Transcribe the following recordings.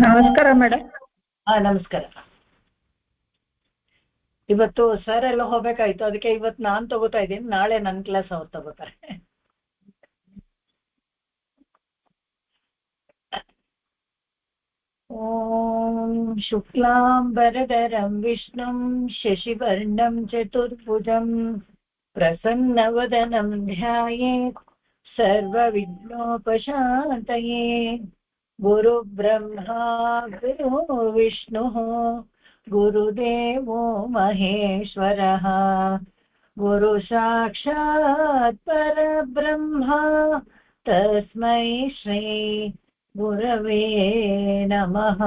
ನಮಸ್ಕಾರ ಮೇಡಮ್. ನಮಸ್ಕಾರ. ಇವತ್ತು ಸರ್ ಎಲ್ಲ ಹೋಗ್ಬೇಕಾಯ್ತು, ಅದಕ್ಕೆ ಇವತ್ತು ನಾನು ತಗೋತಾ ಇದ್ದೀನಿ, ನಾಳೆ ನನ್ನ ಕ್ಲಾಸ್ ಅವ್ರು ತಗೋತಾರೆ. ಓಂ ಶುಕ್ಲಾಂಬರಧರಂ ವಿಷ್ಣುಂ ಶಶಿವರ್ಣಂ ಚತುರ್ಭುಜಂ ಪ್ರಸನ್ನವದನಂ ಧ್ಯಾಯೇತ್ ಸರ್ವವಿಘ್ನೋಪಶಾಂತಯೇ. ಗುರು ಬ್ರಹ್ಮಾ ಗುರು ವಿಷ್ಣುಃ ಗುರುದೇವೋ ಮಹೇಶ್ವರಃ ಗುರು ಸಾಕ್ಷಾತ್ ಪರಬ್ರಹ್ಮ ತಸ್ಮೈ ಶ್ರೀ ಗುರವೇ ನಮಃ.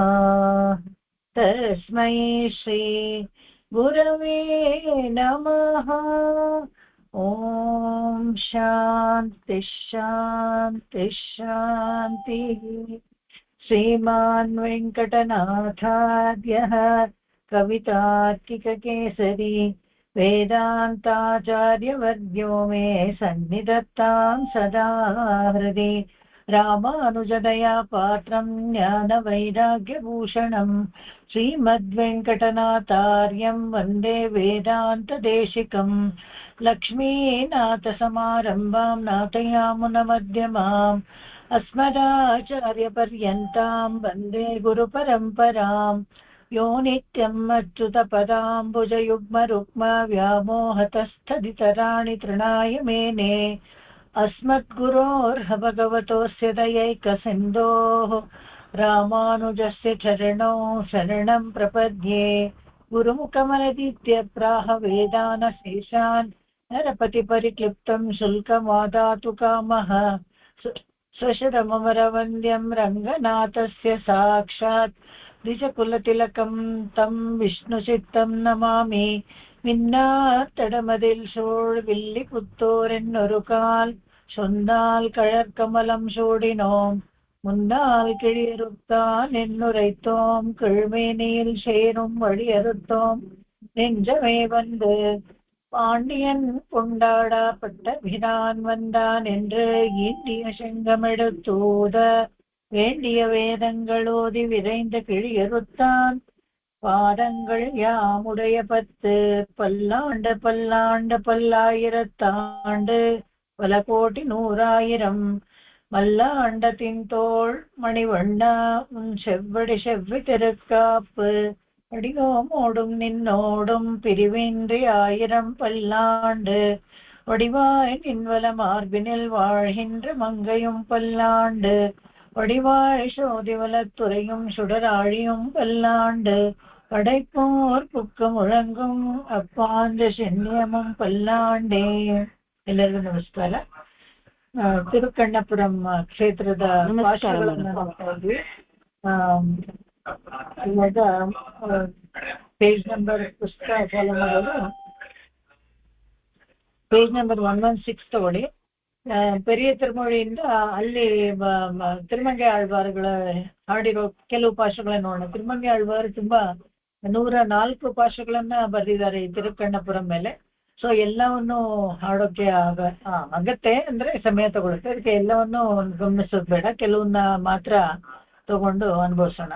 ತಸ್ಮೈ ಶ್ರೀ ಗುರವೇ ನಮಃ. ಓಂ ಶಾಂತಿ ಶಾಂತಿ ಶಾಂತಿ. ಶ್ರೀಮಾನ್ ವೆಂಕಟನಾಥಾರ್ಯಃ ಕವಿತಾರ್ಕಿಕಕೇಸರಿ ವೇದಾಂತಾಚಾರ್ಯವರ್ಯೋ ಮೇ ಸನ್ನಿಧತ್ತಾಂ ಸದಾ ಹೃದಿ. ರಾಮಾನುಜದಯಾ ಪಾತ್ರಂ ಜ್ಞಾನವೈರಾಗ್ಯಭೂಷಣಂ ಶ್ರೀಮದ್ವೆಂಕಟನಾಥಾರ್ಯಂ ವಂದೇ ವೇದಾಂತದೇಶಿಕಂ. ಲಕ್ಷ್ಮೀನಾಥಸಮಾರಂಭಾಂ ನಾಥಯಾಮುನಮಧ್ಯಮಾಂ ಅಸ್ಮದಾಚಾರ್ಯಪರ್ಯಂತಾಂ ವಂದೇ ಗುರುಪರಂಪರಾಂ. ಯೋ ನಿತ್ಯಂ ಅಚ್ಯುತಪದಾಂಬುಜಯುಗ್ಮರುಕ್ಮ ವ್ಯಾಮೋಹತಸ್ಥದಿತರಾಣಿ ತೃಣಾಯ ಮೇನೆ. अस्मद्गुरोर्भगवतोऽस्य दयैकसिन्धोः रामानुजस्य चरणौ शरणं प्रपद्ये. गुरुमुखमनदीत्य प्राह वेदानशेषान् नरपतिपरिक्लिप्तं शुल्कमादातु कामः. स्वशरममरवन्द्यं रङ्गनाथस्य साक्षात् द्विजकुलतिलकं तं विष्णुचित्तं नमामि. மின்னாத்தடமதில் சூழ் வில்லி புத்தோரென்னொருகால் சொன்னால் கழற்கமலம் சூடினோம் முன்னால் கிழியறுத்தான் என்னுரைத்தோம் கிழ்மேனியில் சேரும் வழியறுத்தோம் நெஞ்சமே வந்து பாண்டியன் கொண்டாடப்பட்ட பிரான் வந்தான் என்று இந்திய செங்கமெடுத்தூத வேண்டிய வேதங்களோதி விரைந்த கிழியறுத்தான் பாதங்கள் யாமுடைய 10 பல்லாண்டு பல்லாண்டு பல்லாயிரத்தாண்டு பல கோடி 100,000 மல்லாண்டத்தின் தோள் மணிவண்ணா உன் செவ்வடி செவ்வி திருக்காப்பு அடியோம் ஓடும் நின்னோடும் பிரிவின்றி 1000 பல்லாண்டு வடிவாய் நின்வல மார்பினில் வாழ்கின்ற மங்கையும் பல்லாண்டு வடிவாய் சோதிவலத்துறையும் சுடராழியும் பல்லாண்டு படைப்போர் புக்க முழங்கும் ಅಪ್ಪಾಂದ ಶನ್ಯಮಂ ಪಲ್ಲಾಂಡೆ. ಎಲ್ಲರಿಗೂ ನಮಸ್ಕಾರ. ತಿರುಕಣ್ಣಪುರಂ ಕ್ಷೇತ್ರದ ಭಾಷೆಗಳನ್ನು ನೋಡ್ತಾ ಇದ್ವಿ. ಇವಾಗ ಪೇಜ್ ನಂಬರ್ ಪುಸ್ತಕ ಫಾಲೋ ಮಾಡೋದು ಪೇಜ್ ನಂಬರ್ 116 ತಗೊಳ್ಳಿ. ಪೆರಿಯ ತಿರುಮೊழிಯಿಂದ ಅಲ್ಲಿ ತಿರುಮಂಗೆ ಆಳ್ವಾರುಗಳ ಹಾಡಿರೋ ಕೆಲವು ಪಾಶಗಳನ್ನ ನೋಡೋಣ. ತಿರುಮಂಗೆ ಆಳ್ವಾರು ತುಂಬಾ 104 ಪಾಶಗಳನ್ನ ಬರೆದಿದ್ದಾರೆ ಈ ತಿರುಕಣ್ಣಪುರಂ ಮೇಲೆ. ಸೊ ಎಲ್ಲವನ್ನು ಹಾಡೋಕೆ ಆಗತ್ತೆ ಅಂದ್ರೆ ಸಮಯ ತಗೊಳುತ್ತೆ. ಅದಕ್ಕೆ ಎಲ್ಲವನ್ನು ಗಮನಿಸೋದು ಬೇಡ, ಕೆಲವನ್ನ ಮಾತ್ರ ತಗೊಂಡು ಅನುಭವಿಸೋಣ.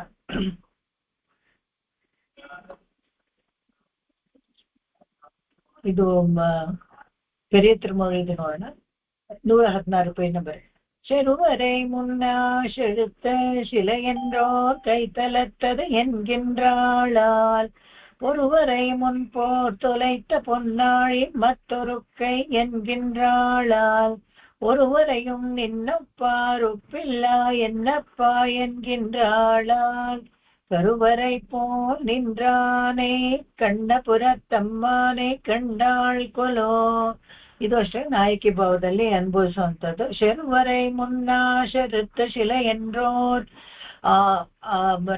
ಇದು ಪೆರಿಯ ತಿರುಮೊழிದು ನೋಡೋಣ. 116 ಪೇಜ್ ನಂಬರ್. செருவரை முன்னா செழுத்த சிலை என்றோர் கைத்தலத்தது என்கின்றாளால் ஒருவரை முன் போர் தொலைத்த பொன்னாழி மற்றொரு கை என்கின்றாளால் ஒருவரையும் நின்னப்பாருப்பில்லா என்னப்பா என்கின்றாளால் கருவறை போல் நின்றானே ಕಣ್ಣಪುರತ್ತಮ್ಮನೇ ಕಂಡಾಳ್ ಕೊಲೋ. ಇದು ಅಷ್ಟೇ ನಾಯಕಿ ಭಾವದಲ್ಲಿ ಅನುಭವಿಸುವಂಥದ್ದು. ಶೆರುವರೈ ಮುನ್ನ ಶರತ್ತ ಶಿಲೆ ಎಂದ್ರೋರ್.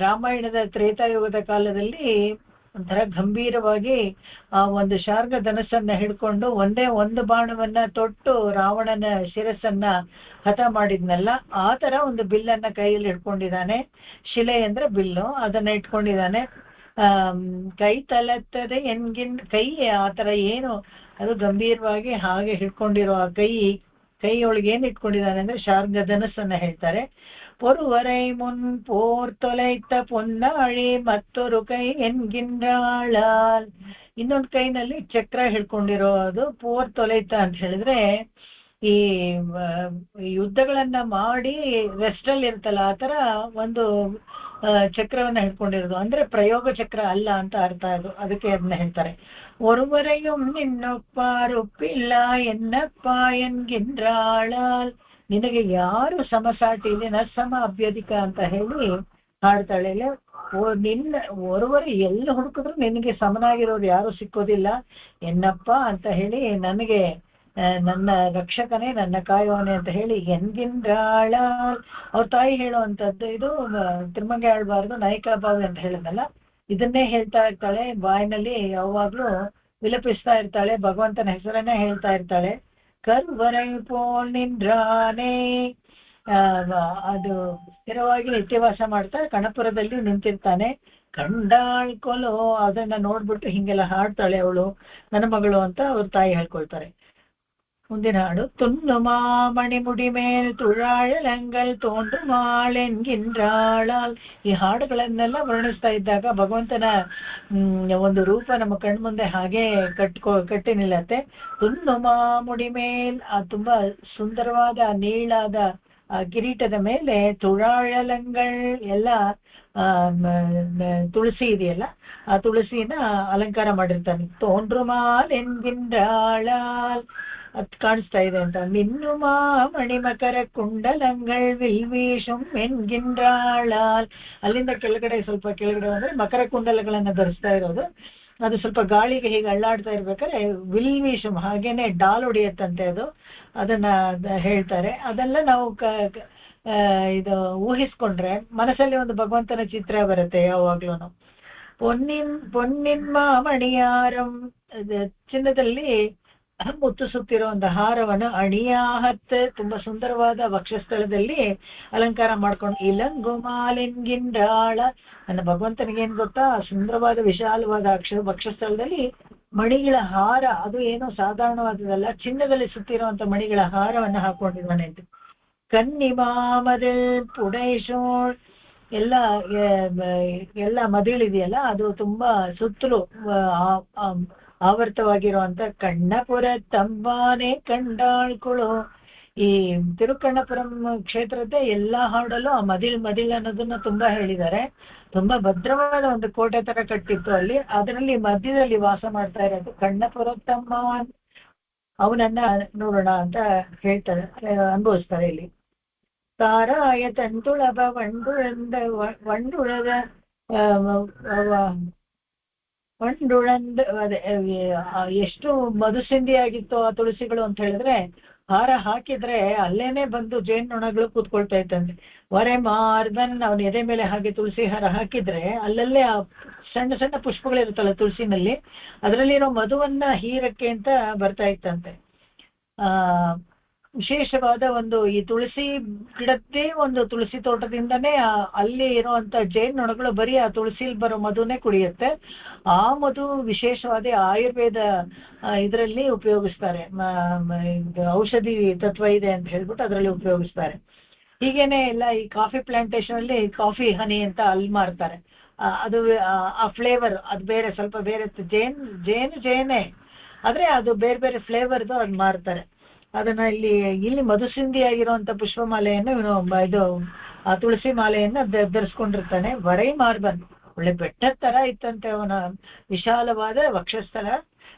ರಾಮಾಯಣದ ತ್ರೇತಾಯುಗದ ಕಾಲದಲ್ಲಿ ಒಂಥರ ಗಂಭೀರವಾಗಿ ಆ ಒಂದು ಶಾರ್ಗ ಧನಸ್ಸನ್ನ ಹಿಡ್ಕೊಂಡು ಒಂದೇ ಒಂದು ಬಾಣವನ್ನ ತೊಟ್ಟು ರಾವಣನ ಶಿರಸ್ಸನ್ನ ಹತ ಮಾಡಿದ್ನಲ್ಲ, ಆ ತರ ಒಂದು ಬಿಲ್ಲನ್ನ ಕೈಯಲ್ಲಿ ಹಿಡ್ಕೊಂಡಿದ್ದಾನೆ. ಶಿಲೆ ಅಂದ್ರೆ ಬಿಲ್ಲು, ಅದನ್ನ ಇಟ್ಕೊಂಡಿದ್ದಾನೆ. ಕೈ ತಲತ್ತದೆ ಕೈ ಆ ತರ ಏನು ಅದು ಗಂಭೀರವಾಗಿ ಹಾಗೆ ಹಿಡ್ಕೊಂಡಿರೋ ಆ ಕೈಯೊಳಗೆ ಏನ್ ಇಟ್ಕೊಂಡಿದ್ದಾನೆ ಅಂದ್ರೆ ಶಾರ್ಗ ಧನಸ್ಸನ್ನ ಹೇಳ್ತಾರೆ. பொறுவரை முன் போர் தொலைத்த பொನ್ನಾಳಿ ಮತ್ತೊರು ಕೈ ಎನ್ಗಿಂದ್ರಾಳಾಲ್. ಇನ್ನೊಂದು ಕೈನಲ್ಲಿ ಚಕ್ರ ಹಿಡ್ಕೊಂಡಿರೋದು ಪೋರ್ ತೊಲೈತ ಅಂತ ಹೇಳಿದ್ರೆ ಈ ಯುದ್ಧಗಳನ್ನ ಮಾಡಿ ರೆಸ್ಟ್ ಅಲ್ಲಿ ಇರ್ತಲ್ಲ, ಆ ತರ ಒಂದು ಚಕ್ರವನ್ನ ಹಿಡ್ಕೊಂಡಿರೋದು. ಅಂದ್ರೆ ಪ್ರಯೋಗ ಚಕ್ರ ಅಲ್ಲ ಅಂತ ಅರ್ಥ. ಅದಕ್ಕೆ ಅದನ್ನ ಹೇಳ್ತಾರೆ. ஒருவரையும் ನಿನ್ನೊಪ್ಪಾರೊಪ್ಪಿಲ್ಲ ಎನ್ನಪ್ಪ ಎನ್ಗಿಂದ್ರಾಳಾಲ್. ನಿನಗೆ ಯಾರು ಸಮಸಾಟಿ ಇಲ್ಲಿ ನಸಮ ಅಭ್ಯಧಿಕ ಅಂತ ಹೇಳಿ ಹಾಡ್ತಾಳೆ. ಒರವರು ಎಲ್ಲಿ ಹುಡುಕಿದ್ರು ನಿನಗೆ ಸಮನಾಗಿರೋರು ಯಾರು ಸಿಕ್ಕೋದಿಲ್ಲ ಎನ್ನಪ್ಪ ಅಂತ ಹೇಳಿ, ನನಗೆ ನನ್ನ ರಕ್ಷಕನೇ, ನನ್ನ ಕಾಯೋನೆ ಅಂತ ಹೇಳಿ ಎನ್ಗಿಂದ್ರಾಳ ಅವ್ರ ತಾಯಿ ಹೇಳುವಂತದ್ದು. ಇದು ತಿರುಮಂಗೆ ಆಳ್ಬಾರ್ದು ನಾಯಿಕಾಬಾವಿ ಅಂತ ಹೇಳಿದ್ನಲ್ಲ, ಇದನ್ನೇ ಹೇಳ್ತಾ ಇರ್ತಾಳೆ. ಬಾಯಿನಲ್ಲಿ ಯಾವಾಗ್ಲೂ ವಿಲಪಿಸ್ತಾ ಇರ್ತಾಳೆ, ಭಗವಂತನ ಹೆಸರನ್ನೇ ಹೇಳ್ತಾ ಇರ್ತಾಳೆ. ಕರುವರೈ ಪೋಲ್ ನಿಂದ್ರಾನೇ. ಅದು ಸ್ಥಿರವಾಗಿ ನಿತ್ಯವಾಸ ಮಾಡ್ತಾ ಕಣಪುರದಲ್ಲಿ ನಿಂತಿರ್ತಾನೆ. ಕಂಡಾಳ್ ಕೊಲೋ, ಅದನ್ನ ನೋಡ್ಬಿಟ್ಟು ಹಿಂಗೆಲ್ಲ ಹಾಡ್ತಾಳೆ ಅವಳು ನನ್ನ ಮಗಳು ಅಂತ ಅವ್ರ ತಾಯಿ ಹೇಳ್ಕೊಳ್ತಾರೆ. ಮುಂದಿನ ಹಾಡು. ತುನ್ನು ಮಾಮಣಿ ಮುಡಿ ಮೇಲ್ ತುಳಾಳಲಂಗಲ್ ತೋಂಡು ಮಾಳೆನ್ಗಿಂದ್ರಾಳಾಲ್. ಈ ಹಾಡುಗಳನ್ನೆಲ್ಲ ವರ್ಣಿಸ್ತಾ ಇದ್ದಾಗ ಭಗವಂತನ ಒಂದು ರೂಪ ನಮ್ಮ ಕಣ್ಮುಂದೆ ಹಾಗೆ ಕಟ್ಟಿ ನಿಲ್ಲತ್ತೆ. ತುನ್ನು ಮಾಮುಡಿ ಮೇಲ್, ಆ ತುಂಬಾ ಸುಂದರವಾದ ನೀಳಾದ ಕಿರೀಟದ ಮೇಲೆ ತುಳಾಳಲಂಗಳ್ ಎಲ್ಲ ತುಳಸಿ ಇದೆಯಲ್ಲ, ಆ ತುಳಸಿನ ಅಲಂಕಾರ ಮಾಡಿರ್ತಾನೆ. ತೋಂಡ್ರು ಮಾಲೆನ್ಗಿಂದ್ರಾಳಾಲ್ ಅದ್ ಕಾಣಿಸ್ತಾ ಇದೆ ಅಂತ. ಮಿನ್ನು ಮಾಮಣಿ ಮಕರ ಕುಂಡಲಂಗಳ್ ವಿಲ್ವೀಶುಂ ಎನ್ಗಿಂದ್ರಾಳಾಲ್. ಅಲ್ಲಿಂದ ಕೆಳಗಡೆ ಸ್ವಲ್ಪ ಕೆಳಗಡೆ ಅಂದ್ರೆ ಮಕರ ಕುಂಡಲಗಳನ್ನ ಧರಿಸ್ತಾ ಇರೋದು. ಅದು ಸ್ವಲ್ಪ ಗಾಳಿಗೆ ಹೀಗೆ ಅಳ್ಳಾಡ್ತಾ ಇರ್ಬೇಕಾದ್ರೆ ವಿಲ್ವೀಶುಂ ಹಾಗೇನೆ ಡಾಲ್ ಹೊಡಿಯತ್ತಂತೆ ಅದು. ಅದನ್ನ ಹೇಳ್ತಾರೆ. ಅದೆಲ್ಲ ನಾವು ಇದು ಊಹಿಸ್ಕೊಂಡ್ರೆ ಮನಸ್ಸಲ್ಲಿ ಒಂದು ಭಗವಂತನ ಚಿತ್ರ ಬರುತ್ತೆ ಯಾವಾಗ್ಲೂ. ಪೊನ್ನಿನ್ ಮಾಮಣಿಯಾರಂ, ಚಿನ್ನದಲ್ಲಿ ಮುತ್ತು ಸುತ್ತಿರೋ ಒಂದು ಹಾರವನ್ನು ಅಣಿಯಾಹತ್, ತುಂಬಾ ಸುಂದರವಾದ ವಕ್ಷಸ್ಥಳದಲ್ಲಿ ಅಲಂಕಾರ ಮಾಡ್ಕೊಂಡು. ಇಲಂಗು ಮಾಲಿನ್ಗಿಂದ್ರಾಳ, ನನ್ನ ಭಗವಂತನಿಗೆ ಏನ್ ಗೊತ್ತಾ, ಸುಂದರವಾದ ವಿಶಾಲವಾದ ವಕ್ಷಸ್ಥಳದಲ್ಲಿ ಮಣಿಗಳ ಹಾರ, ಅದು ಏನೋ ಸಾಧಾರಣವಾದದಲ್ಲ, ಚಿನ್ನದಲ್ಲಿ ಸುತ್ತಿರುವಂತ ಮಣಿಗಳ ಹಾರವನ್ನ ಹಾಕೊಂಡಿದ್ದಾನೆ ಅಂತ. ಕನ್ನಿಮಾಮದಿಲ್ ಪುಡೈಶೋಳ್, ಎಲ್ಲ ಮದಿಳಿದೆಯಲ್ಲ ಅದು ತುಂಬಾ ಸುತ್ತಲೂ ಆವರ್ತವಾಗಿರುವಂತ ಕಣ್ಣಪುರ ತಂಬಾನೆ ಕಂಡಾಳ್ಕೊಳು. ಈ ತಿರುಕಣ್ಣಪುರಂ ಕ್ಷೇತ್ರದ ಎಲ್ಲಾ ಹಾಡಲ್ಲೂ ಆ ಮದಿಲ್ ಅನ್ನೋದನ್ನ ತುಂಬಾ ಹೇಳಿದ್ದಾರೆ. ತುಂಬಾ ಭದ್ರವಾದ ಒಂದು ಕೋಟೆ ತರ ಕಟ್ಟಿತ್ತು ಅಲ್ಲಿ, ಅದರಲ್ಲಿ ಮಧ್ಯದಲ್ಲಿ ವಾಸ ಮಾಡ್ತಾ ಇರೋದು ಕಣ್ಣಪುರ ತಮ್ಮಾನ್, ಅವನನ್ನ ನೋಡೋಣ ಅಂತ ಹೇಳ್ತಾರೆ, ಅನುಭವಿಸ್ತಾರೆ ಇಲ್ಲಿ. ತಾರಾಯ ತಂತುಳಬ ವಂಡುಳದ ಅದೇ ಎಷ್ಟು ಮಧುಸಿಂಧಿಯಾಗಿತ್ತು ಆ ತುಳಸಿಗಳು ಅಂತ ಹೇಳಿದ್ರೆ, ಹಾರ ಹಾಕಿದ್ರೆ ಅಲ್ಲೇನೆ ಬಂದು ಜೇನ್ನೊಣಗಳು ಕೂತ್ಕೊಳ್ತಾ ಇತ್ತಂತೆ. ಹೊರೆ ಮಾರ್ದನ್ ಅವನ ಎದೆ ಮೇಲೆ ಹಾಗೆ ತುಳಸಿ ಹಾರ ಹಾಕಿದ್ರೆ ಅಲ್ಲಲ್ಲೇ ಆ ಸಣ್ಣ ಸಣ್ಣ ಪುಷ್ಪಗಳಿರುತ್ತಲ್ಲ ತುಳಸಿನಲ್ಲಿ, ಅದರಲ್ಲಿರೋ ಮಧುವನ್ನ ಹೀರಕ್ಕೆ ಅಂತ ಬರ್ತಾ ಇತ್ತಂತೆ. ವಿಶೇಷವಾದ ಒಂದು ಈ ತುಳಸಿ ಗಿಡದ್ದೇ ಒಂದು ತುಳಸಿ ತೋಟದಿಂದನೇ ಅಲ್ಲಿ ಇರುವಂತ ಜೇನ್ನೊಣಗಳು ಬರೀ ಆ ತುಳಸಿಲ್ ಬರೋ ಮಧುನೇ ಕುಡಿಯುತ್ತೆ. ಆ ಮಧು ವಿಶೇಷವಾದ ಆಯುರ್ವೇದ ಇದರಲ್ಲಿ ಉಪಯೋಗಿಸ್ತಾರೆ, ಔಷಧಿ ತತ್ವ ಇದೆ ಅಂತ ಹೇಳ್ಬಿಟ್ಟು ಅದರಲ್ಲಿ ಉಪಯೋಗಿಸ್ತಾರೆ. ಹೀಗೇನೆ ಎಲ್ಲ ಈ ಕಾಫಿ ಪ್ಲಾಂಟೇಶನ್ ಅಲ್ಲಿ ಕಾಫಿ ಹನಿ ಅಂತ ಅಲ್ಲಿ ಮಾರ್ತಾರೆ. ಅದು ಆ ಫ್ಲೇವರ್ ಅದು ಬೇರೆ, ಸ್ವಲ್ಪ ಬೇರೆ, ಜೇನೇ ಆದ್ರೆ ಅದು ಬೇರೆ ಬೇರೆ ಫ್ಲೇವರ್ದು ಅದು ಮಾರ್ತಾರೆ. ಅದನ್ನ ಇಲ್ಲಿ ಮಧುಸಿಂಧಿ ಆಗಿರುವಂತ ಪುಷ್ಪಮಾಲೆಯನ್ನು ಇದು ಆ ತುಳಸಿ ಮಾಲೆಯನ್ನ ಧರಿಸ್ಕೊಂಡಿರ್ತಾನೆ. ವರೈ ಮಾರ್ಬನ್, ಒಳ್ಳೆ ಬೆಟ್ಟದ ತರ ಇತ್ತಂತೆ ಅವನ ವಿಶಾಲವಾದ ವಕ್ಷಸ್ಥಳ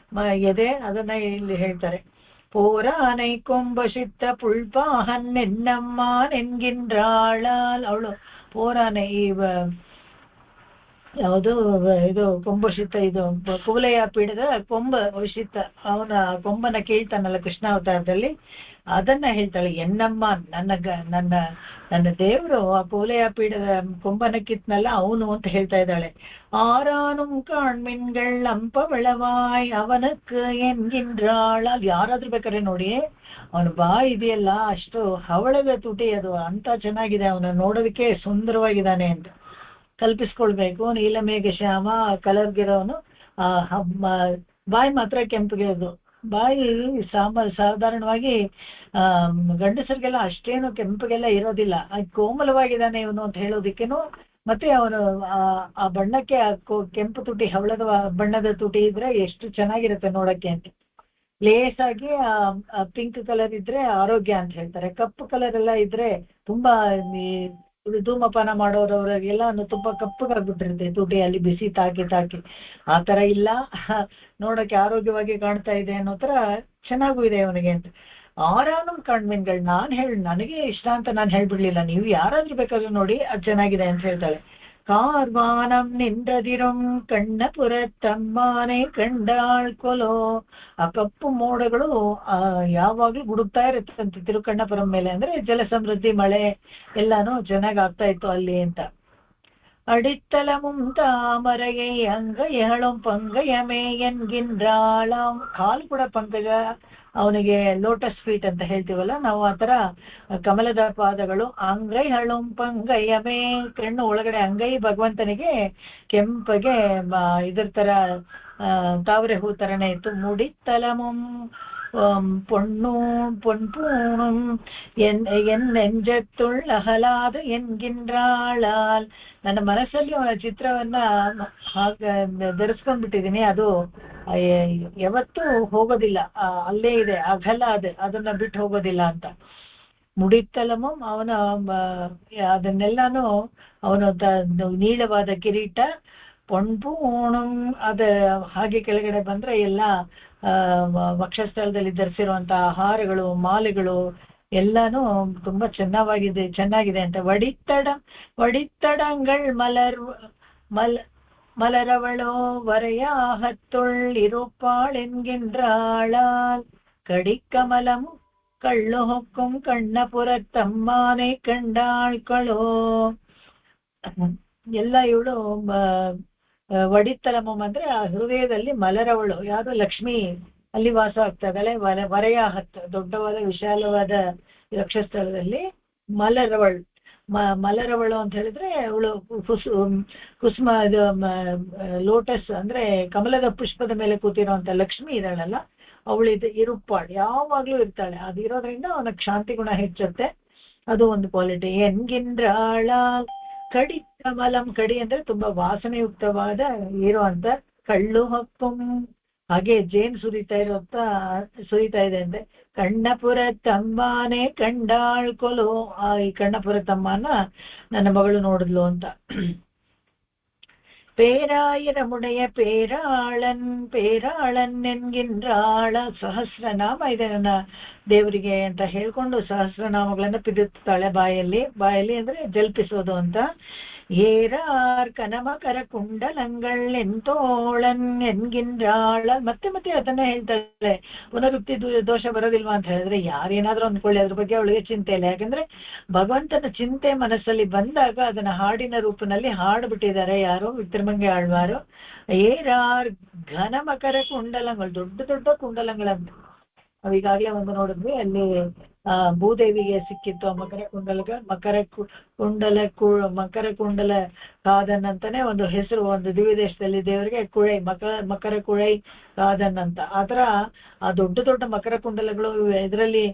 ಎದೆ, ಅದನ್ನ ಇಲ್ಲಿ ಹೇಳ್ತಾರೆ. ಪೋರಾನೈ ಕೊಂಬಶಿತ್ತ ಪುಳ್ಪಾಹನ್ ನೆನ್ನಮ್ಮ ನೆನ್ಗಿಂದ್ರಾಳಾಲ್. ಅವಳು ಪೋರಾನೆ, ಈ ಯಾವುದು ಇದು ಕೊಂಬಶಿತ್ತ, ಇದು ಕುವಲಯ ಪೀಠದ ಕೊಂಬಶಿತ್ತ, ಅವನ ಕೊಂಬನ ಕೇಳ್ತಾನಲ್ಲ ಕೃಷ್ಣಾವತಾರದಲ್ಲಿ, ಅದನ್ನ ಹೇಳ್ತಾಳೆ. ಎನ್ನಮ್ಮ, ನನ್ನ ನನ್ನ ದೇವರು ಆ ಪೋಲೆಯ ಪೀಡದ ಕೊಂಬನ ಕಿತ್ನಲ್ಲ ಅವನು ಅಂತ ಹೇಳ್ತಾ ಇದ್ದಾಳೆ. ಆರಾನುಂ ಕಾಣ್ಮಿನ್ಗಳ್ ಅಂಪವಳವಾಯ್ ಅವನಕ್ಕೆ ಎನ್ಗಿಂದ್ರಾಳ. ಯಾರಾದ್ರೂ ಬೇಕಾದ್ರೆ ನೋಡಿ, ಅವನ ಬಾಯಿ ಇದೆಯಲ್ಲ ಅಷ್ಟು ಹವಳದ ತುಟಿ, ಅದು ಅಂತ ಚೆನ್ನಾಗಿದೆ, ಅವನ ನೋಡೋದಕ್ಕೆ ಸುಂದರವಾಗಿದ್ದಾನೆ ಅಂತ ಕಲ್ಪಿಸ್ಕೊಳ್ಬೇಕು. ನೀಲಮೇಘ ಶ್ಯಾಮ ಕಲರ್ಗಿರೋನು, ಬಾಯಿ ಮಾತ್ರ ಕೆಂಪಗಿರೋದು. ಬಾಯಿ ಸಾಧಾರಣವಾಗಿ ಗಂಡಸರಿಗೆಲ್ಲ ಅಷ್ಟೇನು ಕೆಂಪಗೆಲ್ಲ ಇರೋದಿಲ್ಲ, ಕೋಮಲವಾಗಿದ್ದಾನೆ ಇವನು ಅಂತ ಹೇಳೋದಿಕ್ಕೇನು. ಮತ್ತೆ ಅವನು ಆ ಬಣ್ಣಕ್ಕೆ ಕೆಂಪು ತುಟಿ, ಹವಳದ ಬಣ್ಣದ ತುಟಿ ಇದ್ರೆ ಎಷ್ಟು ಚೆನ್ನಾಗಿರುತ್ತೆ ನೋಡಕ್ಕೆ ಅಂತ. ಲೇಸಾಗಿ ಪಿಂಕ್ ಕಲರ್ ಇದ್ರೆ ಆರೋಗ್ಯ ಅಂತ ಹೇಳ್ತಾರೆ. ಕಪ್ಪು ಕಲರ್ ಎಲ್ಲ ಇದ್ರೆ ತುಂಬಾ ಧೂಮಪಾನ ಮಾಡೋರವ್ರಿಗೆಲ್ಲ ತುಂಬಾ ಕಪ್ಪಗಾಗ್ಬಿಟ್ಟಿರುತ್ತೆ ತುಟಿ, ಅಲ್ಲಿ ಬಿಸಿ ತಾಕಿ ತಾಕಿ. ಆ ತರ ಇಲ್ಲ, ನೋಡಕ್ಕೆ ಆರೋಗ್ಯವಾಗಿ ಕಾಣ್ತಾ ಇದೆ ಅನ್ನೋ ತರ ಚೆನ್ನಾಗೂ ಇದೆ ಅವನಿಗೆ ಅಂತ. ಆರಾನು ಕಣ್ಮೀನ್ಗಳು ನನಗೆ ಇಷ್ಟ ಅಂತ ನಾನು ಹೇಳ್ಬಿಡ್ಲಿಲ್ಲ, ನೀವು ಯಾರಾದ್ರೂ ಬೇಕಾದ್ರೂ ನೋಡಿ ಅದು ಚೆನ್ನಾಗಿದೆ ಅಂತ ಹೇಳ್ತಾಳೆ. ಕಾರ್ವಾನಂ ನಿಂದ್ರದಿರಂ ಕಣ್ಣ ಪುರತ್ತಮ್ಮಾನೆ ಕಂಡಾಳ್ ಕೊಲೋ. ಆ ಕಪ್ಪು ಮೋಡಗಳು ಯಾವಾಗ್ಲೂ ಗುಡುಕ್ತಾ ಇರುತ್ತಂತೆ ತಿರುಕಣ್ಣಪುರಂ ಮೇಲೆ. ಅಂದ್ರೆ ಜಲ ಸಮೃದ್ಧಿ, ಮಳೆ ಎಲ್ಲಾನು ಚೆನ್ನಾಗ್ ಆಗ್ತಾ ಇತ್ತು ಅಲ್ಲಿ ಅಂತ. ಅಡಿತ್ತಲ ಮುಂತಾಮರಗೆ ಅಂಗ ಎಹಳಂ ಪಂಗಯಮೇ ಎನ್ಗಿಂದ್ರಾಳ. ಕಾಲು ಕೂಡ ಪಂಕಜ, ಅವನಿಗೆ ಲೋಟಸ್ ಫೀಟ್ ಅಂತ ಹೇಳ್ತೀವಲ್ಲ ನಾವು, ಆತರ ಕಮಲದ ಪಾದಗಳು. ಅಂಗೈ ಹಳುಂ ಪಂಗಯಮೇ, ಕಣ್ಣು ಒಳಗಡೆ ಅಂಗೈ ಭಗವಂತನಿಗೆ ಕೆಂಪಗೆ ಇದ್ರ ತರ ತಾವರೆ ಹೂ ತರನೇ ಇತ್ತು. ಮುಡಿತ್ತಲಮುಂ பொன்பூணும் என் நெஞ்சத்துள் அகலாது என்கின்றாಳಾಲ್. ನನ್ನ ಮನಸ್ಸಲ್ಲಿ ಅವನ ಚಿತ್ರವನ್ನ ಧರಿಸ್ಕೊಂಡ್ಬಿಟ್ಟಿದೀನಿ, ಅದು ಯಾವತ್ತೂ ಹೋಗೋದಿಲ್ಲ, ಅಲ್ಲೇ ಇದೆ, ಅಗಲಾದ, ಅದನ್ನ ಬಿಟ್ಟು ಹೋಗೋದಿಲ್ಲ ಅಂತ. ಮುಡಿತ್ತಲಮು, ಅವನ ಅದನ್ನೆಲ್ಲಾನು ಅವನು ನೀಳವಾದ ಕಿರೀಟ. ಪೊಣ್ಪೂಣಂ, ಅದ ಹಾಗೆ ಕೆಳಗಡೆ ಬಂದ್ರೆ ಎಲ್ಲ ವಕ್ಷಸ್ಥಳದಲ್ಲಿ ಧರಿಸಿರುವಂತಹ ಹಾರಗಳು, ಮಾಲೆಗಳು ಎಲ್ಲಾನು ತುಂಬಾ ಚೆನ್ನಾಗಿದೆ ಅಂತ. வடித்தடங்கள் மலரவளோ வரையாகத்துள் இருப்பாள் என்கின்றாளால். கடிக்கமலம் கள்ளு ಹೊಕ್ಕುಂ ಕಣ್ಣಪುರತ್ತಮ್ಮಾನೆ ಕಂಡಾಳ್ಗಳೋ. ಎಲ್ಲ ಇವಳು ವಡಿತ್ತಲಮಂ ಅಂದ್ರೆ ಆ ಹೃದಯದಲ್ಲಿ ಮಲರವಳು, ಯಾರು ಲಕ್ಷ್ಮಿ ಅಲ್ಲಿ ವಾಸ ಆಗ್ತಾ ಇದ್ದಾಳೆ. ವರಯಾಹತ್, ದೊಡ್ಡವಾದ ವಿಶಾಲವಾದ ವಕ್ಷಸ್ಥಳದಲ್ಲಿ ಮಲರವಳು ಅಂತ ಹೇಳಿದ್ರೆ ಅವಳು ಕುಸುಮ, ಲೋಟಸ್ ಅಂದ್ರೆ ಕಮಲದ ಪುಷ್ಪದ ಮೇಲೆ ಕೂತಿರುವಂತ ಲಕ್ಷ್ಮಿ ಇದ್ದಾಳಲ್ಲ, ಅವಳಿದು ಇರುಪಾಳು, ಯಾವಾಗ್ಲೂ ಇರ್ತಾಳೆ. ಅದು ಇರೋದ್ರಿಂದ ಅವನ ಶಾಂತಿ ಗುಣ ಹೆಚ್ಚುತ್ತೆ, ಅದು ಒಂದು ಕ್ವಾಲಿಟಿ. ಎನ್ಗಿಂದ್ರಾಳ. ಕಡಿ ಕಮಲಂ, ಕಡಿ ಅಂದ್ರೆ ತುಂಬಾ ವಾಸನೆಯುಕ್ತವಾದ ಇರುವಂತ. ಕಳ್ಳು ಹೊಕ್ಕುಂ, ಹಾಗೆ ಜೇನು ಸುರಿತಾ ಇದೆ ಅಂದ್ರೆ. ಕಣ್ಣಪುರ ತಮ್ಮನೆ ಕಂಡಾಳ್ ಕೊಲು, ಈ ಕಣ್ಣಪುರ ತಮ್ಮನ ನನ್ನ ಮಗಳು ನೋಡಿದ್ಲು ಅಂತ. ಪೇರಾಯಿರಮುಡೆಯ ಪೇರಾಳನ್ ಎನ್ಗಿಂದ್ರಾಳ. ಸಹಸ್ರನಾಮ ಇದೆ ನನ್ನ ದೇವರಿಗೆ ಅಂತ ಹೇಳ್ಕೊಂಡು ಸಹಸ್ರನಾಮಗಳನ್ನ ಪಿದುತ್ತಾಳೆ ಬಾಯಲ್ಲಿ ಅಂದ್ರೆ ಜಲ್ಪಿಸೋದು ಅಂತ. ಏರಾರ್ ಕನಮಕರ ಕುಂಡಲಂಗಳ್ ಎಂತೋಳನ್ ಎನ್ಗಿಂದ್ರಾಳ. ಮತ್ತೆ ಅದನ್ನ ಹೇಳ್ತಾಳೆ, ಪುನರುಕ್ತಿ ದೋಷ ಬರೋದಿಲ್ವಾ ಅಂತ ಹೇಳಿದ್ರೆ ಯಾರೇನಾದ್ರೂ ಅಂದ್ಕೊಳ್ಳಿ, ಅದ್ರ ಬಗ್ಗೆ ಅವಳಿಗೆ ಚಿಂತೆ ಇಲ್ಲ. ಯಾಕಂದ್ರೆ ಭಗವಂತನ ಚಿಂತೆ ಮನಸ್ಸಲ್ಲಿ ಬಂದಾಗ ಅದನ್ನ ಹಾಡಿನ ರೂಪದಲ್ಲಿ ಹಾಡ್ಬಿಟ್ಟಿದ್ದಾರೆ ಯಾರು, ತಿರುಮಂಗಿ ಆಳ್ವಾರು. ಏರಾರ್ ಘನಮಕರ ಕುಂಡಲಗಳು, ದೊಡ್ಡ ಕುಂಡಲಗಳಂತ. ಈಗಾಗಲೇ ಒಂದು ನೋಡಿದ್ವಿ, ಅಲ್ಲಿ ಭೂದೇವಿಗೆ ಸಿಕ್ಕಿತ್ತು ಮಕರ ಕುಂಡಲ ಕಾದನ್ ಅಂತಾನೆ ಒಂದು ಹೆಸರು, ಒಂದು ದಿವ್ಯದೇಶದಲ್ಲಿ ದೇವರಿಗೆ ಕುಳೈ, ಮಕರ ಕುಳೈ ಕಾದನ್ ಅಂತ. ಆತರ ಆ ದೊಡ್ಡ ಮಕರ ಕುಂಡಲಗಳು ಇದರಲ್ಲಿ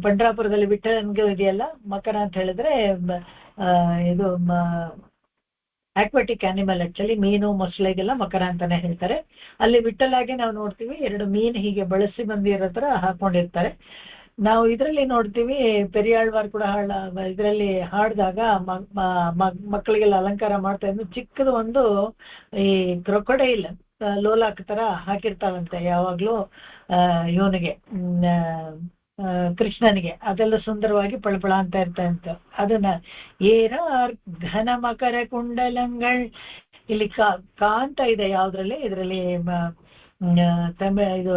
ಪಂಡ್ರಾಪುರದಲ್ಲಿ ವಿಠಲನ್ಗೆ ಇದೆಯಲ್ಲ ಮಕರ ಅಂತ ಹೇಳಿದ್ರೆ, ಇದು ಆಕ್ವಾಟಿಕ್ ಆನಿಮಲ್, ಆಕ್ಚುಲಿ ಮೀನು ಮೊಸಳೆಗೆಲ್ಲ ಮಕರ ಅಂತಾನೆ ಹೇಳ್ತಾರೆ. ಅಲ್ಲಿ ವಿಠಲಾಗಿ ನಾವು ನೋಡ್ತೀವಿ, 2 ಮೀನು ಹೀಗೆ ಬಳಸಿ ಬಂದಿರೋ ತರ ಹಾಕೊಂಡಿರ್ತಾರೆ. ನಾವು ಇದರಲ್ಲಿ ನೋಡ್ತೀವಿ, ಪೆರಿಯಾಳ್ವಾರ್ ಕೂಡ ಇದರಲ್ಲಿ ಹಾಡಿದಾಗ ಮಕ್ಕಳಿಗೆಲ್ಲ ಅಲಂಕಾರ ಮಾಡ್ತಾ ಇದ್ದು ಚಿಕ್ಕದು ಒಂದು ಈ ಕ್ರೊಕೊಡೈಲ್ ಲೋಲಾಕ್ ತರ ಹಾಕಿರ್ತಾವಂತೆ ಯಾವಾಗ್ಲೂ ಇವನಿಗೆ, ಕೃಷ್ಣನಿಗೆ. ಅದೆಲ್ಲ ಸುಂದರವಾಗಿ ಪಳಪಳ ಅಂತ ಇರ್ತಂತ. ಅದನ್ನ ಏರಾರ್ ಘನ ಮಕರ ಕುಂಡಲಂಗಳ್, ಇಲ್ಲಿ ಕಾಂತ ಇದೆ ಯಾವ್ದ್ರಲ್ಲಿ, ಇದರಲ್ಲಿ ಇದು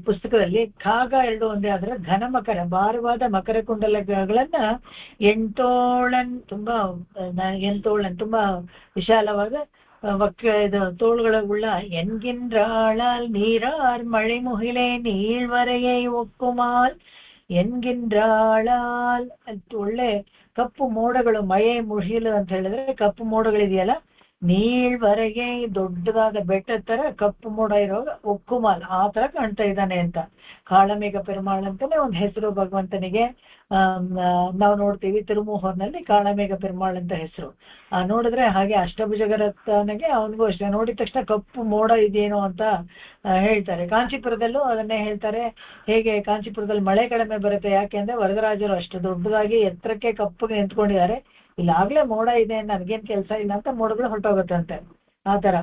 ಪುಸ್ತಕದಲ್ಲಿ ಖಾಗ 2 ಒಂದೇ ಆದ್ರೆ ಘನ ಮಕರ ಭಾರವಾದ ಮಕರ ಕುಂಡಲಗಳನ್ನ ತುಂಬಾ ತುಂಬಾ ವಿಶಾಲವಾದ ಇದು ತೋಳುಗಳ ಎನ್ಗಿಂದ್ರಾಳಾಲ್ ನೀರಾರ್ ಮಳೆ ಮುಹಿಲೆ ನೀಳ್ವರೆಗೆ ಒಕ್ಕುಮಾಲ್ ಎನ್ಗಿಂದ್ರಾಳಾಲ್ ಒಳ್ಳೆ ಕಪ್ಪು ಮೋಡಗಳು, ಮಳೆ ಮುಹಿಲು ಅಂತ ಹೇಳಿದ್ರೆ ಕಪ್ಪು ಮೋಡಗಳಿದೆಯಲ್ಲ, ನೀಳ್ವರೆಗೆ ದೊಡ್ಡದಾದ ಬೆಟ್ಟದ ತರ ಕಪ್ಪು ಮೋಡ ಇರುವಾಗ ಒಕ್ಕುಮಾಲ್ ಆ ತರ ಕಾಣ್ತಾ ಇದ್ದಾನೆ ಅಂತ. ಕಾಳಮೇಘ ಪೆರುಮಾಳ್ ಅಂತಾನೆ ಒಂದು ಹೆಸರು ಭಗವಂತನಿಗೆ. ನಾವು ನೋಡ್ತೀವಿ ತಿರುಮೂಹರ್ನಲ್ಲಿ ಕಾಳಮೇಘ ಪೆರುಮಾಳ್ ಅಂತ ಹೆಸರು. ನೋಡಿದ್ರೆ ಹಾಗೆ ಅಷ್ಟಭುಜಗರತ್ತನಿಗೆ ಅವನಿಗೂ ಅಷ್ಟೇ, ನೋಡಿದ ತಕ್ಷಣ ಕಪ್ಪು ಮೋಡ ಇದೆಯೇನೋ ಅಂತ ಹೇಳ್ತಾರೆ. ಕಾಂಚೀಪುರದಲ್ಲೂ ಅದನ್ನೇ ಹೇಳ್ತಾರೆ. ಹೇಗೆ ಕಾಂಚೀಪುರದಲ್ಲಿ ಮಳೆ ಕಡಿಮೆ ಬರುತ್ತೆ, ಯಾಕೆಂದ್ರೆ ವರದರಾಜರು ಅಷ್ಟು ದೊಡ್ಡದಾಗಿ ಎತ್ತರಕ್ಕೆ ಕಪ್ಪಗೆ ನಿಂತ್ಕೊಂಡಿದ್ದಾರೆ, ಇಲ್ಲಾಗ್ಲೇ ಮೋಡ ಇದೆ, ನನ್ಗೇನ್ ಕೆಲಸ ಇಲ್ಲ ಅಂತ ಮೋಡಗಳು ಹೊರಟೋಗುತ್ತಂತೆ. ಆ ತರ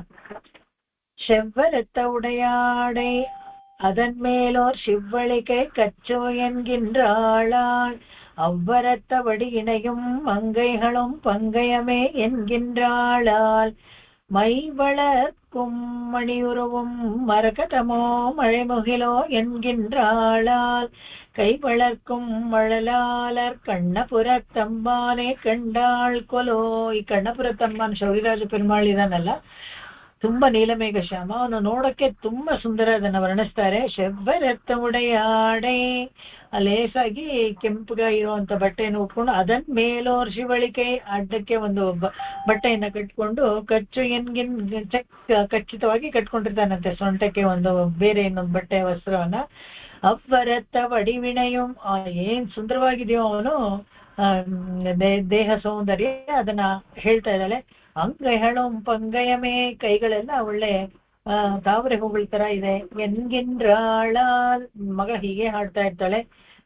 செவ்வரத்த உடையாடை அதன் மேலோர் சிவ்வளிக்கை கச்சோ என்கின்றாளாள் அவ்வரத்த வடியினையும் மங்கைகளும் பங்கயமே என்கின்றாளாள் மை வளர்க்கும் மணியுருவும் மரகதமோ மழைமுகிலோ என்கின்றாளாள் கை வளர்க்கும் மழலாளர் ಕಣ್ಣಪುರತ್ತಂಬಾನೆ ಕಂಡಾಳ್ ಕೊಲೋ. ಈ ಕಣ್ಣಪುರತ್ತಂಬಾನ್ ಶೌರಿರಾಜ ಪೆರುಮಾಳ್ ಇದಾನಲ್ಲ, ತುಂಬಾ ನೀಲಮೇಘ ಶ್ಯಾಮ, ಅವನು ನೋಡಕ್ಕೆ ತುಂಬಾ ಸುಂದರ, ಅದನ್ನ ವರ್ಣಿಸ್ತಾರೆ. ಶೆವ್ವರೆತ್ತ ಉಡೆಯಾಡೆ, ಲೇಸಾಗಿ ಕೆಂಪುಗ ಇರುವಂತ ಬಟ್ಟೆಯನ್ನು ಉಟ್ಕೊಂಡು ಅದನ್ ಮೇಲೋರ್ ಶಿವಳಿಕೆ ಅಡ್ಡಕ್ಕೆ ಒಂದು ಬಟ್ಟೆಯನ್ನ ಕಟ್ಕೊಂಡು ಕಚ್ಚು ಎನ್ಗಿನ್ ಖಚಿತವಾಗಿ ಕಟ್ಕೊಂಡಿರ್ತಾನಂತೆ ಸೊಂಟಕ್ಕೆ ಒಂದು ಬೇರೆ ಇನ್ನೊಂದು ಬಟ್ಟೆ ವಸ್ತ್ರವನ್ನ. ಅವ್ವರತ್ತ ವಡಿವಿಣಯಂ, ಏನ್ ಸುಂದರವಾಗಿದೆಯೋ ಅವನು ದೇಹ ಸೌಂದರ್ಯ, ಅದನ್ನ ಹೇಳ್ತಾ ಇದ್ದಾಳೆ. ಅಂಗೈಗಳು ಪಂಗಯಮೇ, ಕೈಗಳೆಲ್ಲ ಒಳ್ಳೆ ತಾವರೆ ಹೂಗಳ ತರ ಇದೆ. ಎನ್ಗಿಂದ್ರಾಳ, ಮಗ ಹೀಗೆ ಹಾಡ್ತಾ ಇರ್ತಾಳೆ.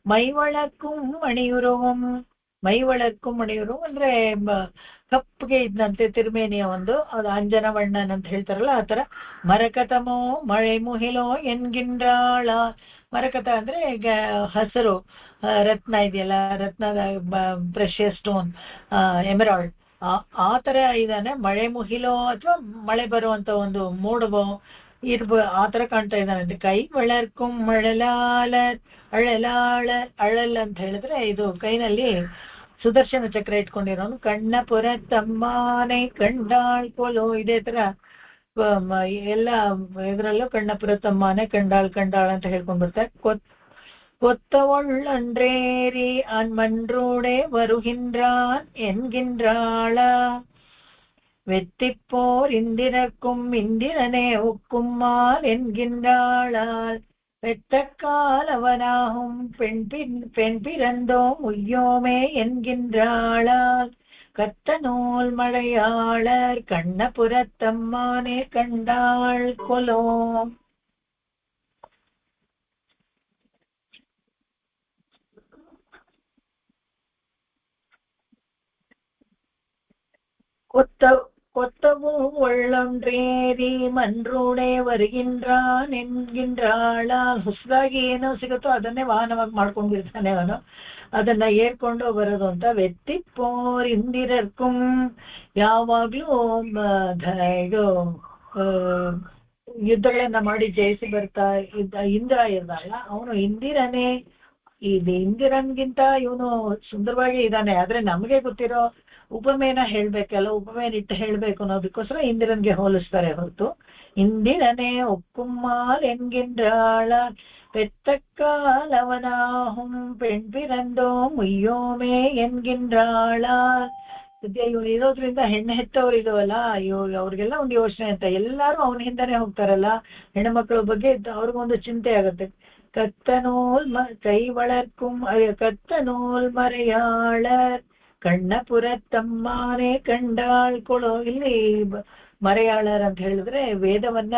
ಮೈವಳಕ್ಕೂ ಮಣಿಯುರುವಂ, ಮೈವಳಕ್ಕೂ ಮಣಿಯುರು ಅಂದ್ರೆ ಕಪ್ಪಿಗೆ ಇದ್ದಂತೆ ತಿರುಮೇನಿಯ ಒಂದು, ಅದು ಅಂಜನವಣ್ಣನ್ ಅಂತ ಹೇಳ್ತಾರಲ್ಲ ಆ ತರ. ಮರಕತಮೋ ಮಳೆ ಮುಹಿಲೋ ಎನ್ಗಿಂದ್ರಾಳ, ಮರಕತ ಅಂದ್ರೆ ಈಗ ಹಸಿರು ರತ್ನ ಇದೆಯಲ್ಲ, ರತ್ನದ ಪ್ರೆಷಿಯಸ್ ಸ್ಟೋನ್, ಎಮರಾಲ್ಡ್, ಆ ತರ ಇದಾನೆ. ಮಳೆ ಮುಹಿಲೋ ಅಥವಾ ಮಳೆ ಬರುವಂತ ಒಂದು ಮೋಡವೋ ಆ ತರ ಕಾಣ್ತಾ ಇದ್ದಾನೆ. ಕೈ ವಳರ್ಕುಂ ಮಳಲಾಲರ್ ಅಳಲಾಳ, ಅಳಲ್ ಅಂತ ಹೇಳಿದ್ರೆ ಇದು ಕೈನಲ್ಲಿ ಸುದರ್ಶನ ಚಕ್ರ ಇಟ್ಕೊಂಡಿರೋನು. ಕಣ್ಣಪುರ ತಮ್ಮಾನೆ ಕಂಡಾಳ್ ಕೊಲೋ, ಇದೇ ತರ ಎಲ್ಲ ಇದ್ರಲ್ಲೂ ಕಣ್ಣಪುರ ತಮ್ಮಾನೆ ಕಂಡಾಳ್ ಅಂತ ಹೇಳ್ಕೊಂಡ್ ಬರ್ತಾರೆ. கொத்தவொள்ளன்றேரி அன்மன்றோடே வருகின்றான் என்கின்றாள வெத்திப்போர் இந்திரக்கும் இந்திரனே ஒக்கும்மால் என்கின்றாளால் வெத்தக்கால் அவனாகும் பெண் பிறந்தோம் உய்யோமே என்கின்றாளால் கத்த நூல் மழையாளர் கண்ணபுரத்தம்மானே கண்டாள் கொலோ. கொத்தவும் ಒಳ್ಳೊಂಡ್ರೇರಿ ಮನ್ರೂಡೆ வருகின்றான் ಎನ್ಗಿಂದ್ರಾಳ, ಹೊಸದಾಗಿ ಏನೋ ಸಿಗುತ್ತೋ ಅದನ್ನೇ ವಾಹನವಾಗಿ ಮಾಡ್ಕೊಂಡಿರ್ತಾನೆ ಅವನು, ಅದನ್ನ ಏರ್ಕೊಂಡು ಬರೋದು ಅಂತ. வெத்திப்போர் ಇಂದಿರರ್ಕುಂ, ಯಾವಾಗ್ಲೂ ಇದು ಯುದ್ಧಗಳನ್ನ ಮಾಡಿ ಜಯಿಸಿ ಬರ್ತಾ ಇಂದ್ರ ಇರ್ದಲ್ಲ, ಅವನು ಇಂದಿರನೇ. ಇದು ಇಂದಿರನ್ಗಿಂತ ಇವನು ಸುಂದರವಾಗಿ ಇದ್ದಾನೆ, ಆದ್ರೆ ನಮಗೆ ಗೊತ್ತಿರೋ ಉಪಮೇನ ಹೇಳ್ಬೇಕಲ್ಲ, ಉಪಮೇನ ಇಟ್ಟು ಹೇಳ್ಬೇಕು ಅನ್ನೋದಕ್ಕೋಸ್ಕರ ಇಂದಿರನ್ಗೆ ಹೋಲಿಸ್ತಾರೆ ಹೊರತು ಇಂದಿರನೇ ಒಕ್ಕುಮ್ಮಾಲ್ ಎನ್ಗಿಂದ್ರಾಳ பெத்தக்காலவனாகும் பெண் பிறந்தோம் உய்யோமே என்கின்றாಳ. ಇವನು ಇರೋದ್ರಿಂದ ಹೆಣ್ಣು ಹೆತ್ತವ್ರು ಇದಾವಲ್ಲ, ಅವ್ರಿಗೆಲ್ಲ ಒಂದು ಯೋಚನೆ ಅಂತ, ಎಲ್ಲಾರು ಅವನ ಹಿಂದನೆ ಹೋಗ್ತಾರಲ್ಲ, ಹೆಣ್ಣು ಮಕ್ಕಳ ಬಗ್ಗೆ ಅವ್ರಿಗೊಂದು ಚಿಂತೆ ಆಗುತ್ತೆ. ಕತ್ತನೂಲ್ ಕೈ ವಳರ್ಕುಂ ಕತ್ತನೂಲ್ ಮರೆಯಾಳರ್ ಕಣ್ಣಪುರತ್ತಮ್ಮಾನೆ ಕಂಡಾಳ್ ಕೊಳೋ. ಇಲ್ಲಿ ಮರೆಯಾಳರ್ ಅಂತ ಹೇಳಿದ್ರೆ ವೇದವನ್ನ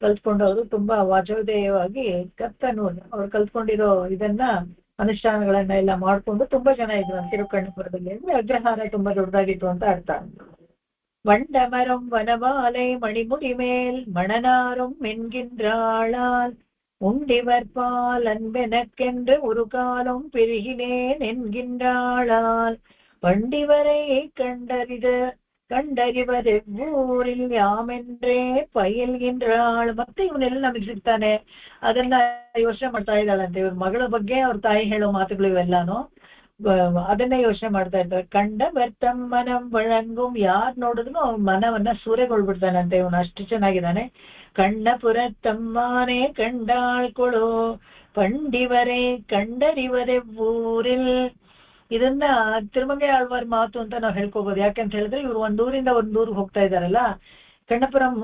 ಕಲ್ತ್ಕೊಂಡವರು ತುಂಬಾ ವಾಚೋದಯವಾಗಿ ಕತ್ತನೂಲ್ ಅವ್ರು ಕಲ್ತ್ಕೊಂಡಿರೋ ಇದನ್ನ ಅನುಷ್ಠಾನಗಳನ್ನ ಎಲ್ಲ ಮಾಡ್ಕೊಂಡು ತುಂಬಾ ಜನ ಇದ್ರು ತಿರುಕಣ್ಣಪುರದಲ್ಲಿ. ಅಂದ್ರೆ ಅಗ್ರಹಾರ ತುಂಬಾ ದೊಡ್ಡದಾಗಿತ್ತು ಅಂತ ಅರ್ಥ. வண்டமரம் வனவாலை மணிமுடி மேல் மணனாரும் என்கின்றாளால் உண்டிவர்பால் அன்பெனக்கென்று ஒரு காலம் பெருகினேன் என்கின்றாளால் பண்டிவரை ಕಂಡರಿವದೆ ಊರಿಲ್ ಯಾಮೆಂದ್ರೆ ಪೈಲ್ಗಿಂದ್ರಾಳ್. ಮತ್ತೆ ಇವನೆಲ್ಲ ನಮಗೆ ಸಿಗ್ತಾನೆ, ಅದನ್ನ ಯೋಚನೆ ಮಾಡ್ತಾ ಇದ್ದಾಳಂತೆ. ಇವ್ರ ಮಗಳ ಬಗ್ಗೆ ಅವ್ರ ತಾಯಿ ಹೇಳೋ ಮಾತುಗಳು ಇವೆಲ್ಲಾನು ಅದನ್ನೇ ಯೋಚನೆ ಮಾಡ್ತಾ ಇರ್ತಾರೆ. ಕಂಡ ಬೆರ್ತಮ್ಮನಂ ಒಳಂಗುಂ, ಯಾರ್ ನೋಡಿದ್ರು ಅವ್ನ ಮನವನ್ನ ಸೂರೆಗೊಳ್ಬಿಡ್ತಾನಂತೆ, ಇವನು ಅಷ್ಟು ಚೆನ್ನಾಗಿದ್ದಾನೆ. ಕಣ್ಣಪುರ ತಮ್ಮಾನೆ ಕಂಡಾಳ್ಕೊಳು ಪಂಡಿವರೇ ಕಂಡರಿವದೆ ಊರಿಲ್. ಇದನ್ನ ತಿರುಮಂಗೈ ಆಳ್ವಾರ್ ಮಾತು ಅಂತ ನಾವು ಹೇಳ್ಕೋಬಹುದು. ಯಾಕಂತ ಹೇಳಿದ್ರೆ ಇವ್ರು ಒಂದೂರಿಂದ ಒಂದೂರಿಗೆ ಹೋಗ್ತಾ ಇದಾರಲ್ಲ, ಕಣ್ಣಪುರಂ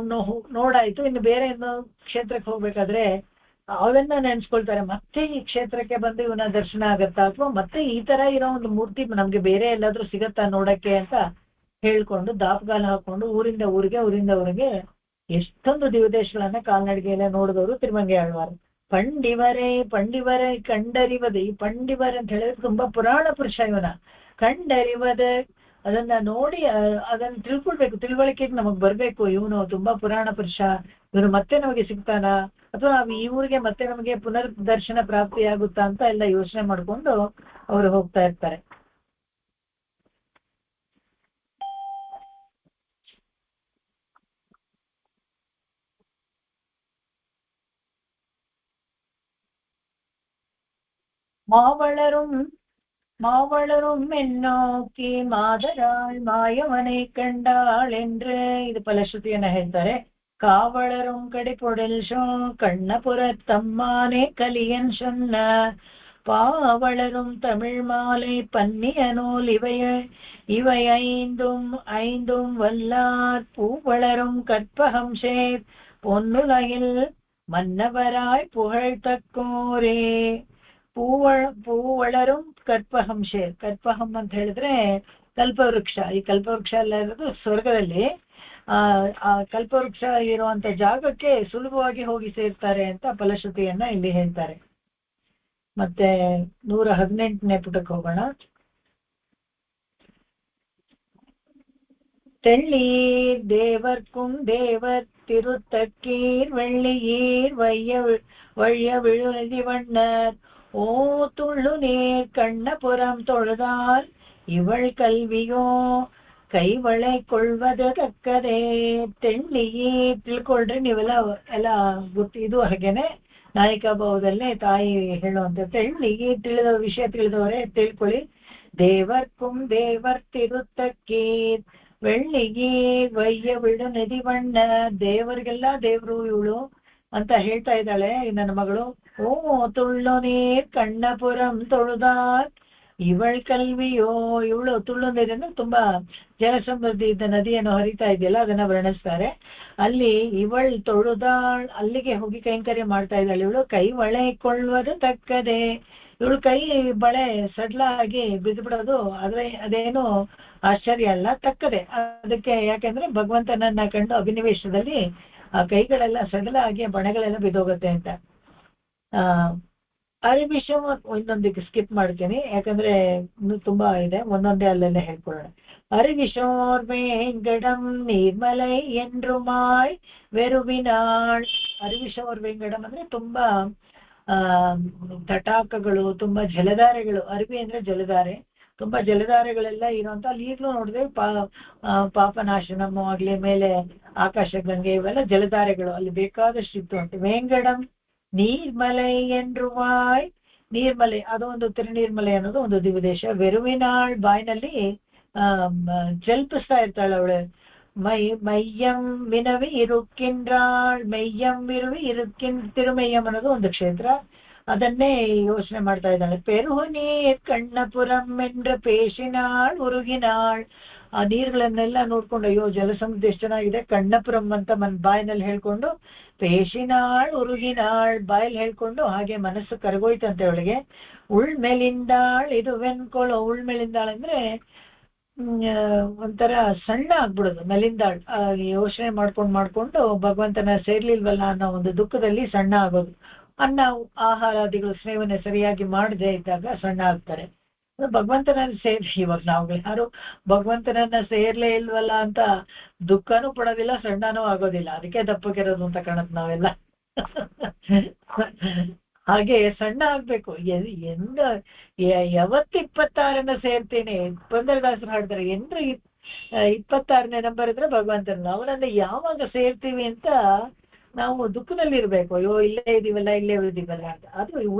ನೋಡಾಯ್ತು, ಇನ್ನು ಬೇರೆ ಇನ್ನೂ ಕ್ಷೇತ್ರಕ್ಕೆ ಹೋಗ್ಬೇಕಾದ್ರೆ ಅವನ್ನ ನೆನ್ಸ್ಕೊಳ್ತಾರೆ. ಮತ್ತೆ ಈ ಕ್ಷೇತ್ರಕ್ಕೆ ಬಂದು ಇವನ ದರ್ಶನ ಆಗತ್ತಾ, ಅಥವಾ ಮತ್ತೆ ಈ ತರ ಇರೋ ಒಂದು ಮೂರ್ತಿ ನಮ್ಗೆ ಬೇರೆ ಎಲ್ಲಾದ್ರೂ ಸಿಗತ್ತಾ ನೋಡಕ್ಕೆ ಅಂತ ಹೇಳ್ಕೊಂಡು ದಾಪಗಾಲ ಹಾಕೊಂಡು ಊರಿಂದ ಊರಿಗೆ ಎಷ್ಟೊಂದು ದಿವದೇಶಗಳನ್ನ ಕಾಲ್ನಡಿಗೆಯಲ್ಲ ನೋಡಿದವರು ತಿರುಮಂಗೈ ಆಳ್ವಾರ್. ಪಂಡಿವರೇ ಕಂಡರಿವದೆ. ಈ ಪಂಡಿವರ್ ಅಂತ ಹೇಳಿದ್ರೆ ತುಂಬಾ ಪುರಾಣ ಪುರುಷ ಇವನ. ಕಂಡರಿವದ, ಅದನ್ನ ನೋಡಿ ಅದನ್ನ ತಿಳ್ಕೊಳ್ಬೇಕು, ತಿಳುವಳಿಕೆಗೆ ನಮಗ್ ಬರ್ಬೇಕು. ಇವನು ತುಂಬಾ ಪುರಾಣ ಪುರುಷ, ಇವನು ಮತ್ತೆ ನಮಗೆ ಸಿಗ್ತಾನ, ಅಥವಾ ಈ ಊರಿಗೆ ಮತ್ತೆ ನಮಗೆ ಪುನರ್ ದರ್ಶನ ಪ್ರಾಪ್ತಿಯಾಗುತ್ತಾ ಅಂತ ಎಲ್ಲ ಯೋಚನೆ ಮಾಡ್ಕೊಂಡು ಅವರು ಹೋಗ್ತಾ ಇರ್ತಾರೆ. மாவளரும் மென்னோக்கி மாதராள் மாயவனை கண்டாள் என்று ಇದು ಫಲಶ್ರುತಿಯನ್ನ ಹೇಳ್ತಾರೆ. காவலரும் கடிபொடில் கண்ணபுரத்தம்மானே கலியன் சொன்ன பாவலரும் தமிழ் மாலை பன்னிய நூல் இவை ஐந்தும் வல்லார் பூவளரும் கற்பகம் சேர் பொன்னுலகில் மன்னவராய் புகழ்ತಕ್ಕೋರೇ. ಪೂವಳರು ಕಲ್ಪಹಂಸೆ. ಕಲ್ಪಹಂ ಅಂತ ಹೇಳಿದ್ರೆ ಕಲ್ಪವೃಕ್ಷ. ಈ ಕಲ್ಪವೃಕ್ಷ ಎಲ್ಲ ಇರೋದು ಸ್ವರ್ಗದಲ್ಲಿ. ಆ ಕಲ್ಪವೃಕ್ಷ ಇರುವಂತ ಜಾಗಕ್ಕೆ ಸುಲಭವಾಗಿ ಹೋಗಿ ಸೇರ್ತಾರೆ ಅಂತ ಫಲಶ್ರುತಿಯನ್ನ ಇಲ್ಲಿ ಹೇಳ್ತಾರೆ. ಮತ್ತೆ 118ನೇ ಪುಟಕ್ಕೆ ಹೋಗೋಣ. தெள்ளீர் தேவர்க்கும் தேவர் திருத்தக்கீர் வெள்ளியீர் வழிய விழுதி வண்ணர் ஓ துள்ளு நீர் கண்ணபுரம் தொழுதால் ಇವಳ್ ಕಲ್ವಿಯೋ ಕೈವಳೆ ಕೊಳ್ಳುವುದು ತಕ್ಕದೆ. ತೆಳ್ಳಿಗಿ ತಿಳ್ಕೊಳ್ರಿ ನೀವೆಲ್ಲ ಎಲ್ಲ ಇದು ಹಾಗೇನೆ ನಾಯಿಕಾ ಭಾವದಲ್ಲೇ ತಾಯಿ ಹೇಳುವಂತ. ತೆಳ್ಳಿಗಿ ತಿಳಿದ ವಿಷಯ ತಿಳಿದವರೇ ತಿಳ್ಕೊಳ್ಳಿ. ದೇವರ್ಕುಂ ದೇವರ್ ತಿರುತ್ತಕ್ಕೀರ್ வெள்ளிಗೆ ವಯ್ಯ ಬಿಡು ನದಿ ಬಣ್ಣ. ದೇವರಿಗೆಲ್ಲ ದೇವ್ರು ಇವಳು ಅಂತ ಹೇಳ್ತಾ ಇದ್ದಾಳೆ ನನ್ನ ಮಗಳು. ಓ ತುಳ್ಳು ನೀರ್ ಕಣ್ಣಪುರಂ ತೊಳುದಾರ್ ಇವಳ್ ಕಲ್ವಿಯೋ. ಇವಳು ತುಳ್ಳು ನೀರನ್ನು ತುಂಬಾ ಜಲಸಮೃದ್ಧಿ ಇದ್ದ ನದಿಯನ್ನು ಹರಿತಾ ಇದೆಯಲ್ಲ ಅದನ್ನ ವರ್ಣಿಸ್ತಾರೆ. ಅಲ್ಲಿ ಇವಳ್ ತೊಳುದಾಳ್, ಅಲ್ಲಿಗೆ ಹೋಗಿ ಕೈಂಕರ್ಯ ಮಾಡ್ತಾ ಇದ್ದಾಳೆ ಇವಳು. ಕೈ ಒಳೆ ಕೊಳ್ಳುವುದು ತಕ್ಕದೆ. ಇವಳು ಕೈ ಬಳೆ ಸಡ್ಲಾಗಿ ಬಿದ್ದು ಬಿಡೋದು ಅದೇನು ಆಶ್ಚರ್ಯ ಅಲ್ಲ, ತಕ್ಕದೆ. ಅದಕ್ಕೆ ಯಾಕೆಂದ್ರೆ ಭಗವಂತನನ್ನ ಕಂಡು ಅಭಿನಿವೇಶದಲ್ಲಿ ಆ ಕೈಗಳೆಲ್ಲ ಸಡಲಾಗಿ ಬಣಗಳೆಲ್ಲ ಬಿದ್ದೋಗುತ್ತೆ ಅಂತ. ಅರಿವಿಷ ಒಂದೊಂದಿಗೆ ಸ್ಕಿಪ್ ಮಾಡ್ತೀನಿ, ಯಾಕಂದ್ರೆ ಇನ್ನು ತುಂಬಾ ಇದೆ, ಒಂದೊಂದೇ ಅಲ್ಲೆಲ್ಲ ಹೇಳ್ಕೊಳ್ಳೋಣ. ಅರಿವಿಶೋರ್ ವೇಂಗಡಂ ನೀರ್ಮಲೈ ಎಂದ್ರುಮಾಯ್ ವೆರುವಿನಾಳ್. ಅರಿವಿಶೋರ್ ವೇಂಗಡಂ ಅಂದ್ರೆ ತುಂಬಾ ತಟಾಕಗಳು, ತುಂಬಾ ಜಲಧಾರೆಗಳು. ಅರಿವಿ ಅಂದ್ರೆ ಜಲಧಾರೆ, ತುಂಬಾ ಜಲಧಾರೆಗಳೆಲ್ಲ ಇರುವಂತ. ಅಲ್ಲಿ ಈಗಲೂ ನೋಡಿದ್ರೆ ಪಾಪನಾಶನಮು ಆಗ್ಲಿ, ಮೇಲೆ ಆಕಾಶ ಗಂಗೆ, ಇವೆಲ್ಲ ಜಲಧಾರೆಗಳು ಅಲ್ಲಿ ಬೇಕಾದಷ್ಟು ಇತ್ತು ಅಂತ. ವೇಂಗಡಂ ನೀರ್ಮಲೈ ಎಂದ್ರುವಾಯ್. ನೀರ್ಮಲೆ ಅದು ಒಂದು ತಿರುನೀರ್ಮಲೆ ಅನ್ನೋದು ಒಂದು ದಿವದೇಶ. ವೆರುವಿನಾಳ್ ಬಾಯಿನಲ್ಲಿ ಜಲ್ಪಿಸ್ತಾ ಇರ್ತಾಳೆ ಅವಳು. ಮಯ್ಯಂ ವಿನವಿ ಇರುಕ್ಕಿಂದ್ರಾಳ್. ಮೆಯ್ಯಂ ವಿರುವಿ ತಿರುಮೆಯ್ಯಂ ಅನ್ನೋದು ಒಂದು ಕ್ಷೇತ್ರ, ಅದನ್ನೇ ಯೋಚನೆ ಮಾಡ್ತಾ ಇದ್ದಾಳೆ. ಪೆರುಹು ನೀರ್ ಕಣ್ಣಪುರಂ ಎಂದ್ರ ಪೇಶಿನಾಳ್ ಉರುಗಿನಾಳ್. ಆ ನೀರುಗಳನ್ನೆಲ್ಲ ನೋಡ್ಕೊಂಡು ಅಯ್ಯೋ ಜಲಸಮುದ್ರ ಎಷ್ಟು ಚೆನ್ನಾಗಿದೆ, ಕಣ್ಣಪುರಂ ಅಂತ ಬಾಯಿನಲ್ಲಿ ಹೇಳ್ಕೊಂಡು, ಪೇಶಿನಾಳ್ ಉರುಗಿನಾಳ್ ಬಾಯಲ್ಲಿ ಹೇಳ್ಕೊಂಡು ಹಾಗೆ ಮನಸ್ಸು ಕರಗೋಯ್ತಂತೆ ಅವಳಿಗೆ. ಉಳ್ಮೆಲಿಂದಾಳ್ ಇದು ವೆನ್ಕೊಳ್ಳೋ. ಉಳ್ಮೆಲಿಂದಾಳ್ ಅಂದ್ರೆ ಒಂಥರ ಸಣ್ಣ ಆಗ್ಬಿಡೋದು. ಮೆಲಿಂದಾಳ್ ಯೋಚನೆ ಮಾಡ್ಕೊಂಡು ಭಗವಂತನ ಸೇರ್ಲಿಲ್ವಲ್ಲ ಅನ್ನೋ ಒಂದು ದುಃಖದಲ್ಲಿ ಸಣ್ಣ ಆಗೋದು. ಅನ್ನ ಆಹಾರಾದಿಗಳು ಸೇವನೆ ಸರಿಯಾಗಿ ಮಾಡದೇ ಇದ್ದಾಗ ಸಣ್ಣ ಆಗ್ತಾರೆ. ಭಗವಂತನನ್ನ ಇವಾಗ ನಾವು ಯಾರು ಭಗವಂತನನ್ನ ಸೇರ್ಲೇ ಇಲ್ವಲ್ಲ ಅಂತ ದುಃಖನೂ ಪಡೋದಿಲ್ಲ, ಸಣ್ಣನೂ ಆಗೋದಿಲ್ಲ, ಅದಕ್ಕೆ ದಪ್ಪಗಿರೋದು ಅಂತ ಕಾಣುತ್ತೆ ನಾವೆಲ್ಲ. ಹಾಗೆ ಸಣ್ಣ ಆಗ್ಬೇಕು. ಯಾವತ್ತು 26 ಸೇರ್ತೀನಿ. ಪುರಂದರದಾಸರು ಹಾಡ್ತಾರೆ, 26ನೇ ನಂಬರ್ ಇದ್ರೆ ಭಗವಂತನ ಅವನನ್ನ ಯಾವಾಗ ಸೇರ್ತೀವಿ ಅಂತ ನಾವು ದುಃಖದಲ್ಲಿರ್ಬೇಕು. ಅಯ್ಯೋ ಇಲ್ಲೇ ಇದೀವಲ್ಲ ಇಲ್ಲೇ ಇದೀವಲ್ಲ ಅಂತ. ಅದು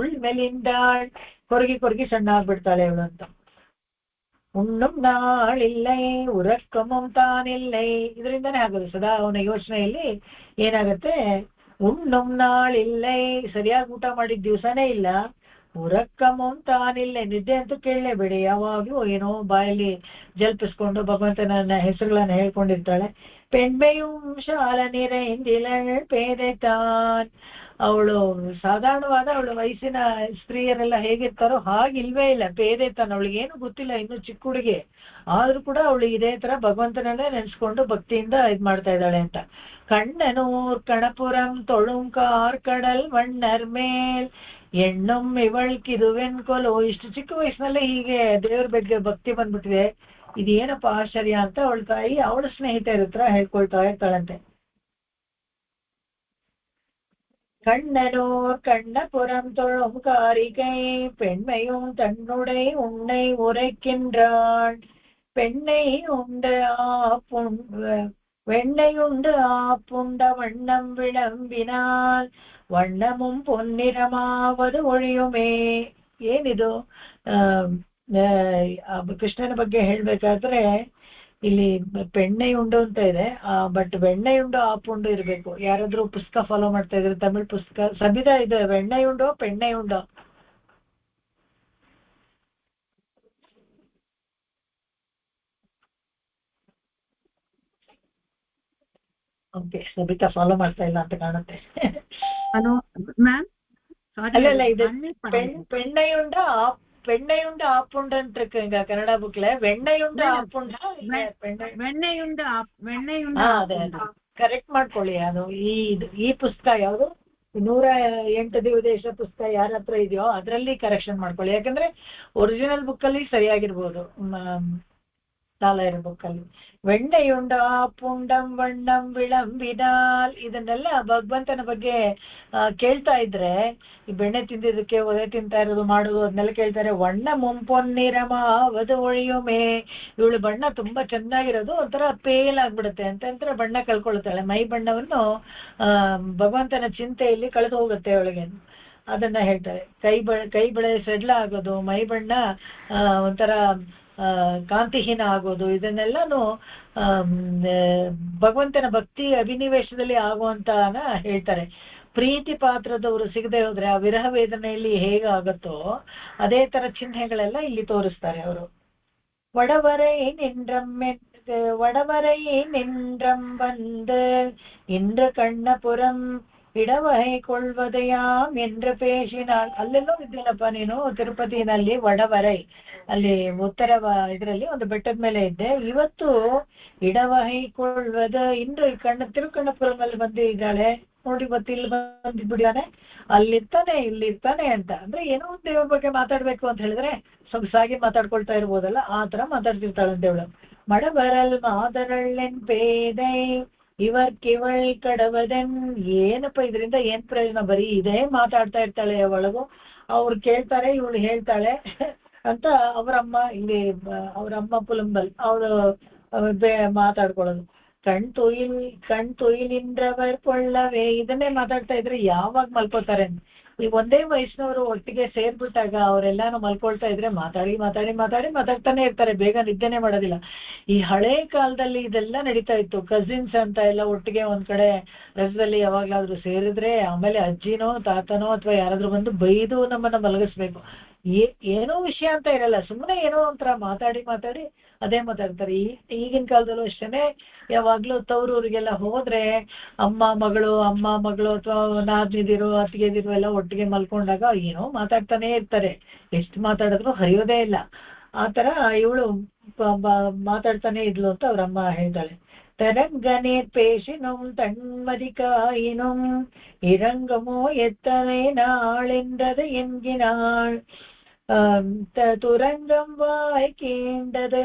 ಮೇಲಿಂದ ಕೊರಗಿ ಸಣ್ಣ ಆಗ್ಬಿಡ್ತಾಳೆ ಅವಳು ಅಂತ. ಉಣ್ಣುಂ ನಾಳಿಲ್ಲೈ ಉರಕ್ಕಮಂ ತಾನಿಲ್ಲೈ, ಇದರಿಂದಾನೇ ಆಗೋದು. ಸದಾ ಅವನ ಯೋಚನೆಯಲ್ಲಿ ಏನಾಗತ್ತೆ, ಉಣ್ಣುಂ ನಾಳಿಲ್ಲೈ, ಸರಿಯಾಗಿ ಊಟ ಮಾಡಿದ ದಿವಸನೇ ಇಲ್ಲ. ಉರಕ್ಕಮಂ ತಾನಿಲ್ಲೈ, ನಿದ್ದೆ ಅಂತೂ ಕೇಳಲೇಬೇಡಿ. ಯಾವಾಗ್ಲೂ ಏನೋ ಬಾಯಲ್ಲಿ ಜಲ್ಪಿಸ್ಕೊಂಡು ಭಗವಂತನ ಹೆಸರುಗಳನ್ನ ಹೇಳ್ಕೊಂಡಿರ್ತಾಳೆ. ಪೆಣ್ಮೆಯೂ ಶಾಲ ನಿರೈಂದಿಲಳ್ ಪೇದೆತಾನ್, ಅವಳು ಸಾಧಾರಣವಾದ ಅವಳು ವಯಸ್ಸಿನ ಸ್ತ್ರೀಯರೆಲ್ಲ ಹೇಗಿರ್ತಾರೋ ಹಾಗಿಲ್ವೇ ಇಲ್ಲ. ಪೇದೆತಾನ್, ಅವಳಿಗೇನು ಗೊತ್ತಿಲ್ಲ, ಇನ್ನು ಚಿಕ್ಕ ಹುಡುಗಿ ಆದ್ರೂ ಕೂಡ ಅವಳು ಇದೇ ತರ ಭಗವಂತನನ್ನೇ ನೆನೆಸ್ಕೊಂಡು ಭಕ್ತಿಯಿಂದ ಇದ್ ಮಾಡ್ತಾ ಇದ್ದಾಳೆ ಅಂತ. ಕಣ್ಣನೂರ್ ಕಣಪುರಂ ತೊಳುಂಕಾರ್ ಕಡಲ್ ಮಣ್ಣರ್ ಮೇಲ್ ಎಣ್ಣೊಮ್ ಇವಳ್ಕಿದುವೆನ್ಕೊಲು. ಇಷ್ಟು ಚಿಕ್ಕ ವಯಸ್ಸಿನಲ್ಲೇ ಹೀಗೆ ದೇವ್ರ ಬಗ್ಗೆ ಭಕ್ತಿ ಬಂದ್ಬಿಟ್ಟಿದೆ, ಇದೇನಪ್ಪ ಆಶ್ಚರ್ಯ ಅಂತ ಅವಳ ತಾಯಿ ಅವಳ ಸ್ನೇಹಿತರ ಹತ್ರ ಹೇಳ್ಕೊಳ್ತಾ ಇರ್ತಾಳಂತೆ. கண்ணனோர் கண்ணபுரம் தொழும் காரிகை பெண்மையும் தன்னுடை உன்னை உரைக்கின்றாள். பெண்ணை உண்டு வெண்ணையுண்டு ஆப்புண்ட வண்ணம் விளம்பினால் வண்ணமும் பொன்ನಿರಮಾவது ಒಳಿಯುಮೇ. ಏನಿದು? ಕೃಷ್ಣನ ಬಗ್ಗೆ ಹೇಳ್ಬೇಕಾದ್ರೆ ಇಲ್ಲಿ ಪೆಣ್ಣೆಯುಂಡು ಅಂತ ಇದೆ, ಬಟ್ ಬೆಣ್ಣೆಯುಂಡು ಆಪುಂಡು ಇರ್ಬೇಕು. ಯಾರಾದ್ರೂ ಪುಸ್ತಕ ಫಾಲೋ ಮಾಡ್ತಾ ಇದ್ರೆ ತಮಿಳ್ ಪುಸ್ತಕ ಸಬಿದ ಇದೆ, ಬೆಣ್ಣೆಯುಂಡು ಪೆಣ್ಣೆಯುಂಡು. ಓಕೆ, ಸಬಿತಾ ಫಾಲೋ ಮಾಡ್ತಾ ಇಲ್ಲ ಅಂತ ಕಾಣುತ್ತೆ. ಹಲೋ ಮ್ಯಾಮ್, ಅಲ್ಲ ಇದು பெண்ணையுண்ட பெண்ணையுண்ட ஆப்புண்டன் இருக்குங்க கன்னடா புக்ல. வெண்ணையுண்ட ಆಪುಂಡ, வெண்ணையுண்ட ಕರೆಕ್ಟ್ ಮಾಡ್ಕೊಳ್ಳಿ. ಅದು ಈ ಪುಸ್ತಕ ಯಾವುದು 108 ದೇಶ ಪುಸ್ತಕ ಯಾರ ಹತ್ರ ಇದೆಯೋ ಅದರಲ್ಲಿ ಕರೆಕ್ಷನ್ ಮಾಡ್ಕೊಳ್ಳಿ. ಯಾಕಂದ್ರೆ ಒರಿಜಿನಲ್ ಬುಕ್ ಅಲ್ಲಿ ಸರಿಯಾಗಿರ್ಬೋದು, ನಾಲಾಯರ ಬುಕ್ ಅಲ್ಲಿ. வெண்ணையுண்ட ஆப்புண்டம் வண்ணம் விளம்பினால், ಇದನ್ನೆಲ್ಲ ಭಗವಂತನ ಬಗ್ಗೆ ಕೇಳ್ತಾ ಇದ್ರೆ, ಈ ಬೆಣ್ಣೆ ತಿಂದಿದ್ದಕ್ಕೆ ಒದೆ ತಿಂತಾ ಇರೋದು ಮಾಡೋದು ಅದನ್ನೆಲ್ಲ ಕೇಳ್ತಾರೆ. ವಣ್ಣ ಮುಂಪೊನ್ನಿರಮಾವದು ಒಳಿಯುಮೇ, ಇವಳು ಬಣ್ಣ ತುಂಬಾ ಚೆನ್ನಾಗಿರೋದು ಒಂಥರ ಪೇಲ್ ಆಗ್ಬಿಡುತ್ತೆ ಅಂತ ಬಣ್ಣ ಕಳ್ಕೊಳ್ತಾಳೆ. ಮೈ ಬಣ್ಣವನ್ನು ಭಗವಂತನ ಚಿಂತೆಯಲ್ಲಿ ಕಳೆದು ಹೋಗುತ್ತೆ ಅವಳಿಗೆ, ಅದನ್ನ ಹೇಳ್ತಾರೆ. ಕೈ ಬಳೆ ಸೆಡ್ಲ ಆಗೋದು, ಮೈ ಬಣ್ಣ ಒಂಥರ ಕಾಂತಿಹೀನ ಆಗೋದು, ಇದನ್ನೆಲ್ಲಾನು ಭಗವಂತನ ಭಕ್ತಿ ಅಭಿನಿವೇಶದಲ್ಲಿ ಆಗುವಂತ ಹೇಳ್ತಾರೆ. ಪ್ರೀತಿ ಪಾತ್ರದವರು ಸಿಗದೆ ಹೋದ್ರೆ ಆ ವಿರಹ ವೇದನೆಯಲ್ಲಿ ಹೇಗಾಗತ್ತೋ ಅದೇ ತರ ಚಿಹ್ನೆಗಳೆಲ್ಲ ಇಲ್ಲಿ ತೋರಿಸ್ತಾರೆ ಅವರು. வடவரை நின்றம் வந்து இன்று கண்ணபுரம் இடವಹೈ ಕೊಳ್ಳುವುದೆಯಾಮ್ என்று பேசினாள். ಅಲ್ಲೆಲ್ಲೋ ಇದ್ದೀನಪ್ಪ ನೀನು ತಿರುಪತಿನಲ್ಲಿ, ವಡವರೈ ಅಲ್ಲಿ ಉತ್ತರ ಇದರಲ್ಲಿ ಒಂದು ಬೆಟ್ಟದ ಮೇಲೆ ಇದ್ದೆ. ಇವತ್ತು ಇಡವಹೈ ಕೊಳ್ಳುವುದ, ಇಂದು ತಿರುಕಣ್ಣಪುರಮಲ್ಲಿ ಬಂದಿದ್ದಾಳೆ ನೋಡಿ, ಇವತ್ತು ಇಲ್ಲಿ ಬಂದಿದ್ಬಿಡಿದಾನೆ, ಅಲ್ಲಿರ್ತಾನೆ ಇಲ್ಲಿರ್ತಾನೆ ಅಂತ. ಅಂದ್ರೆ ಏನೋ ಒಂದು ದೇವ್ರ ಬಗ್ಗೆ ಮಾತಾಡ್ಬೇಕು ಅಂತ ಹೇಳಿದ್ರೆ ಸೊಗಸಾಗಿ ಮಾತಾಡ್ಕೊಳ್ತಾ ಇರ್ಬೋದಲ್ಲ, ಆ ತರ ಮಾತಾಡ್ತಿರ್ತಾಳಂತೆ ಅವಳು. ಮಡಬರಲ್ ಮಾದರಳ್ಳೆನ್ ಪೇದೈ ಇವರ್ಕಿವಳ್ ಕಡವದೆನ್. ಏನಪ್ಪ ಇದರಿಂದ ಏನ್ ಪ್ರಯೋಜನ, ಬರೀ ಇದೇ ಮಾತಾಡ್ತಾ ಇರ್ತಾಳೆ ಒಳಗು. ಅವ್ರು ಕೇಳ್ತಾರೆ, ಇವಳು ಹೇಳ್ತಾಳೆ ಅಂತ ಅವರಮ್ಮ ಅವರಮ್ಮ ಪುಲಂಬಲ್ ಅವಳು ಮಾತಾಡ್ಕೊಳ್ಳೋದು. ಕಣ್ ತೊಯಿಲಿಂದ್ರವರ್ ಕೊಳ್ಳವೇ, ಇದನ್ನೇ ಮಾತಾಡ್ತಾ ಇದ್ರೆ ಯಾವಾಗ ಮಲ್ಕೋತಾರೆ? ಈ ಒಂದೇ ವಯಸ್ಸಿನವರು ಒಟ್ಟಿಗೆ ಸೇರ್ಬಿಟ್ಟಾಗ ಅವರೆಲ್ಲಾನು ಮಲ್ಕೊಳ್ತಾ ಇದ್ರೆ ಮಾತಾಡ್ತಾನೆ ಇರ್ತಾರೆ, ಬೇಗ ನಿದ್ದೆನೆ ಮಾಡೋದಿಲ್ಲ. ಈ ಹಳೆ ಕಾಲದಲ್ಲಿ ಇದೆಲ್ಲ ನಡೀತಾ ಇತ್ತು. ಕಸಿನ್ಸ್ ಅಂತ ಎಲ್ಲ ಒಟ್ಟಿಗೆ ಒಂದ್ ಕಡೆ ರಸದಲ್ಲಿ ಯಾವಾಗ್ಲಾದ್ರೂ ಸೇರಿದ್ರೆ ಆಮೇಲೆ ಅಜ್ಜಿನೋ ತಾತನೋ ಅಥವಾ ಯಾರಾದ್ರೂ ಬಂದು ಬೈದು ನಮ್ಮನ್ನ ಮಲಗಿಸ್ಬೇಕು. ಏನೋ ವಿಷಯ ಅಂತ ಇರಲ್ಲ, ಸುಮ್ಮನೆ ಏನೋ ಒಂಥರ ಮಾತಾಡಿ ಅದೇ ಮಾತಾಡ್ತಾರೆ. ಈಗಿನ ಕಾಲದಲ್ಲೂ ಅಷ್ಟೇನೆ, ಯಾವಾಗ್ಲೂ ತವ್ರೂರಿಗೆಲ್ಲ ಹೋದ್ರೆ ಅಮ್ಮ ಮಗಳು ಅಥವಾ ನಾದ್ನಿದಿರು ಅತ್ತಿಗೆದಿರು ಎಲ್ಲ ಒಟ್ಟಿಗೆ ಮಲ್ಕೊಂಡಾಗ ಏನೋ ಮಾತಾಡ್ತಾನೆ ಇರ್ತಾರೆ, ಎಷ್ಟು ಮಾತಾಡಿದ್ರು ಹರಿಯೋದೇ ಇಲ್ಲ. ಆತರ ಇವಳು ಮಾತಾಡ್ತಾನೆ ಇದ್ಲು ಅಂತ ಅವ್ರಮ್ಮ ಹೇಳ್ತಾಳೆ. ತರಂಗನೇರ್ பேசினும் தன்மதிக்காயினும் இரங்கமோ எத்தனை நாளென்றது என்கினாள். துரங்கம் வாய் கீண்டது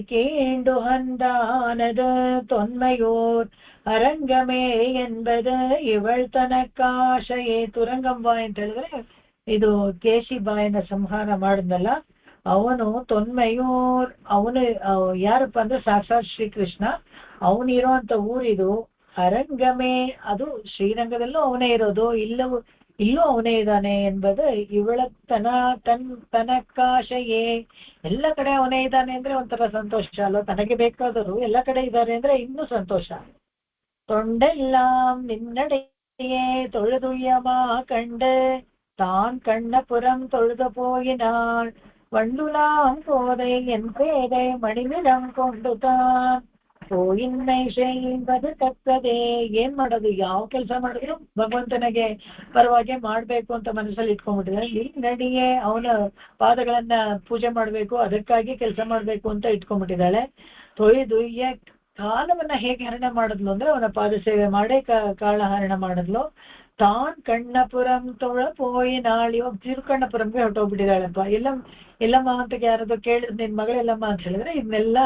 கீண்டு ಹಂದಾನದ ತೊನ್ಮಯೋರ್ ಅರಂಗಮೇ ಎಂಬದ ಇವಳ್ ತನಕಾಶಯೇ. ತುರಂಗಂ ಬಾಯ್ ಅಂತ ಹೇಳಿದ್ರೆ ಇದು ಕೇಶಿ ಬಾಯನ ಸಂಹಾರ ಮಾಡಿದ್ನಲ್ಲ ಅವನು ತೊನ್ಮಯೂರ್, ಅವನು ಯಾರಪ್ಪ ಅಂದ್ರೆ ಸಾಕ್ಷಾತ್ ಶ್ರೀಕೃಷ್ಣ. ಅವನಿರುವಂತ ಊರಿದು. ಅರಂಗಮೇ, ಅದು ಶ್ರೀರಂಗದಲ್ಲೂ ಅವನೇ ಇರೋದು, ಇಲ್ಲೂ ಅವನೇ ಇದ್ದಾನೆ ಎಂಬುದು ಇವಳ ತನಕಾಶಯೇ. ಎಲ್ಲ ಕಡೆ ಅವನೇ ಇದ್ದಾನೆ ಅಂದ್ರೆ ಒಂಥರ ಸಂತೋಷ ಅಲ್ವ, ತನಗೆ ಬೇಕಾದರೂ ಎಲ್ಲ ಕಡೆ ಇದ್ದಾರೆ ಅಂದ್ರೆ ಇನ್ನೂ ಸಂತೋಷ. தொண்டெல்லாம் நின்னடையே தொழுதுயமா கண்டு தான் கண்ணபுரம் தொழுது போயினாள். வண்டுலாம் கோதை என் பேதை மணிமிடம் ಕೊಂಡು ತಾನ್ ಹೋಯಿನ್ಮೈ ಶೈಂಬದು ತಕ್ಕದೆ. ಏನ್ ಮಾಡೋದು, ಯಾವ ಕೆಲಸ ಮಾಡಿದ್ರು ಭಗವಂತನಿಗೆ ಪರವಾಗಿ ಮಾಡ್ಬೇಕು ಅಂತ ಮನಸ್ಸಲ್ಲಿ ಇಟ್ಕೊಂಡ್ಬಿಟ್ಟಿದ್ದಾರೆ. ನಡಿಯೇ ಅವನ ಪಾದಗಳನ್ನ ಪೂಜೆ ಮಾಡ್ಬೇಕು, ಅದಕ್ಕಾಗಿ ಕೆಲಸ ಮಾಡ್ಬೇಕು ಅಂತ ಇಟ್ಕೊಂಡ್ಬಿಟ್ಟಿದ್ದಾಳೆ. ತೊಯ್ದುಯ್ಯ ಕಾಲವನ್ನ ಹೇಗೆ ಹರಣ ಮಾಡಿದ್ಲು ಅಂದ್ರೆ ಅವನ ಪಾದ ಸೇವೆ ಮಾಡೇ ಕಾಲಹರಣ ಮಾಡಿದ್ಲು. ತಾನ್ ಕಣ್ಣಪುರಂ ತೊಳ ಪೋಯಿ ನಾಳಿ ಹೋಗಿ ತಿರುಕಣ್ಣಪುರಂಗೆ ಹೊರಟೋಗ್ಬಿಟ್ಟಿದ್ದಾಳಪ್ಪ. ಎಲ್ಲಮ್ಮ ಅಂತ ಯಾರದು ಕೇಳಿದ್, ನಿನ್ ಮಗಳೆಲ್ಲಮ್ಮ ಅಂತ ಹೇಳಿದ್ರೆ ಇದನ್ನೆಲ್ಲ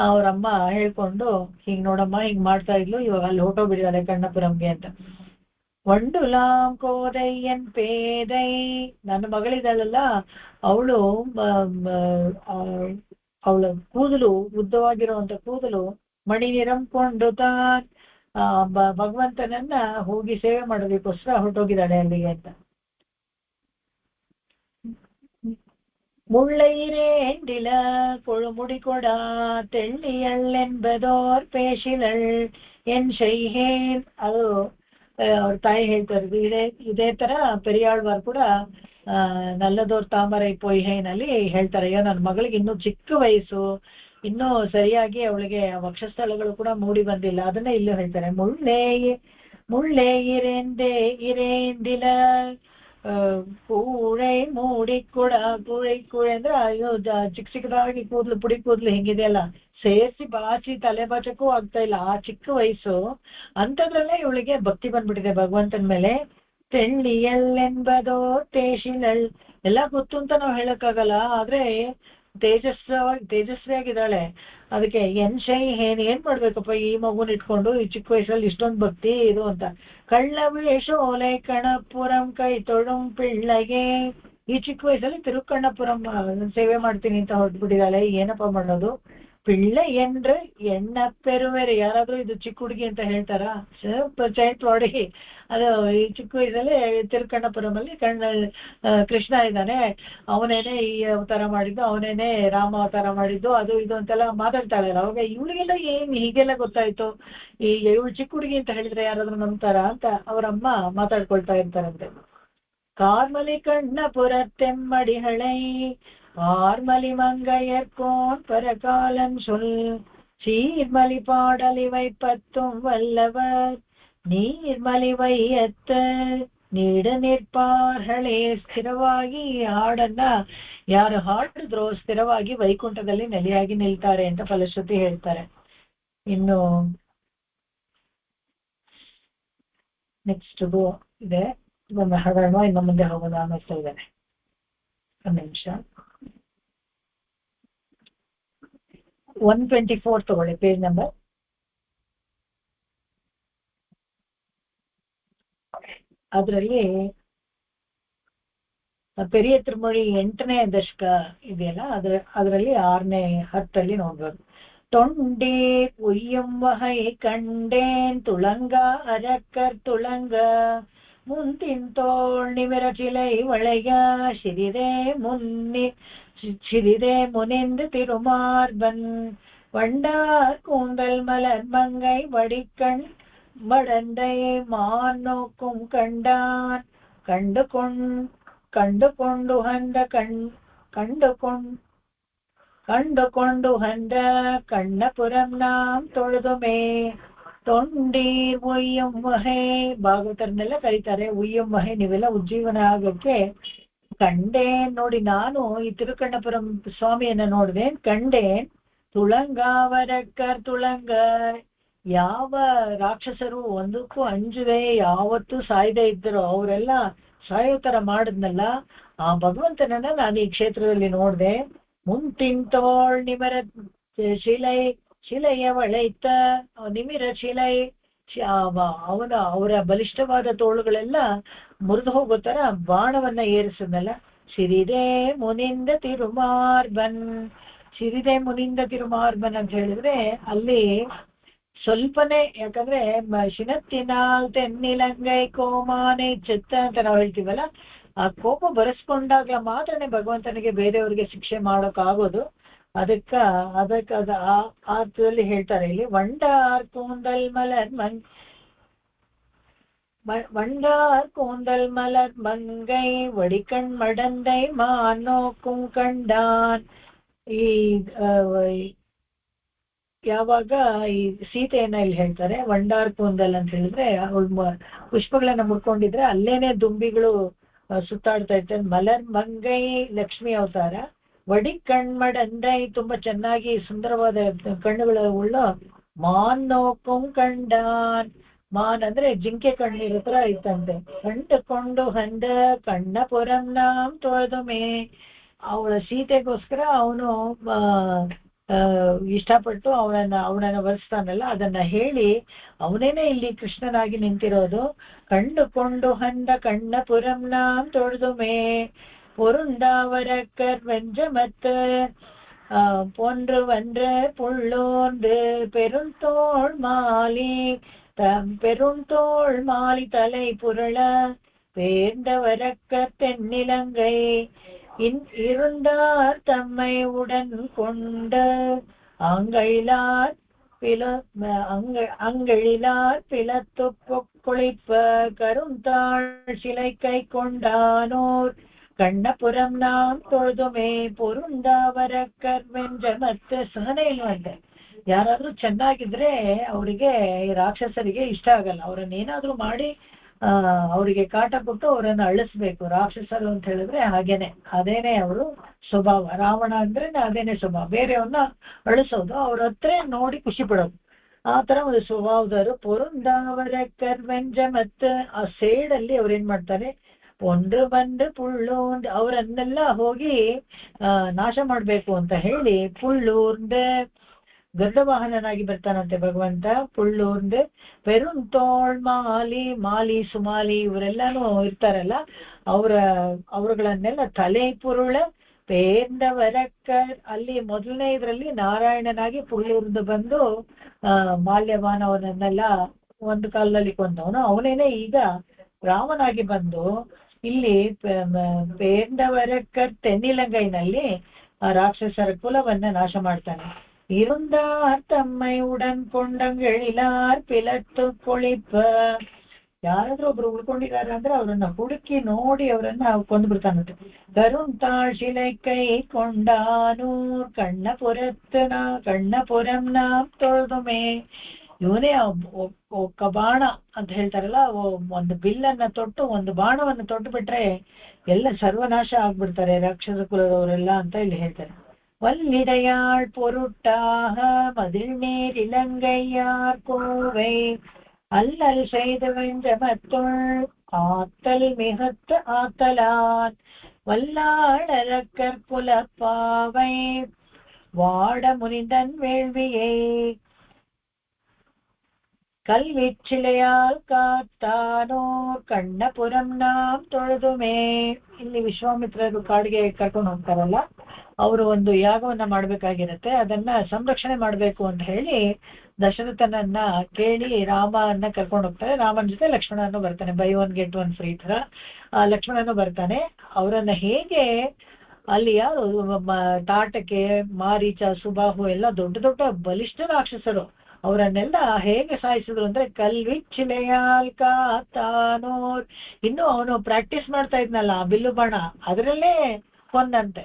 ಅವ್ರಮ್ಮ ಹೇಳ್ಕೊಂಡು, ಹಿಂಗ್ ನೋಡಮ್ಮ ಹಿಂಗ್ ಮಾಡ್ತಾ ಇದ್ಲು, ಇವಾಗ ಅಲ್ಲಿ ಹೊರಟೋಗ್ಬಿಟ್ಟಿದ್ದಾಳೆ ಕಣ್ಣಪುರಂಗೆ ಅಂತ. ವಂಡುಲಾಂ ಕೋದಯ್ಯನ್ ಪೇದೈ, ನನ್ನ ಮಗಳಿದ್ದಾಳಲ್ಲ ಅವಳು ಅವಳ ಕೂದಲು, ಉದ್ದವಾಗಿರುವಂತ ಕೂದಲು ಮಣಿ ನಿರಂಕೊಂಡು ತಾನ್ ಭಗವಂತನನ್ನ ಹೋಗಿ ಸೇವೆ ಮಾಡೋದಕ್ಕೋಸ್ಕರ ಹೊರಟೋಗಿದ್ದಾಳೆ ಅಲ್ಲಿಗೆ ಅಂತ. ಮುಳ್ಳೈರೇಂಡಿಲ ಕೊಳುಮುಡಿಕೊಡ ತೆಳ್ಳಿಯಳ್ಳೆಂಬದೋರ್ ಪೇಶಿಲಳ್ ಎನ್ ಶೈಹೇನ್. ಅದು ಅವ್ರ ತಾಯಿ ಹೇಳ್ತಾರೆ. ಇದೇ ತರ ಪೆರಿಯಾಳ್ವಾರ್ ಕೂಡ ನಲ್ಲದೋರ್ ತಾಮರೈ ಪೊಯ್ಹೇನಲ್ಲಿ ಹೇಳ್ತಾರೆ, ಅಯ್ಯೋ ನನ್ನ ಮಗಳಿಗೆ ಇನ್ನೂ ಚಿಕ್ಕ ವಯಸ್ಸು, ಇನ್ನೂ ಸರಿಯಾಗಿ ಅವಳಿಗೆ ವಕ್ಷಸ್ಥಳಗಳು ಕೂಡ ಮೂಡಿ ಬಂದಿಲ್ಲ, ಅದನ್ನ ಇಲ್ಲೂ ಹೇಳ್ತಾರೆ. ಮುಳ್ಳೇ ಇರೇಂದಿಲ ಕೂಳೆ ಮೂಡಿ ಕೂಡ ಕೂಳೆ ಅಂದ್ರೆ ಅಯ್ಯೋ ಚಿಕ್ಕ ಚಿಕ್ಕದಾಗಿ ಕೂದ್ಲು, ಪುಡಿ ಕೂದ್ಲು ಹೆಂಗಿದೆಯಲ್ಲ ಸೇರಿಸಿ ಬಾಚಿ ತಲೆ ಬಾಚಕ್ಕೂ ಆಗ್ತಾ ಇಲ್ಲ, ಆ ಚಿಕ್ಕ ವಯಸ್ಸು. ಅಂಥದ್ರಲ್ಲೇ ಇವಳಿಗೆ ಭಕ್ತಿ ಬಂದ್ಬಿಟ್ಟಿದೆ ಭಗವಂತನ ಮೇಲೆ. ತೆಳ್ಳಿಯಲ್ಲೆಂಬದೋ ತೇಶಿಲಳ್, ಎಲ್ಲ ಗೊತ್ತು ಅಂತ ನಾವು ಹೇಳಕ್ಕಾಗಲ್ಲ, ಆದ್ರೆ ತೇಜಸ್ವಿಯಾಗಿದ್ದಾಳೆ. ಅದಕ್ಕೆ ಎನ್ ಶೈ ಏನ್ ಮಾಡ್ಬೇಕಪ್ಪ ಈ ಮಗುನ ಇಟ್ಕೊಂಡು ಈ ಚಿಕ್ಕ ವಯಸ್ಸಲ್ಲಿ ಇಷ್ಟೊಂದು ಭಕ್ತಿ ಇದು ಅಂತ. ಕಳ್ಳವೇಶೋಲೆ ಕಣಪುರಂ ಕೈ ತೊಳುಂ ಪಿಳ್ಳಗೆ, ಈ ಚಿಕ್ಕ ವಯಸ್ಸಲ್ಲಿ ತಿರುಕಣ್ಣಪುರಂ ಸೇವೆ ಮಾಡ್ತೀನಿ ಅಂತ ಹೊರಟ್ಬಿಟ್ಟಿದ್ದಾಳೆ. ಏನಪ್ಪಾ ಮಾಡೋದು? ಪಿಳ್ಳೆ ಎಂದ್ರೆ ಎಣ್ಣ ಪೆರುವೆರೆ, ಯಾರಾದ್ರೂ ಇದು ಚಿಕ್ಕ ಹುಡುಗಿ ಅಂತ ಹೇಳ್ತಾರ? ಪಂಚಾಯತ್ ಮಾಡಿ ಅದು ಈ ಚಿಕ್ಕ ವಯಸ್ಸಲ್ಲಿ ತಿರುಕಣ್ಣಪುರಮಲ್ಲಿ ಕೃಷ್ಣ ಇದ್ದಾನೆ, ಅವನೇನೆ ಈ ಅವತಾರ ಮಾಡಿದ್ದು, ಅವನೇನೆ ರಾಮ ಅವತಾರ ಮಾಡಿದ್ದು, ಅದು ಇದು ಅಂತೆಲ್ಲ ಮಾತಾಡ್ತಾಳೆ. ಅವಾಗ ಇವಳಿಗೆಲ್ಲ ಏನ್ ಹೀಗೆಲ್ಲ ಗೊತ್ತಾಯ್ತು, ಇವಳು ಚಿಕ್ಕ ಹುಡುಗಿ ಅಂತ ಹೇಳಿದ್ರೆ ಯಾರಾದ್ರೂ ನಂಬ್ತಾರ ಅಂತ ಅವರಮ್ಮ ಮಾತಾಡ್ಕೊಳ್ತಾ ಇರ್ತಾರಂತೆ. ಕಾರ್ಮಲಿ ಕಣ್ಣಪುರತ್ತೆಮ್ಮಡಿ ಹಳೈ ஆர்மலி மங்கையர்கோன் பரகாலன் சொல் சீர்மலி பாடலி வைப்பத்தும் வல்லவர் ನೀರ್ಮಲಿ ವೈಯತ್ತ ನೀಡ ನಿರ್ಪಾರ್ಹಳೆ. ಸ್ಥಿರವಾಗಿ ಹಾಡನ್ನ ಯಾರು ಹಾಡಿದ್ರೋ ಸ್ಥಿರವಾಗಿ ವೈಕುಂಠದಲ್ಲಿ ನೆಲೆಯಾಗಿ ನಿಲ್ತಾರೆ ಅಂತ ಫಲಶ್ರುತಿ ಹೇಳ್ತಾರೆ. ಇನ್ನು ನೆಕ್ಸ್ಟ್ ಇದೆ, ಇದೊಂದು ಹಾಡೋಣ, ಇನ್ನು ಮುಂದೆ ಹೋಗೋಣ ಅನ್ನಿಸ್ತಾ ಇದ್ದೇನೆ. ಒಂದು ನಿಮಿಷ. 124 ತಗೊಳ್ಳಿ, ಪೇಜ್ ನಂಬರ್. ಅದರಲ್ಲಿ ಪೆರಿಯ ತಿರುಮೊഴി 8ನೇ ದಶಕ ಇದೆಯಲ್ಲ, ಅದರಲ್ಲಿ 6ನೇ 10 ನೋಡ್ಬೋದು. தொண்டே பொய்யும் வகை கண்டேன் துளங்க அரக்கர் துளங்க முந்தின் தோள் நிமிர சிலை வளைய சிறிதே முனிந்து திருமார்பன் வண்டார் கூந்தல் மலர் மங்கை வடிக்கண் மடந்தை மான் நோக்கும் கண்டான் ಕಂಡುಕೊಂಡು ಹಂದ ಕಣ್ಣಪುರಂ ನಾಂ ತೊಳೆದುಮೆ ತೊಂಡೀರ್ ಉಯ್ಯಂ ವಹೆ. ಭಾಗವತರನ್ನೆಲ್ಲ ಕರೀತಾರೆ ಉಯ್ಯಂ ವಹೆ, ನೀವೆಲ್ಲ ಉಜ್ಜೀವನ ಆಗಕ್ಕೆ ಕಂಡೇನ್ ನೋಡಿ. ನಾನು ಈ ತಿರುಕಣ್ಣಪುರಂ ಸ್ವಾಮಿಯನ್ನ ನೋಡಿದೆ, ಕಂಡೇನ್ ತುಳಂಗಾವರಕ್ಕರ್ ತುಳಂಗ. ಯಾವ ರಾಕ್ಷಸರು ಒಂದಕ್ಕೂ ಅಂಜದೆ ಯಾವತ್ತೂ ಸಾಯ್ದೆ ಇದ್ದರೋ ಅವರೆಲ್ಲ ಸಾಯೋ ತರ ಮಾಡಿದ್ನಲ್ಲ ಆ ಭಗವಂತನನ್ನ ನಾನು ಈ ಕ್ಷೇತ್ರದಲ್ಲಿ ನೋಡ್ದೆ. ಮುಂತಿಂತೋಳ್ ನಿಮರ ಶಿಲೆಯ ಒಳೆಯ್ತ ನಿಮಿರ ಶಿಲೈ, ಅವರ ಬಲಿಷ್ಠವಾದ ತೋಳುಗಳೆಲ್ಲ ಮುರಿದು ಹೋಗೋ ತರ ಬಾಣವನ್ನ ಏರಿಸಿದ್ನಲ್ಲ. ಸಿರಿದೆ ಮುನಿಂದ ತಿರುಮಾರ್ಬನ್. ಸಿರಿದೆ ಮುನಿಂದ ತಿರುಮಾರ್ಬನ್ ಅಂತ ಹೇಳಿದ್ರೆ ಅಲ್ಲಿ ಸ್ವಲ್ಪನೇ, ಯಾಕಂದ್ರೆ ಶಿನತ್ತಿನಾಲ್ ತೆನ್ನಿಲಂಗೈ ಕೋಮಾನೆ ಚಿತ್ತ ಅಂತ ನಾವು ಹೇಳ್ತೀವಲ್ಲ, ಆ ಕೋಪ ಬರೆಸ್ಕೊಂಡಾಗ್ಲ ಮಾತ್ರನೇ ಭಗವಂತನಿಗೆ ಬೇರೆಯವ್ರಿಗೆ ಶಿಕ್ಷೆ ಮಾಡೋಕ್ಕಾಗೋದು. ಅದಕ್ಕ ಅದ ಆ ಅರ್ಥದಲ್ಲಿ ಹೇಳ್ತಾರೆ ಇಲ್ಲಿ, ವಂಡಾರ್ ಕೂಂದಲ್ ಮಲರ್ வண்டார் கூந்தல் மலர் மங்கை வடிಕಣ್ ಮಡಂದೈ ಮಾನೋಕುಂ ಕಂಡಾನ್. ಈ ಯಾವಾಗ ಈ ಸೀತೆಯನ್ನ ಇಲ್ಲಿ ಹೇಳ್ತಾರೆ ವಂಡಾರ್ ಕೂಂದಲ್ ಅಂತ ಹೇಳಿದ್ರೆ, ಅವಳು ಪುಷ್ಪಗಳನ್ನ ಮುಡ್ಕೊಂಡಿದ್ರೆ ಅಲ್ಲೇನೆ ದುಂಬಿಗಳು ಸುತ್ತಾಡ್ತಾ ಇರ್ತಾರೆ. ಮಲರ್ ಮಂಗೈ ಲಕ್ಷ್ಮಿ ಅವತಾರ, ವಡಿಕಣ್ ಮಡಂದೈ ತುಂಬಾ ಚೆನ್ನಾಗಿ ಸುಂದರವಾದ ಕಣ್ಣುಗಳ ಉಳ್ಳ ಮಾನೋಕುಂ ಕಂಡಾನ್. ಮಾನ್ ಅಂದ್ರೆ ಜಿಂಕೆ ಕಣ್ಣಿರೋ ತರ ಇತ್ತಂತೆ. ಕಂಡುಕೊಂಡು ಹಂಡ ಕಣ್ಣ ಪುರಂನಾಂ ತೊಳೆದೊಮೆ. ಅವಳ ಸೀತೆಗೋಸ್ಕರ ಅವನು ಇಷ್ಟಪಟ್ಟು ಅವನನ್ನ ವರಿಸ್ತಾನಲ್ಲ, ಅದನ್ನ ಹೇಳಿ ಅವನೇನೆ ಇಲ್ಲಿ ಕೃಷ್ಣನಾಗಿ ನಿಂತಿರೋದು. ಕಂಡುಕೊಂಡು ಹಂಡ ಕಣ್ಣ ಪುರಂನಾಂ ತೊಳೆದೊಮೆ பொருந்தாவரக்கர் வெஞ்சமத்து போன்று வென்ற புள்ளோன்று பெருந்தோள் மாலி பெருந்தோள் மாலி தலை புரள பேர்ந்தவரக்கர் தென்னிலங்கை இருந்தார் தம்மை உடன் கொண்டு அங்கழிலார் பிளத்து பொக்குளிப்ப கருந்தாள் சிலை கை கொண்டானோர் ಕಣ್ಣಪುರಂ ನಾಂ ತೊಳೆದುಮೆ ಪೊರುಂದಾವರಕ್ಕರ್ ವೆಂಜ. ಮತ್ತೆ ಸಹನೆ ಇಲ್ವಂತೆ. ಯಾರಾದ್ರೂ ಚೆನ್ನಾಗಿದ್ರೆ ಅವರಿಗೆ ಈ ರಾಕ್ಷಸರಿಗೆ ಇಷ್ಟ ಆಗಲ್ಲ. ಅವ್ರನ್ನೇನಾದ್ರೂ ಮಾಡಿ ಅವರಿಗೆ ಕಾಟ ಕೊಟ್ಟು ಅವರನ್ನ ಅಳಿಸ್ಬೇಕು. ರಾಕ್ಷಸರು ಅಂತ ಹೇಳಿದ್ರೆ ಹಾಗೇನೆ, ಅದೇನೆ ಅವರು ಸ್ವಭಾವ. ರಾವಣ ಅಂದ್ರೆ ಅದೇನೆ ಸ್ವಭಾವ, ಬೇರೆಯವ್ರನ್ನ ಅಳಿಸೋದು, ಅವ್ರ ಹತ್ರ ನೋಡಿ ಖುಷಿ ಪಡೋದು, ಆ ತರ ಒಂದು ಸ್ವಭಾವದವರು. ಪೊರುಂದಾವರಕ್ಕರ್ ವೆಂಜ ಮತ್ತೆ ಆ ಸೇಡಲ್ಲಿ ಅವ್ರೇನ್ ಮಾಡ್ತಾರೆ, ಒಂದು ಬಂದು ಪುಳ್ಳೂಂದ್ ಅವರನ್ನೆಲ್ಲ ಹೋಗಿ ನಾಶ ಮಾಡ್ಬೇಕು ಅಂತ ಹೇಳಿ ಪುಳ್ಳೂರ್ಂದ್ ಗರುಡವಾಹನನಾಗಿ ಬರ್ತಾನಂತೆ ಭಗವಂತ. ಪುಳ್ಳೂರ್ಂದ್ ಪೆರುಂತೋಳ್ ಮಾಲಿ ಸುಮಾಲಿ ಇವರೆಲ್ಲಾನು ಇರ್ತಾರಲ್ಲ, ಅವರುಗಳನ್ನೆಲ್ಲ ತಲೆ ಪುರುಳ ಪೇಂದವರಕ್ಕರ್. ಅಲ್ಲಿ ಮೊದಲನೇ ಇದ್ರಲ್ಲಿ ನಾರಾಯಣನಾಗಿ ಪುಳ್ಳೂರ್ಂದ್ ಬಂದು ಮಾಲ್ಯವಾನ್ ಅವನನ್ನೆಲ್ಲ ಒಂದು ಕಾಲದಲ್ಲಿ ಕೊಂದವನು. ಅವನೇನೆ ಈಗ ರಾಮನಾಗಿ ಬಂದು ಇಲ್ಲಿ ಪೇಂದವರಕ್ಕರ್ ತೆನ್ನಿಲಂಗೈನಲ್ಲಿ ಆ ರಾಕ್ಷಸರ ಕುಲವನ್ನ ನಾಶ ಮಾಡ್ತಾನೆ. இருந்தார் தம்மை உடன் கொண்டங்களிலார் பிளத்து பொழிப்ப. ಯಾರಾದ್ರೂ ಒಬ್ರು ಉಳ್ಕೊಂಡಿದ್ದಾರೆ ಅಂದ್ರೆ ಅವ್ರನ್ನ ಹುಡುಕಿ ನೋಡಿ ಅವರನ್ನ ಕೊಂದು ಬಿಡ್ತಾನಂತೆ. ಕರುಂತಾಳ್ ಶಿಲೆ ಕೈ ಕೊಂಡಾನೂರ್ ಕಣ್ಣಪುರಂ ನಾಂ ತೊಳೆದುಮೆ. ಇವನೇ ಕಬಾಣ ಅಂತ ಹೇಳ್ತಾರಲ್ಲ, ಒಂದು ಬಿಲ್ಲನ್ನ ತೊಟ್ಟು ಒಂದು ಬಾಣವನ್ನು ತೊಟ್ಟು ಬಿಟ್ರೆ ಎಲ್ಲ ಸರ್ವನಾಶ ಆಗ್ಬಿಡ್ತಾರೆ ರಾಕ್ಷಸ ಕುಲದವರೆಲ್ಲ ಅಂತ ಇಲ್ಲಿ ಹೇಳ್ತಾರೆ. வல்லிடையாள் பொருட்டாக மதிழ்நீர் இலங்கையார் கோவை அல்லல் செய்து வெஞ்சமத்துள் ஆத்தல் மிகுத்த ஆத்தலான் வல்லாளரக்கர் குலப்பாவை வாட முனிதன் வேள்வியை ಕಲ್ವಿಚ್ಚಿಲೆಯಾಲ್ ಕಾತ್ತಾನೋರ್ ಕಣ್ಣಪುರಂ ನಾಂ ತೊಳೆದುಮೆ. ಇಲ್ಲಿ ವಿಶ್ವಾಮಿತ್ರರು ಕಾಡಿಗೆ ಕರ್ಕೊಂಡು ಹೋಗ್ತಾರಲ್ಲ, ಅವರು ಒಂದು ಯಾಗವನ್ನ ಮಾಡ್ಬೇಕಾಗಿರತ್ತೆ, ಅದನ್ನ ಸಂರಕ್ಷಣೆ ಮಾಡ್ಬೇಕು ಅಂತ ಹೇಳಿ ದಶರಥನನ್ನ ಕೇಳಿ ರಾಮನ್ನ ಕರ್ಕೊಂಡು ಹೋಗ್ತಾರೆ. ರಾಮನ ಜೊತೆ ಲಕ್ಷ್ಮಣನು ಬರ್ತಾನೆ, by one get one free ತರ ಲಕ್ಷ್ಮಣನು ಬರ್ತಾನೆ. ಅವರನ್ನ ಹೇಗೆ ಅಲ್ಲಿ ಯಾರು ತಾಟಕೆ ಮಾರೀಚ ಸುಬಾಹು ಎಲ್ಲ ದೊಡ್ಡ ದೊಡ್ಡ ಬಲಿಷ್ಠ ರಾಕ್ಷಸರು, ಅವರನ್ನೆಲ್ಲ ಹೇಗೆ ಸಾಯಿಸಿದ್ರು ಅಂದ್ರೆ ಕಲ್ವಿಚ್ಚಿಲೆಯಾಲ್ ಕಾತಾನೋರ್. ಇನ್ನು ಅವನು ಪ್ರಾಕ್ಟೀಸ್ ಮಾಡ್ತಾ ಇದ್ನಲ್ಲ ಬಿಲ್ಲು ಬಾಣ, ಅದರಲ್ಲೇ ಕೊಂದಂತೆ.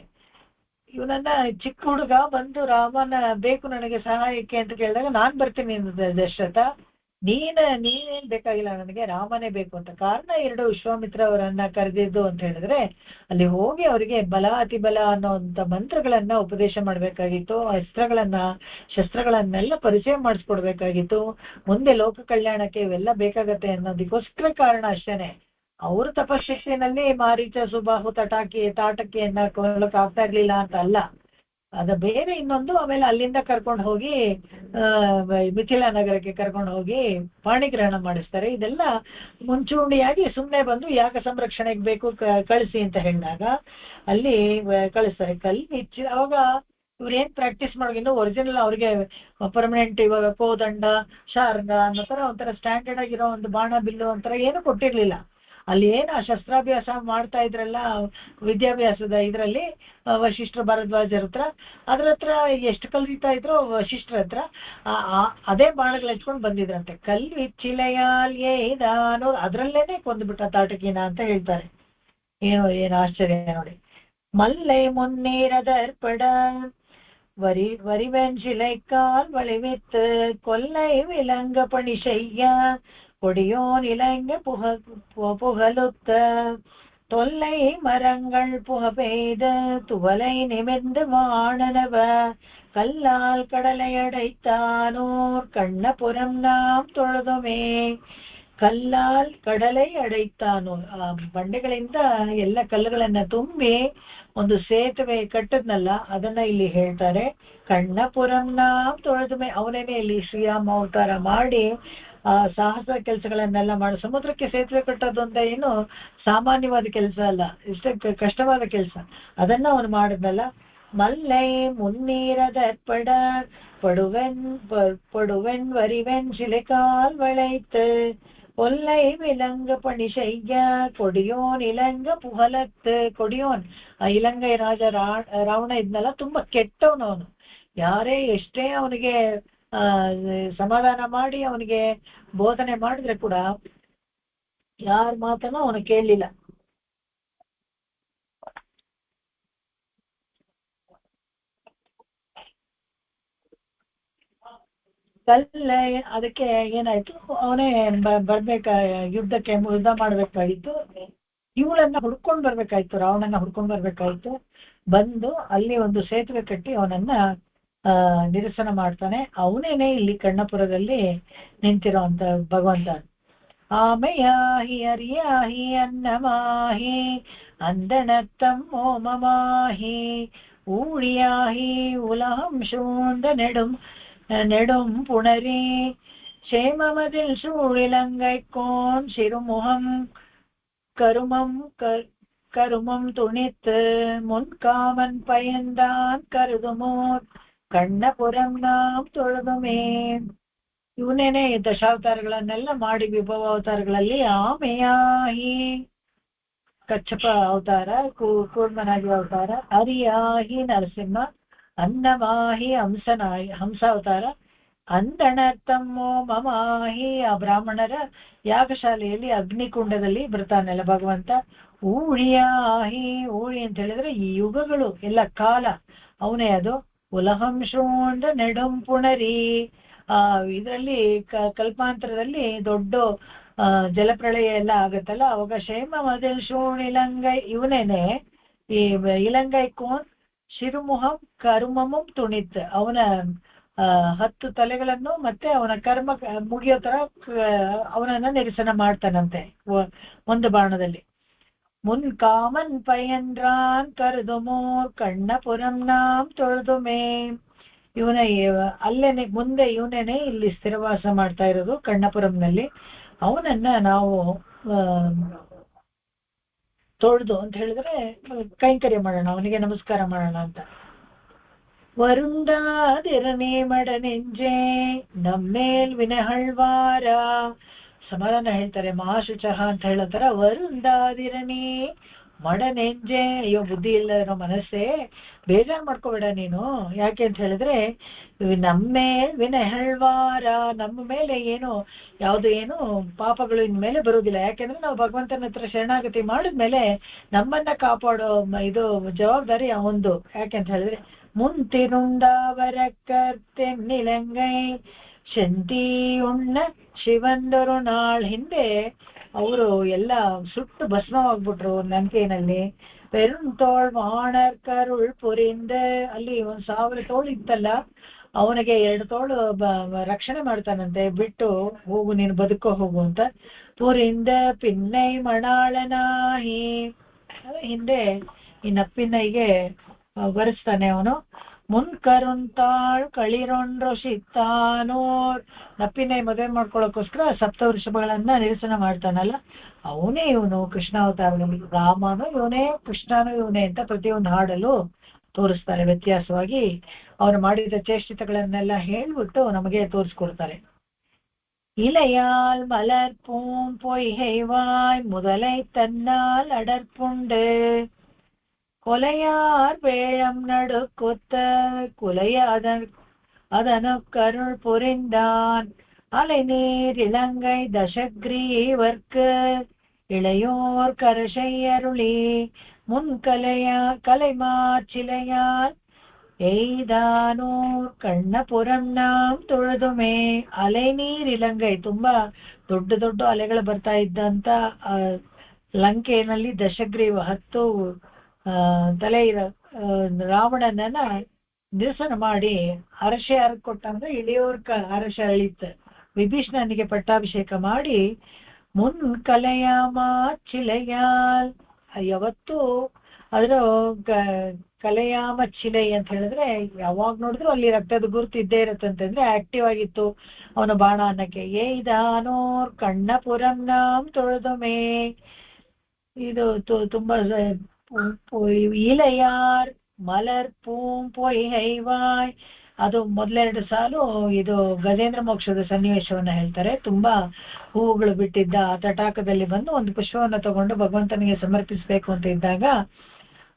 ಇವನನ್ನ ಚಿಕ್ಕ ಹುಡುಗ ಬಂದು ರಾಮನ ಬೇಕು ನನಗೆ ಸಹಾಯಕ್ಕೆ ಅಂತ ಕೇಳಿದಾಗ ನಾನ್ ಬರ್ತೀನಿ ದಶರಥ, ನೀನೇನ್ ಬೇಕಾಗಿಲ್ಲ, ನನಗೆ ರಾಮನೇ ಬೇಕು ಅಂತ. ಕಾರಣ ಎರಡು ವಿಶ್ವಾಮಿತ್ರ ಅವರನ್ನ ಕರೆದಿದ್ದು ಅಂತ ಹೇಳಿದ್ರೆ, ಅಲ್ಲಿ ಹೋಗಿ ಅವರಿಗೆ ಬಲ ಅತಿ ಬಲ ಅನ್ನೋಂಥ ಮಂತ್ರಗಳನ್ನ ಉಪದೇಶ ಮಾಡ್ಬೇಕಾಗಿತ್ತು, ಶಸ್ತ್ರಗಳನ್ನೆಲ್ಲ ಪರಿಚಯ ಮಾಡಿಸ್ಕೊಡ್ಬೇಕಾಗಿತ್ತು. ಮುಂದೆ ಲೋಕ ಕಲ್ಯಾಣಕ್ಕೆ ಇವೆಲ್ಲ ಬೇಕಾಗತ್ತೆ ಅನ್ನೋದಕ್ಕೋಸ್ಕರ ಕಾರಣ ಅಷ್ಟೇನೆ. ಅವ್ರ ತಪಶಕ್ತಿನಲ್ಲಿ ಮಾರೀಚ ಸುಬಾಹು ತಾಟಕಿಯನ್ನ ಕೊಲ್ಲಕ್ ಆಗ್ತಾ ಇರ್ಲಿಲ್ಲ ಅಂತ ಅಲ್ಲ. ಅದ ಬೇರೆ ಇನ್ನೊಂದು. ಆಮೇಲೆ ಅಲ್ಲಿಂದ ಕರ್ಕೊಂಡು ಹೋಗಿ ಮಿಥಿಲಾ ನಗರಕ್ಕೆ ಕರ್ಕೊಂಡು ಹೋಗಿ ಪಾಣಿಗ್ರಹಣ ಮಾಡಿಸ್ತಾರೆ. ಇದೆಲ್ಲ ಮುಂಚೂಣಿಯಾಗಿ ಸುಮ್ಮನೆ ಬಂದು ಯಾಕ ಸಂರಕ್ಷಣೆಗೆ ಬೇಕು ಕಳಿಸಿ ಅಂತ ಹೇಳಿದಾಗ ಅಲ್ಲಿ ಕಳಿಸ್ತಾರೆ. ಕಲ್ಲು ಅವಾಗ ಇವ್ರೇನ್ ಪ್ರಾಕ್ಟೀಸ್ ಮಾಡೋಗಿನ್ನು ಒರಿಜಿನಲ್ ಅವ್ರಿಗೆ ಪರ್ಮನೆಂಟ್ ಇವಾಗ ಕೋದಂಡ ಶಾರ್ಗ ಅನ್ನೋ ತರ ಒಂಥರ ಸ್ಟ್ಯಾಂಡರ್ಡ್ ಆಗಿರೋ ಒಂದು ಬಾಣ ಬಿಲ್ಲು ಒಂಥರ ಏನು ಕೊಟ್ಟಿರ್ಲಿಲ್ಲ. ಅಲ್ಲಿ ಏನು ಶಸ್ತ್ರಾಭ್ಯಾಸ ಮಾಡ್ತಾ ಇದ್ರಲ್ಲ ವಿದ್ಯಾಭ್ಯಾಸದ ಇದರಲ್ಲಿ ವಶಿಷ್ಠ ಭರದ್ವಾಜರ ಹತ್ರ, ಅದ್ರ ಹತ್ರ ಎಷ್ಟು ಕಲಿತಾ ಇದ್ರು ವಶಿಷ್ಠರ ಹತ್ರ ಅದೇ ಬಾಣಗಳು ಹಚ್ಕೊಂಡು ಬಂದಿದ್ರಂತೆ. ಕಲ್ವಿಚ್ಚಿಲೆಯಾಲ್ಯೇದಾನೋ ಅದ್ರಲ್ಲೇನೆ ಕೊಂದ್ಬಿಟ್ಟ ತಾಟಕಿನ ಅಂತ ಹೇಳ್ತಾರೆ. ಏನು ಆಶ್ಚರ್ಯ ನೋಡಿ. மல்லை முன்னீரதற்பட வரிவெஞ்சிலைக்கால் வளைவித்து கொல்லை விலங்க பணி செய்ய கொடியோன் இலங்க புகழுத்த தொல்லை மரங்கள் புக பெய்து துவலை நிமிர்ந்து வாணனவ கல்லால் கடலை அடைத்தானோர் கண்ணபுரம் நாம் தொழுதுமே. ಕಲ್ಲಾಲ್ ಕಡಲೈ ಅಡೈತಾನು, ಬಂಡೆಗಳಿಂದ ಎಲ್ಲ ಕಲ್ಲುಗಳನ್ನ ತುಂಬಿ ಒಂದು ಸೇತುವೆ ಕಟ್ಟದ್ನಲ್ಲ ಅದನ್ನ ಇಲ್ಲಿ ಹೇಳ್ತಾರೆ. ಕಣ್ಣಪುರಂನ ತೊಳೆದುಮೆ, ಅವನೇನೆ ಇಲ್ಲಿ ಶ್ರೀರಾಮ ಅವತಾರ ಮಾಡಿ ಸಾಹಸ ಕೆಲಸಗಳನ್ನೆಲ್ಲ ಮಾಡಿ ಸಮುದ್ರಕ್ಕೆ ಸೇತುವೆ ಕಟ್ಟೋದು ಅಂತ ಏನು ಸಾಮಾನ್ಯವಾದ ಕೆಲಸ ಅಲ್ಲ, ಇಷ್ಟೇ ಕಷ್ಟವಾದ ಕೆಲಸ. ಅದನ್ನ ಅವನು ಮಾಡಿದ್ನಲ್ಲ. மல்லை முன்னீரதற்பட படுவென் வரிவென் சிலைக்கால் வளைத்து கொல்லை விலங்க பணி செய்ய கொடியோன் ಇಲಂಗ ಪುಹಲತ್. ಕೊಡಿಯೋನ್ ಇಲಂಗೈ ರಾಜ ರಾವಣ ಇದ್ನಲ್ಲ, ತುಂಬಾ ಕೆಟ್ಟವನು ಅವನು. ಯಾರೇ ಎಷ್ಟೇ ಅವನಿಗೆ ಸಮಾಧಾನ ಮಾಡಿ ಅವನಿಗೆ ಬೋಧನೆ ಮಾಡಿದ್ರೆ ಕೂಡ ಯಾರ ಮಾತನ್ನು ಅವನು ಕೇಳಲಿಲ್ಲ. ಕಲ್ಲ ಅದಕ್ಕೆ ಏನಾಯ್ತು, ಅವನೇ ಯುದ್ಧ ಮಾಡ್ಬೇಕಾಗಿತ್ತು. ಇವಳನ್ನ ಹುಡ್ಕೊಂಡ್ ಬರ್ಬೇಕಾಯ್ತು, ರಾವಣನ್ನ ಹುಡ್ಕೊಂಡ್ ಬರ್ಬೇಕಾಯ್ತು. ಬಂದು ಅಲ್ಲಿ ಒಂದು ಸೇತುವೆ ಕಟ್ಟಿ ಅವನನ್ನ ನಿರಸನ ಮಾಡ್ತಾನೆ. ಅವನೇನೆ ಇಲ್ಲಿ ಕಣ್ಣಪುರದಲ್ಲಿ ನಿಂತಿರೋ ಅಂತ ಭಗವಂತ. ಆಮೆಯಾಹಿ ಅರಿಯಾಹಿ ಅನ್ನಮಾಹಿ ಅಂದಣತ್ತಂ ಓಮಮಾಹಿ ஊழியாகி உலகம் சூழ்ந்த நெடும் புணரி சேமமதில் சூழிலங்கைக்கோன் சிறுமுகம் கருமம் துணித்து முன்காமன் பயந்தான் கருதுமோர் ಕಣ್ಣಪುರಂ நாம் ತೊಳೆದುಮೇ. ಇವನೇನೆ ದಶಾವತಾರಗಳನ್ನೆಲ್ಲ ಮಾಡಿ ವಿಭವ ಅವತಾರಗಳಲ್ಲಿ ಆಮೆಯಾಹಿ ಕಚ್ಚಪ ಅವತಾರ, ಕೂರ್ಮನಾಗಿ ಅವತಾರ, ಅರಿಯಾಹಿ ನರಸಿಂಹ, ಅನ್ನಮಾಹಿ ಹಂಸಾವತಾರ, ಅಂದಣರ್ಥಮ್ಮೋ ಮಮಾಹಿ ಆ ಬ್ರಾಹ್ಮಣರ ಯಾಗಶಾಲೆಯಲ್ಲಿ ಅಗ್ನಿಕುಂಡದಲ್ಲಿ ಬರ್ತಾನಲ್ಲ ಭಗವಂತ. ಊಳಿಯಾಹಿ, ಊಳಿ ಅಂತ ಹೇಳಿದ್ರೆ ಈ ಯುಗಗಳು ಎಲ್ಲ ಕಾಲ ಅವನೇ ಅದು. ಉಲಹಂಶೋಂಡ ನೆಡುಂ ಪುಣರಿ, ಇದರಲ್ಲಿ ಕಲ್ಪಾಂತರದಲ್ಲಿ ದೊಡ್ಡ ಜಲಪ್ರಳಯ ಎಲ್ಲ ಆಗತ್ತಲ್ಲ, ಅವಾಗ ಕ್ಷೇಮ ಮದಿಲ್ ಶೂಣ್ ಇಲಂಗೈ, ಇವನೇನೆ ಈ ಇಲಂಗೈ ಕೋನ್ ಶಿರುಮುಹಂ ಕರುಮಮಂ ತುಣಿತ್, ಅವನ 10 ತಲೆಗಳನ್ನು ಮತ್ತೆ ಅವನ ಕರ್ಮ ಮುಗಿಯೋ ತರ ಅವನನ್ನ ನಿರಸನ ಮಾಡ್ತಾನಂತೆ ಒಂದು ಬಾಣದಲ್ಲಿ. ಮುನ್ ಕಾಮನ್ ಪಯನ್ರಾನ್ ಕರೆದುಮೋರ್ ಕಣ್ಣಪುರಂ ನಾಮ್ ತೊಳೆದುಮೇ. ಇವನ ಅಲ್ಲೇನೆ ಮುಂದೆ ಇವನೇನೆ ಇಲ್ಲಿ ಸ್ಥಿರವಾಸ ಮಾಡ್ತಾ ಇರೋದು ಕಣ್ಣಪುರಂನಲ್ಲಿ. ಅವನನ್ನ ನಾವು ತೊಳೆದು ಅಂತ ಹೇಳಿದ್ರೆ ಕೈಂಕರ್ಯ ಮಾಡೋಣ, ಅವನಿಗೆ ನಮಸ್ಕಾರ ಮಾಡೋಣ ಅಂತ. ವರುಂದಾದಿರನೇ ಮಡನೆಂಜೆ ನಮ್ಮೇಲ್ ವಿನಹಳ್ವಾರ, ಸಮಾಧಾನ ಹೇಳ್ತಾರೆ ಮಹಾಶುಚಃ ಅಂತ ಹೇಳೋತರ. ವರುಂದಾದಿರನೇ ಮಡನೆಂಜೆ, ಅಯ್ಯೋ ಬುದ್ಧಿ ಇಲ್ಲರೋ ಮನಸ್ಸೇ, ಬೇಜಾರು ಮಾಡ್ಕೋಬೇಡ ನೀನು. ಯಾಕೆ ಅಂತ ಹೇಳಿದ್ರೆ ನಮ್ಮೇಲ್ ವಿನಹಳ್ವಾರ, ನಮ್ಮ ಮೇಲೆ ಏನು ಪಾಪಗಳು ಇನ್ಮೇಲೆ ಬರುವುದಿಲ್ಲ. ಯಾಕೆಂದ್ರೆ ನಾವು ಭಗವಂತನ ಹತ್ರ ಶರಣಾಗತಿ ಮಾಡಿದ್ಮೇಲೆ ನಮ್ಮನ್ನ ಕಾಪಾಡೋ ಇದು ಜವಾಬ್ದಾರಿ ಅವಂದು. ಯಾಕೆಂತ ಹೇಳಿದ್ರೆ ಮುಂತಿರುಂದಾವರ ಕರ್ತೆನ್ನಿಲಂಗೈ ಶಂತಿ ಉಣ್ಣ ಶಿವಂದರು ನಾಳ್ ಹಿಂದೆ ಅವರು ಎಲ್ಲ ಸುಟ್ಟು ಭಸ್ಮವಾಗ್ಬಿಟ್ರು ಲಂಕೆಯಲ್ಲಿ. ಪೆರುಂತೋಳ್ ವಾಣರ್ ಕರುಳ್ ಪುರಿಂದ, ಅಲ್ಲಿ 1000 ತೋಳು ಇತ್ತಲ್ಲ, ಅವನಿಗೆ 2 ತೋಳು ರಕ್ಷಣೆ ಮಾಡ್ತಾನಂತೆ, ಬಿಟ್ಟು ಹೋಗು ನೀನು ಬದುಕೋ ಹೋಗು ಅಂತ. ಪುರಿಂದ ಪಿನ್ನೈ ಮಣಾಳನಾಹಿ, ಹಿಂದೆ ಈ ನಪ್ಪಿನೈಗೆ ಬರೆಸ್ತಾನೆ ಅವನು. ಮುನ್ಕರುಂತಾಳ್ ಕಳಿರೊಂಡ್ರು ಸಿತ್ತಾನೋರ್. ನಪ್ಪಿನ ಮದುವೆ ಮಾಡ್ಕೊಳ್ಳೋಕೋಸ್ಕರ ಸಪ್ತವೃಷಭಗಳನ್ನ ನಿರಸನ ಮಾಡ್ತಾನಲ್ಲ, ಅವನೇ ಇವನು ಕೃಷ್ಣಾವತಾರದಲ್ಲಿ. ರಾಮನು ಇವನೇ, ಕೃಷ್ಣನು ಇವನೇ ಅಂತ ಪ್ರತಿಯೊಂದು ಹಾಡಲು ತೋರಿಸ್ತಾರೆ. ವ್ಯತ್ಯಾಸವಾಗಿ ಅವರು ಮಾಡಿದ ಚೇಷ್ಟಿತಗಳನ್ನೆಲ್ಲ ಹೇಳ್ಬಿಟ್ಟು ನಮಗೆ ತೋರಿಸ್ಕೊಡ್ತಾರೆ. இலையால் மலர்பூம் பொய்கைவாய் முதலை தன்னால் அடற்புண்டு கொலையார் வேழம் நடுக்குத்த குலைய அதனு கருள் புரிந்தான் அலைநீர் இலங்கை தசக்ரீவர்க்கு இளையோர் கரசையருளி கலைமார் சிலையால் ಎಯ್ದಾನೂರ್ ಕಣ್ಣಪುರಂ ನಾಂ ತುಳಿದುಮೆ. ಅಲೆ ನೀರ್ ಇಲಂಗೈ, ತುಂಬಾ ದೊಡ್ಡ ದೊಡ್ಡ ಅಲೆಗಳು ಬರ್ತಾ ಇದ್ದಂತ ಲಂಕೆಯಲ್ಲಿ ದಶಗ್ರೀವ 10 ತಲೆ ಇರೋ ರಾವಣನನ್ನ ನಿರಸನ ಮಾಡಿ ಅರಶೆ ಯಾರು ಕೊಟ್ಟಂದ್ರೆ ಇಳಿಯೋರ್ ಅರಶ ಅಳಿತ. ವಿಭೀಷಣನಿಗೆ ಪಟ್ಟಾಭಿಷೇಕ ಮಾಡಿ ಮುನ್ ಕಲೆಯಾಮ ಚಿಲೆಯಾಲ್, ಯಾವತ್ತು ಅದ್ರ ಕಲೆಯಾಮ ಚಿಲೆ ಅಂತ ಹೇಳಿದ್ರೆ ಯಾವಾಗ ನೋಡಿದ್ರು ಅಲ್ಲಿ ರಕ್ತದ ಗುರುತು ಇದ್ದೇ ಇರತ್ತಂತಂದ್ರೆ ಆಕ್ಟಿವ್ ಆಗಿತ್ತು ಅವನ ಬಾಣ ಅನ್ನಕ್ಕೆ. ಏದಾನೋರ್ ಕಣ್ಣಪುರಂ ನಾಂ ತೊಳೆದೊಮೆ. ಇದು ತುಂಬಾ ಇಲೆಯಾರ್ ಮಲರ್ ಪೂಂ ಪೊಯ್ ಹೈವಾಯ್, ಅದು ಮೊದಲೆರಡು ಸಾಲು ಇದು ಗಜೇಂದ್ರ ಮೋಕ್ಷದ ಸನ್ನಿವೇಶವನ್ನ ಹೇಳ್ತಾರೆ. ತುಂಬಾ ಹೂವುಗಳು ಬಿಟ್ಟಿದ್ದ ತಟಾಕದಲ್ಲಿ ಬಂದು ಒಂದು ಪುಷ್ಪವನ್ನ ತಗೊಂಡು ಭಗವಂತನಿಗೆ ಸಮರ್ಪಿಸ್ಬೇಕು ಅಂತ ಇದ್ದಾಗ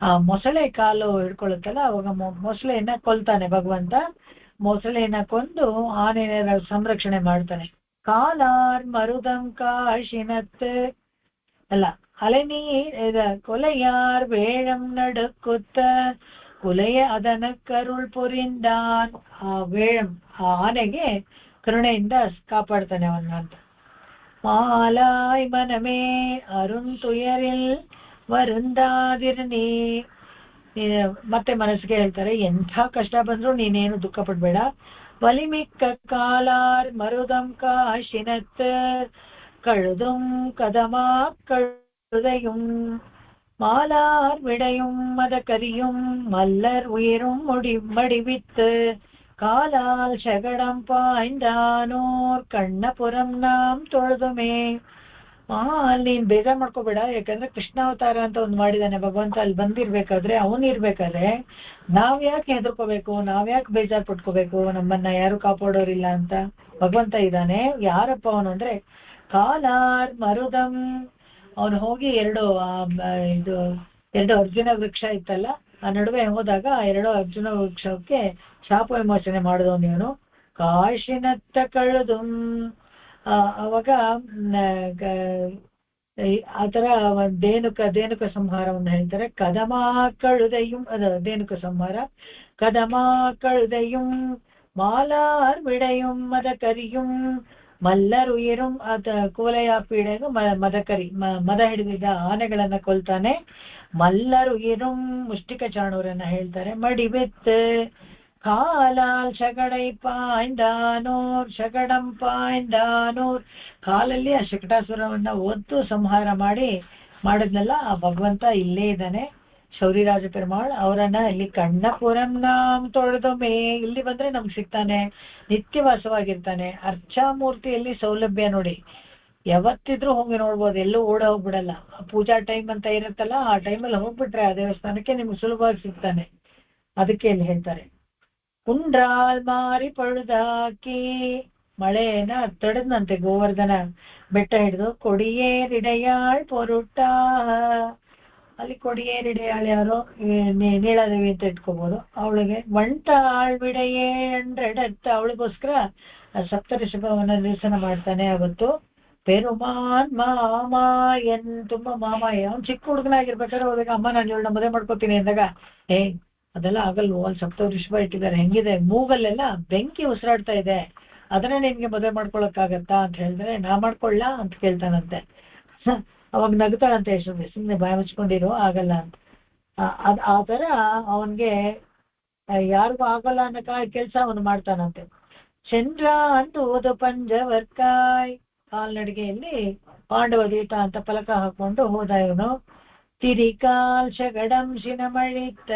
ಆ ಮೊಸಳೆ ಕಾಲು ಹಿಡ್ಕೊಳ್ಳುತ್ತಲ್ಲ, ಅವಾಗ ಮೊಸಳೆಯನ್ನ ಕೊಲ್ತಾನೆ ಭಗವಂತ. ಮೊಸಳೆಯನ್ನ ಕೊಂದು ಆನೆಯ ಸಂರಕ್ಷಣೆ ಮಾಡ್ತಾನೆ. ಕಾಲಾರ್ ಮರುದಂ ಕಾಶಿನತ್ ಅಲ್ಲ ಅಲೆನೀರ್ ಕೊಲೆಯಾರ್ வேழம் நடுக்குத்த ಕುಲೆಯ ಅದನ ಕರುಳ್ ಪುರಿಂದಾನ್. ಆ ವೇಳಂ, ಆ ಆನೆಗೆ ಕರುಣೆಯಿಂದ ಕಾಪಾಡ್ತಾನೆ ಅವನ್ನ ಅಂತ. ಮಾಲಾಯ್ ಮನಮೇ ಅರುಣ್ ತುಯರಿಲ್ ವರುಂದಾದಿರ್ನಿ. ಮತ್ತೆ ಮನಸ್ಸಿಗೆ ಹೇಳ್ತಾರೆ, ಎಂಥ ಕಷ್ಟ ಬಂದ್ರು ನೀನೇನು ದುಃಖ ಪಡ್ಬೇಡ. ವಲಿಮಿಕ್ಕ ಕಾಲಾರ್ ಮರುದಂ ಕಾಶಿನತ್ ಕழுதும் கதமா கழுதையும் மாலார் விடையும் மத கரியும் மல்லர் உயிரும் மடிவித்து காலால் சகடம் பாய்ந்தானோர் ಕಣ್ಣಪುರಂ ನಾಂ ತೊಳೆದುಮೆ. ನೀನ್ ಬೇಜಾರ್ ಮಾಡ್ಕೋಬೇಡ, ಯಾಕಂದ್ರೆ ಕೃಷ್ಣಾವತಾರ ಅಂತ ಒಂದು ಮಾಡಿದಾನೆ ಭಗವಂತ. ಅಲ್ಲಿ ಬಂದಿರ್ಬೇಕಾದ್ರೆ, ಅವನಿರ್ಬೇಕಾದ್ರೆ ನಾವ್ ಯಾಕೆ ಹೆದರ್ಕೋಬೇಕು, ನಾವ್ಯಾಕೆ ಬೇಜಾರ್ ಪಟ್ಕೋಬೇಕು, ನಮ್ಮನ್ನ ಯಾರು ಕಾಪಾಡೋರಿಲ್ಲ ಅಂತ. ಭಗವಂತ ಇದ್ದಾನೆ. ಯಾರಪ್ಪ ಅವನು ಅಂದ್ರೆ ಕಾಲಾರ್ ಮರುದಂ. ಅವನು ಹೋಗಿ ಎರಡು ಅರ್ಜುನ ವೃಕ್ಷ ಇತ್ತಲ್ಲ, ಆ ನಡುವೆ ಹೋದಾಗ 2 ಅರ್ಜುನ ವೃಕ್ಷಕ್ಕೆ ಶಾಪ ವಿಮೋಚನೆ ಮಾಡಿದವನು ಇವನು. ಕಾಶಿನತ್ತ ಕಳೆದು ಅವಾಗ ಆತರ ದೇನುಕ ಸಂಹಾರವನ್ನು ಹೇಳ್ತಾರೆ. ಕದಮಾ ಕಳುದೆಯುಂ, ಅದು ದೇನುಕ ಸಂಹಾರ. ಕದಮಾ ಕಳುದೆಯುಂ ಮಾಲಾರ್ ವಿಡೆಯುಂ ಮದ ಕರಿಯುಂ ಮಲ್ಲರ್ ಉಯಿರುಂ. ಕೂಲೆಯ ಪೀಡೆಗೂ ಮದಕರಿ, ಮದ ಹಿಡಿದಿದ್ದ ಆನೆಗಳನ್ನ ಕೊಲ್ತಾನೆ. ಮಲ್ಲರ್ ಉಯಿರುಂ ಮುಷ್ಟಿಕ ಚಾಣೂರನ್ನ ಹೇಳ್ತಾರೆ. ಮಡಿಬೆತ್ ಕಾಲಾಲ್ ಶಗಡೈ ಪಾಯ್ದಾನೂರ್ ಶಗಡಂ ಪಾಯ್ದಾನೂರ್. ಕಾಲಲ್ಲಿ ಆ ಶಕಟಾಸುರವನ್ನ ಒದ್ದು ಸಂಹಾರ ಮಾಡಿದ್ನಲ್ಲ ಆ ಭಗವಂತ ಇಲ್ಲೇ ಇದ್ದಾನೆ. ಶೌರಿರಾಜ ಪೆರುಮಾಳ್ ಅವರನ್ನ ಇಲ್ಲಿ ಕಣ್ಣಪುರಂ ನಾಂ ತೊಳೆದೊಮೆ, ಇಲ್ಲಿ ಬಂದ್ರೆ ನಮ್ಗೆ ಸಿಗ್ತಾನೆ, ನಿತ್ಯವಾಸವಾಗಿರ್ತಾನೆ. ಅರ್ಚಾಮೂರ್ತಿಯಲ್ಲಿ ಸೌಲಭ್ಯ ನೋಡಿ, ಯಾವತ್ತಿದ್ರೂ ಹೋಗಿ ನೋಡ್ಬೋದು, ಎಲ್ಲೂ ಓಡ ಹೋಗ್ಬಿಡಲ್ಲ. ಪೂಜಾ ಟೈಮ್ ಅಂತ ಇರುತ್ತಲ್ಲ, ಆ ಟೈಮಲ್ಲಿ ಹೋಗ್ಬಿಟ್ರೆ ಆ ದೇವಸ್ಥಾನಕ್ಕೆ ನಿಮ್ಗೆ ಸುಲಭವಾಗಿ ಸಿಗ್ತಾನೆ. ಅದಕ್ಕೆ ಇಲ್ಲಿ ಹೇಳ್ತಾರೆ, ಕುಂಡ್ರಾಲ್ ಮಾರಿ ಪಳುದಾಕಿ. ಮಳೆನ ತಡೆದ್ನಂತೆ ಗೋವರ್ಧನ ಬೆಟ್ಟ ಹಿಡಿದು. ಕೊಡಿಯೇರಿಡೆಯಾಳ್ ಪೊರುಟ. ಅಲ್ಲಿ ಕೊಡಿಯೇರಿಡೆಯಾಳ್ ಯಾರು, ನೀಳಾದೇವಿ ಅಂತ ಇಟ್ಕೋಬಹುದು. ಅವಳಿಗೆ ಒಂಟಾಳ್ ಬಿಡೆಯೇ ಅಂಡ್ರೆಡತ್ತ, ಅವಳಿಗೋಸ್ಕರ ಸಪ್ತಋಷಭವನ್ನ ನಿರಸನ ಮಾಡ್ತಾನೆ ಅವತ್ತು. ಪೆರುಮಾನ್ ಮಾಮಾಯನ್, ತುಂಬಾ ಮಾಮಾಯ. ಅವ್ನು ಚಿಕ್ಕ ಹುಡುಗನಾಗಿರ್ಬೇಕಾದ್ರೆ ಹೋದಾಗ ಅಮ್ಮ ನಾನು ಇವಳನ್ನ ಮದುವೆ ಮಾಡ್ಕೋತೀನಿ ಅಂದಾಗ, ಅದೆಲ್ಲ ಆಗಲ್ವೋ, ಅಲ್ಲಿ ಸಪ್ತಋಷಭ ಇಟ್ಟಿದ್ದಾರೆ, ಹೆಂಗಿದೆ ಮೂಗಲ್ಲೆಲ್ಲ ಬೆಂಕಿ ಉಸಿರಾಡ್ತಾ ಇದೆ, ಅದನ್ನ ನಿನ್ಗೆ ಮದುವೆ ಮಾಡ್ಕೊಳಕ್ಕಾಗತ್ತಾ ಅಂತ ಹೇಳಿದ್ರೆ, ನಾ ಮಾಡ್ಕೊಳ್ಳ ಅಂತ ಕೇಳ್ತಾನಂತೆ. ಅವಾಗ ನಗ್ತಾಳಂತೆ ಯಶೋದೆ, ಸುಮ್ನೆ ಬಾಯಿ ಮುಚ್ಕೊಂಡಿರೋ, ಆಗಲ್ಲ ಅಂತ. ಆ ತರ ಅವನ್ಗೆ ಯಾರಿಗೂ ಆಗಲ್ಲ ಅನ್ನೋ ಕೆಲ್ಸ ಅವನು ಮಾಡ್ತಾನಂತೆ. ಚಂದ್ರ ಅಂತ ಓದು ಪಂಜವರ್ಕಾಯ್, ಕಾಲ್ನಡಿಗೆಯಲ್ಲಿ ಪಾಂಡವ ದೀಟ ಅಂತ ಫಲಕ ಹಾಕೊಂಡು ಹೋದ ಇವನು. ತಿರಿಕಾಲ್ ಶಗಡಂ ಶಿನ ಮಳಿತ.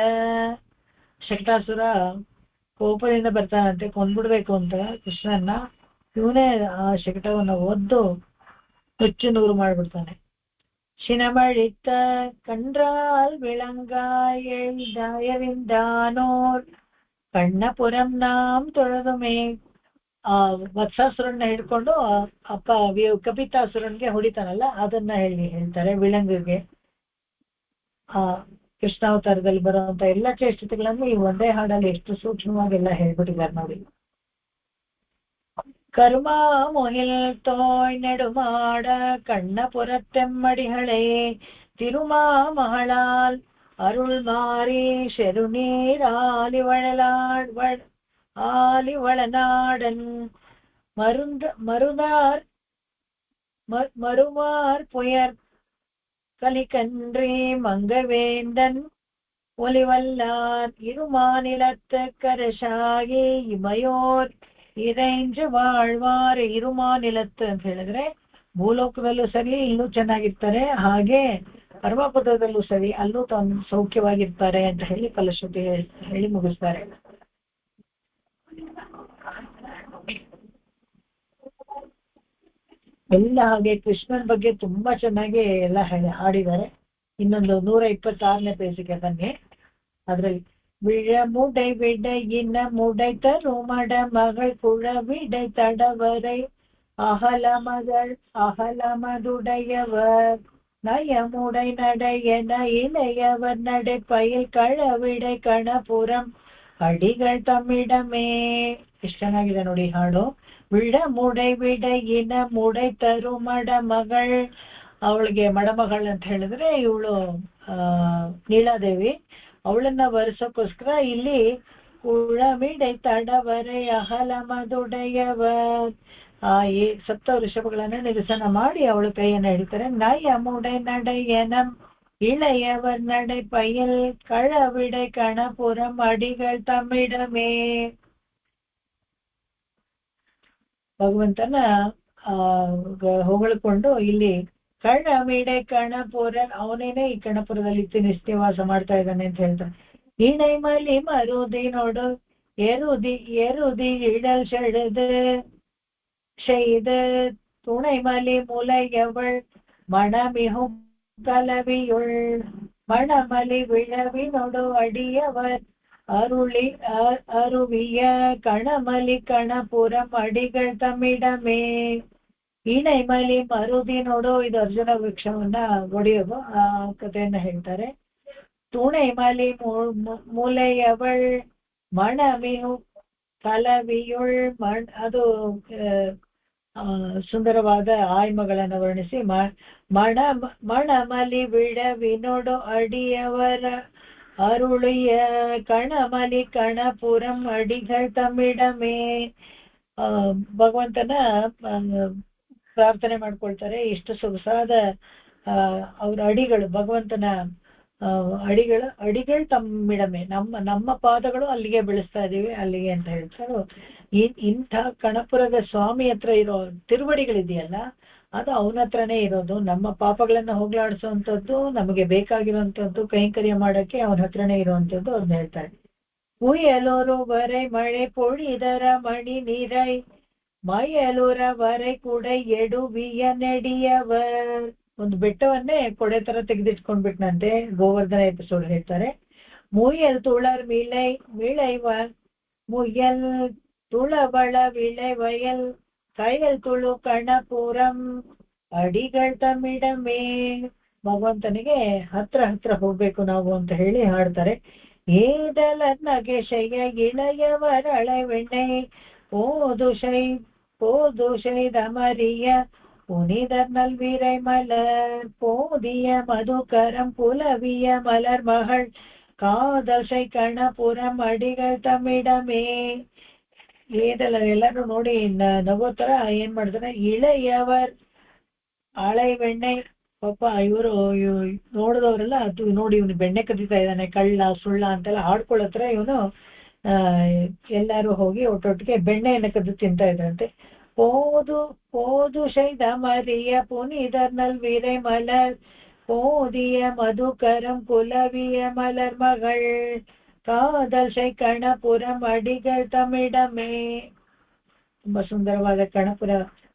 ಶಕಟಾಸುರ ಕೋಪದಿಂದ ಬರ್ತಾನಂತೆ, ಕೊಂದ್ಬಿಡ್ಬೇಕು ಅಂತ ಕೃಷ್ಣನ್ನ. ಇವನೇ ಆ ಶಕಟವನ್ನ ಒದ್ದು ನುಚ್ಚು ನೂರು ಮಾಡ್ಬಿಡ್ತಾನೆ. ಶಿನಮಳಿತ ಕಂಡ್ರಾಲ್ ವಿಳಂಗಾಯ ದಯವಿಂದಾನೋರ್ ಕಣ್ಣಪುರಂ ನಾಮ್ ತೊಳೆದುಮೆ. ಆ ವತ್ಸಾಸುರನ್ನ ಹಿಡ್ಕೊಂಡು ಅಪ್ಪ ಕಪಿತಾಸುರನ್ಗೆ ಹೊಡಿತಾನಲ್ಲ, ಅದನ್ನ ಹೇಳ್ತಾರೆ ವಿಳಂಗಿಗೆ. ಆ ಕೃಷ್ಣಾವತಾರದಲ್ಲಿ ಬರುವಂತ ಎಲ್ಲಾ ಚೇಷ್ಟತೆಗಳನ್ನು ಈ ಒಂದೇ ಹಾಡಲ್ಲಿ ಎಷ್ಟು ಸೂಕ್ಷ್ಮವಾಗೆಲ್ಲ ಹೇಳ್ಬಿಟ್ಟಿದ್ದಾರೆ ನೋಡಿ. ಕರ್ಮ ಮೊಹಿಲ್ ತೋಯ್ ನೆಡುಮಾಡ ಕಣ್ಣ ಪುರತ್ತೆಮ್ಮಡಿಹಳೆ ತಿರುಮಾ ಮಹಳಾಲ್ ಅರುಳ್ ಮಾರಿ ಶೆರುನೀರ್ ஆலிவளநாடன் மருமார் புயர் கலிகன்றே மங்கவேந்தன் ஒலிவல்லார் இருமாநிலத்து ಕರಶಾಗಿ ಇಮಯೋರ್ ಇರೈಂಜು வாழ்ವಾರ್. ಇರುಮಾನಿಲತ್ತು ಅಂತ ಹೇಳಿದ್ರೆ ಭೂಲೋಕದಲ್ಲೂ ಸರಿ ಇಲ್ಲೂ ಚೆನ್ನಾಗಿರ್ತಾರೆ, ಹಾಗೆ ಪರಮಪದದಲ್ಲೂ ಸರಿ ಅಲ್ಲೂ ಸೌಖ್ಯವಾಗಿರ್ತಾರೆ ಅಂತ ಹೇಳಿ ಫಲಶ್ರುತಿ ಹೇಳಿ ಮುಗಿಸ್ತಾರೆ. ಎಲ್ಲ ಹಾಗೆ ಕೃಷ್ಣನ್ ಬಗ್ಗೆ ತುಂಬಾ ಚೆನ್ನಾಗಿ ಎಲ್ಲ ಹಾಡಿದ್ದಾರೆ. ಇನ್ನೊಂದು 126ನೇ ಪೇಜಿಗೆ ಬನ್ನಿ. ಅದ್ರಲ್ಲಿ விழமுடை விடையின முடைத்தரு மடமகள் குழவிடை தடவரை அகலமதுடையவர் நயமுடை நடையன இளையவர் நடை பயில் கழவிடை ಕಣಪುರಂ ಅಡಿಗಳ್ ತಮ್ಮಿಡಮೇ. ಎಷ್ಟು ಚೆನ್ನಾಗಿದೆ ನೋಡಿ ಹಾಡು. ವಿಡ ಮುಡೈ ವಿಡೈಯಿನ ಮುಡೈ ತರು ಮಡಮಗಳ್, ಅವಳಿಗೆ ಮಡಮಗಳ್ ಅಂತ ಹೇಳಿದ್ರೆ ಇವಳು ನೀಲಾದೇವಿ, ಅವಳನ್ನ ವರ್ಸೋಕ್ಕೋಸ್ಕರ ಇಲ್ಲಿ ಕುಳಮಿಡೈ ತಡವರೆ ಅಹಲ ಮದುಡೆಯವ ಈ ಸಪ್ತ ವೃಷಭಗಳನ್ನ ನಿರಸನ ಮಾಡಿ ಅವಳ ಕೈಯನ್ನು ಹಿಡಿತಾರೆ. ನಯ ಮುಡೈ ನಡೆಯನ இளையவர் நடை பயில் கழவிடை கணபுரம் ಅಡಿಗಳ್ ತಮ್ಮಿಡಮೇ. ಭಗವಂತನ ಹೊಗಳಿಕೊಂಡು ಇಲ್ಲಿ ಕಳವಿಡೆ ಕಣಪುರ, ಅವನೇನೆ ಈ ಕಣಪುರದಲ್ಲಿ ನಿತ್ಯವಾಸ ಮಾಡ್ತಾ ಇದ್ದಾನೆ ಅಂತ ಹೇಳ್ತಾನೆ. இணைமலி மருதி நொடு எருதி இடல் செழுது செய்து துணைமலி முலையவள் மணமிகு கலவியுள் மணமலி விழவினொடு அடியவர் ಅರುವಿಯ ಕಣಮಲಿ ಕಣಪುರಂ ಅಡಿಗಳ್ ತಮ್ಮಿಡಮೇ. ಇಣೈಮಲಿ ಮರುದಿ ನೋಡು, ಇದು ಅರ್ಜುನ ವೃಕ್ಷವನ್ನ ಒಡೆಯೋದು, ಆ ಕಥೆಯನ್ನ ಹೇಳ್ತಾರೆ. ತುಣೈಮಲಿ ಮೂಲೆಯವಳ್ ಮಣಮಿಹು ಕಲವಿಯುಳ್ ಅದು ಸುಂದರವಾದ ಆಯ್ಮಗಳನ್ನು ವರ್ಣಿಸಿ ಮಣಮಲಿ ವಿಡವಿನೊಡು ಅಡಿಯವರ ಅರುಳಿಯ ಕಣಮಲಿ ಕಣಪುರಂ ಅಡಿಗಳ್ ತಮ್ಮಿಡಮೇ. ಭಗವಂತನ ಪ್ರಾರ್ಥನೆ ಮಾಡ್ಕೊಳ್ತಾರೆ. ಇಷ್ಟು ಸೊಗಸಾದ ಅವ್ರ ಅಡಿಗಳು, ಭಗವಂತನ ಅಡಿಗಳ್ ತಮ್ಮಿಡಮೆ, ನಮ್ಮ ಪಾದಗಳು ಅಲ್ಲಿಗೆ ಬೆಳೆಸ್ತಾ ಇದೀವಿ ಅಲ್ಲಿಗೆ ಅಂತ ಹೇಳ್ತಾರೆ. ಇಂಥ ಕಣಪುರದ ಸ್ವಾಮಿ ಹತ್ರ ಇರೋ ತಿರುವಡಿಗಳಿದೆಯಲ್ಲ, ಅದು ಅವನ ಹತ್ರನೇ ಇರೋದು. ನಮ್ಮ ಪಾಪಗಳನ್ನ ಹೋಗ್ಲಾಡಿಸುವಂಥದ್ದು, ನಮಗೆ ಬೇಕಾಗಿರುವಂಥದ್ದು ಕೈಂಕರ್ಯ ಮಾಡಕ್ಕೆ ಅವನ ಹತ್ರನೇ ಇರುವಂಥದ್ದು ಅವ್ರನ್ನ ಹೇಳ್ತಾರೆ. ಉಯಲೂರು ವರೆ ಮಳೆ ಪೊಳಿದರ ಮಣಿ ನೀರೈ ಮಯಲೂರ ವರೆ ಕುಡೈ ಎಡುವಿಯ ನೆಡಿಯವರ್. ಒಂದು ಬೆಟ್ಟವನ್ನೇ ಕೊಡೆ ತರ ತೆಗೆದಿಟ್ಕೊಂಡ್ಬಿಟ್ನಂತೆ, ಗೋವರ್ಧನ ಎಪಿಸೋಡ್ ಹೇಳ್ತಾರೆ. ಮುಯಲ್ ತುಳರ್ ವಿಳೈವ ಮುಯಲ್ ತುಳಬಳ ವಿಳೆ ವಯಲ್ ಕಯಲ್ ತುಳು ಕಣಪುರಂ ಅಡಿಗಳ್ ತಮ್ಮಿಡಮೇ. ಭಗವಂತನಿಗೆ ಹತ್ರ ಹೋಗ್ಬೇಕು ನಾವು ಅಂತ ಹೇಳಿ ಹಾಡ್ತಾರೆ. ಏದಲ ನಗೆಶಯ ಇಳೆಯವರ ಅಳೆವೆಣ್ಣೆ போதுஷை தமரிய புனிதர் நல்விரை மலர் போதிய மதுகரம் புலவிய மலர் மகள் ಕಾದಶೈ ಕಣಪುರಂ ಅಡಿಗಳ್ ತಮ್ಮಿಡಮೇ. ಎಲ್ಲರೂ ನೋಡಿ ನಗೋತರ ಏನ್ ಮಾಡ್ತಾರೆ, ಇಳೆಯವರ್ ಹಳೆ ಬೆಣ್ಣೆ. ಪಾಪ ಇವರು ನೋಡಿದವರೆಲ್ಲ ಅದು ನೋಡಿ ಇವನು ಬೆಣ್ಣೆ ಕದೀತಾ ಇದ್ದಾನೆ, ಕಳ್ಳ ಸುಳ್ಳ ಅಂತೆಲ್ಲ ಆಡ್ಕೊಳ್ಳತ್ರ ಇವನು ಎಲ್ಲಾರು ಹೋಗಿ ಒಟ್ಟೊಟ್ಟಿಗೆ ಬೆಣ್ಣೆಯನ್ನು ಕದ್ದು ತಿಂತಾ ಇದ್ರಂತೆ. போது ಶೈದಮರಿಯ புனிதர் நல்விரை மலர் போதிய மதுகரம் புலவிய மலர் மகள் ಕಾದಲ್ಸೈ ಕಣಪುರಂ ಅಡಿಗಳ್ ತಮ್ಮಿಡಮೇ. ತುಂಬಾ ಸುಂದರವಾದ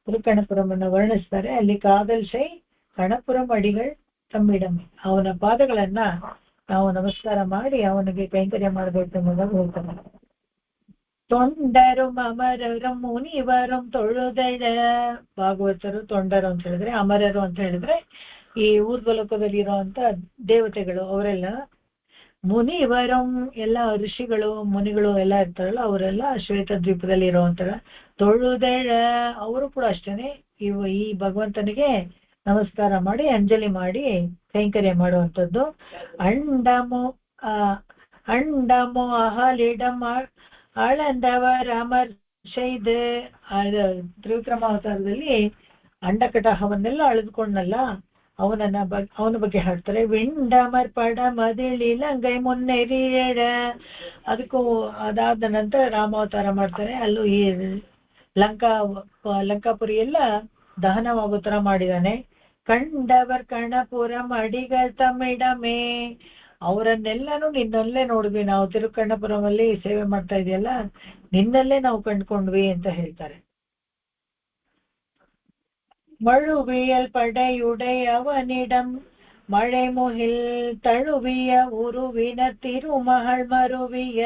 ತಿರುಕಣಪುರಮನ್ನು ವರ್ಣಿಸ್ತಾರೆ. ಅಲ್ಲಿ ಕಾದಲ್ಸೈ ಕಣಪುರಂ ಅಡಿಗಳ್ ತಮ್ಮಿಡಮೆ, ಅವನ ಪಾದಗಳನ್ನ ನಾವು ನಮಸ್ಕಾರ ಮಾಡಿ ಅವನಿಗೆ ಕೈಂಕರ್ಯ ಮಾಡಬೇಕು ಎಂಬುದಾಗಿ ಹೇಳ್ತಾರೆ. ತೊಂಡರು ಅಮರರು ಮುನಿವರಂ ತೊಳುದಳ. ಭಾಗವತರು ತೊಂಡರು ಅಂತ ಹೇಳಿದ್ರೆ, ಅಮರರು ಅಂತ ಹೇಳಿದ್ರೆ ಈ ಊರ್ಧ್ವಲೋಕದಲ್ಲಿ ಇರುವಂತ ದೇವತೆಗಳು ಅವರೆಲ್ಲ. ಮುನಿವರಂ ಎಲ್ಲ ಋಷಿಗಳು ಮುನಿಗಳು ಎಲ್ಲ ಇರ್ತಾರಲ್ಲ ಅವರೆಲ್ಲ ಶ್ವೇತ ದ್ವೀಪದಲ್ಲಿ ಇರುವಂತ ತೊಳುದಳ. ಅವರು ಕೂಡ ಅಷ್ಟೇನೆ ಈ ಭಗವಂತನಿಗೆ ನಮಸ್ಕಾರ ಮಾಡಿ ಅಂಜಲಿ ಮಾಡಿ ಕೈಂಕರ್ಯ ಮಾಡುವಂಥದ್ದು. ಅಂಡಮೋ ಅಹಲಿಡಮ ಆಳಂದವ ರಾಮರ್ ಶೈದ್. ತ್ರಿವಿಕ್ರಮಾವತಾರದಲ್ಲಿ ಅಂಡಕಟಾಹವನ್ನೆಲ್ಲ ಅಳೆದುಕೊಂಡಲ್ಲ ಅವನ ಬಗ್ಗೆ ಹೇಳ್ತಾರೆ. ವಿಂಡಮರ್ ಪಡ ಮದಿಳಿ ಲಂಗೈ ಮುನ್ನೆರಿಯಡ. ಅದಕ್ಕೂ ಅದಾದ ನಂತರ ರಾಮಾವತಾರ ಮಾಡ್ತಾರೆ. ಅಲ್ಲೂ ಈ ಲಂಕಾಪುರಿ ಎಲ್ಲ ದಹನವಾಗೋ ತರ ಮಾಡಿದಾನೆ. ಕಂಡವರ್ ಕಣಪುರಂ ಅಡಿಗಳ್ ತಮ್ಮಿಡಮೇ. ಅವರನ್ನೆಲ್ಲಾನು ನಿನ್ನಲ್ಲೇ ನೋಡಿದ್ವಿ ನಾವು, ತಿರುಕಣ್ಣಪುರಮಲ್ಲಿ ಸೇವೆ ಮಾಡ್ತಾ ಇದೆಯಲ್ಲ ನಿನ್ನಲ್ಲೇ ನಾವು ಕಂಡ್ಕೊಂಡ್ವಿ ಅಂತ ಹೇಳ್ತಾರೆ. ಮಳುವಿಯಲ್ ಪಡೆಯುಡೈ ಅವನಿಡಂ ಮಳೆ ಮುಹಿಲ್ ತಳುವಿಯ ಉರುವಿನ ತಿರುಮಹಳ್ ಮರುವಿಯ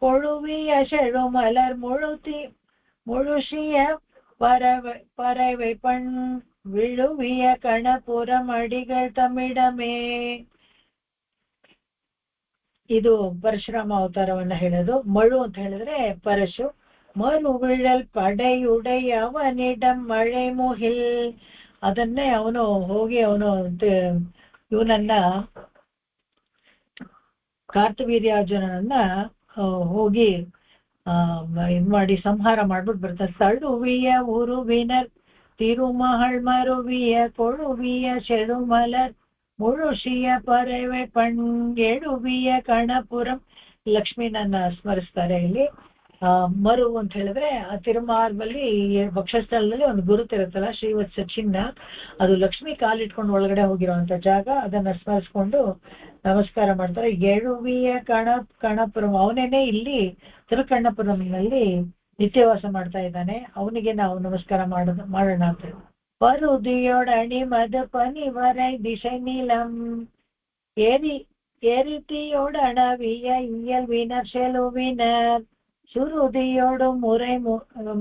ಕೊಳುವಿಯ ಶೆಳು ಮಲರ್ ಮುಳುಷಿಯ ಪರವೈ ಪಣ್ ವಿಳುವಿಯ ಕಣಪುರಂ ಅಡಿಗಳ್ ತಮ್ಮಿಡಮೇ. ಇದು ಪರಶುರಾಮ ಅವತಾರವನ್ನ ಹೇಳೋದು. ಮಳು ಅಂತ ಹೇಳಿದ್ರೆ ಪರಶು. ಮರು ವಿಳಲ್ ಪಡೆಯುಡೈ ಅವನಿಡಂ ಮಳೆ ಮುಹಿಲ್. ಅದನ್ನೇ ಅವನು ಹೋಗಿ ಇವನನ್ನ ಕಾರ್ತವೀರ್ಯಾರ್ಜುನನ್ನ ಹೋಗಿ ಇದ್ ಮಾಡಿ ಸಂಹಾರ ಮಾಡ್ಬಿಟ್ಟು ಬರ್ತಾರೆ. ತಳುವಿಯ ಉರುವಿನ ತಿರುಮಹಳ್ ಮರುವಿಯ ಕೊಳುವಿಯ ಶೆಳುಮಲರ್ ಮುಳುಷಿಯ ಪರವೆ ಪಂಗೆಳುವಿಯ ಕಣಪುರಂ. ಲಕ್ಷ್ಮೀನನ್ನ ಸ್ಮರಿಸ್ತಾರೆ ಇಲ್ಲಿ. ಮರು ಅಂತ ಹೇಳಿದ್ರೆ ಆ ತಿರುಮಾರ್ಗಲ್ಲಿ ವಕ್ಷಸ್ಥಳದಲ್ಲಿ ಒಂದು ಗುರುತಿರುತ್ತಲ್ಲ, ಶ್ರೀವತ್ಸ ಚಿಹ್ನ, ಅದು ಲಕ್ಷ್ಮಿ ಕಾಲಿಟ್ಕೊಂಡು ಒಳಗಡೆ ಹೋಗಿರುವಂತ ಜಾಗ. ಅದನ್ನ ಸ್ಮರಿಸ್ಕೊಂಡು ನಮಸ್ಕಾರ ಮಾಡ್ತಾರೆ. ಎಳುವಿಯ ಕಣಪುರಂ, ಅವನೇನೆ ಇಲ್ಲಿ ತಿರುಕಣ್ಣಪುರಂನಲ್ಲಿ ನಿತ್ಯವಾಸ ಮಾಡ್ತಾ ಇದ್ದಾನೆ. ಅವನಿಗೆ ನಾವು ನಮಸ್ಕಾರ ಮಾಡೋಣ ಅಂತ. ಪರುದಿಯೊಡಣಿ ಮದ ಪನಿವರೈ ದಿಶೈ ನೀಲಂ ಏರಿತಿಯೊಡಣವಿಯ ಇಯಲ್ ವಿನರ್ ಶೆಲುವಿನರ್ சுருதியோடு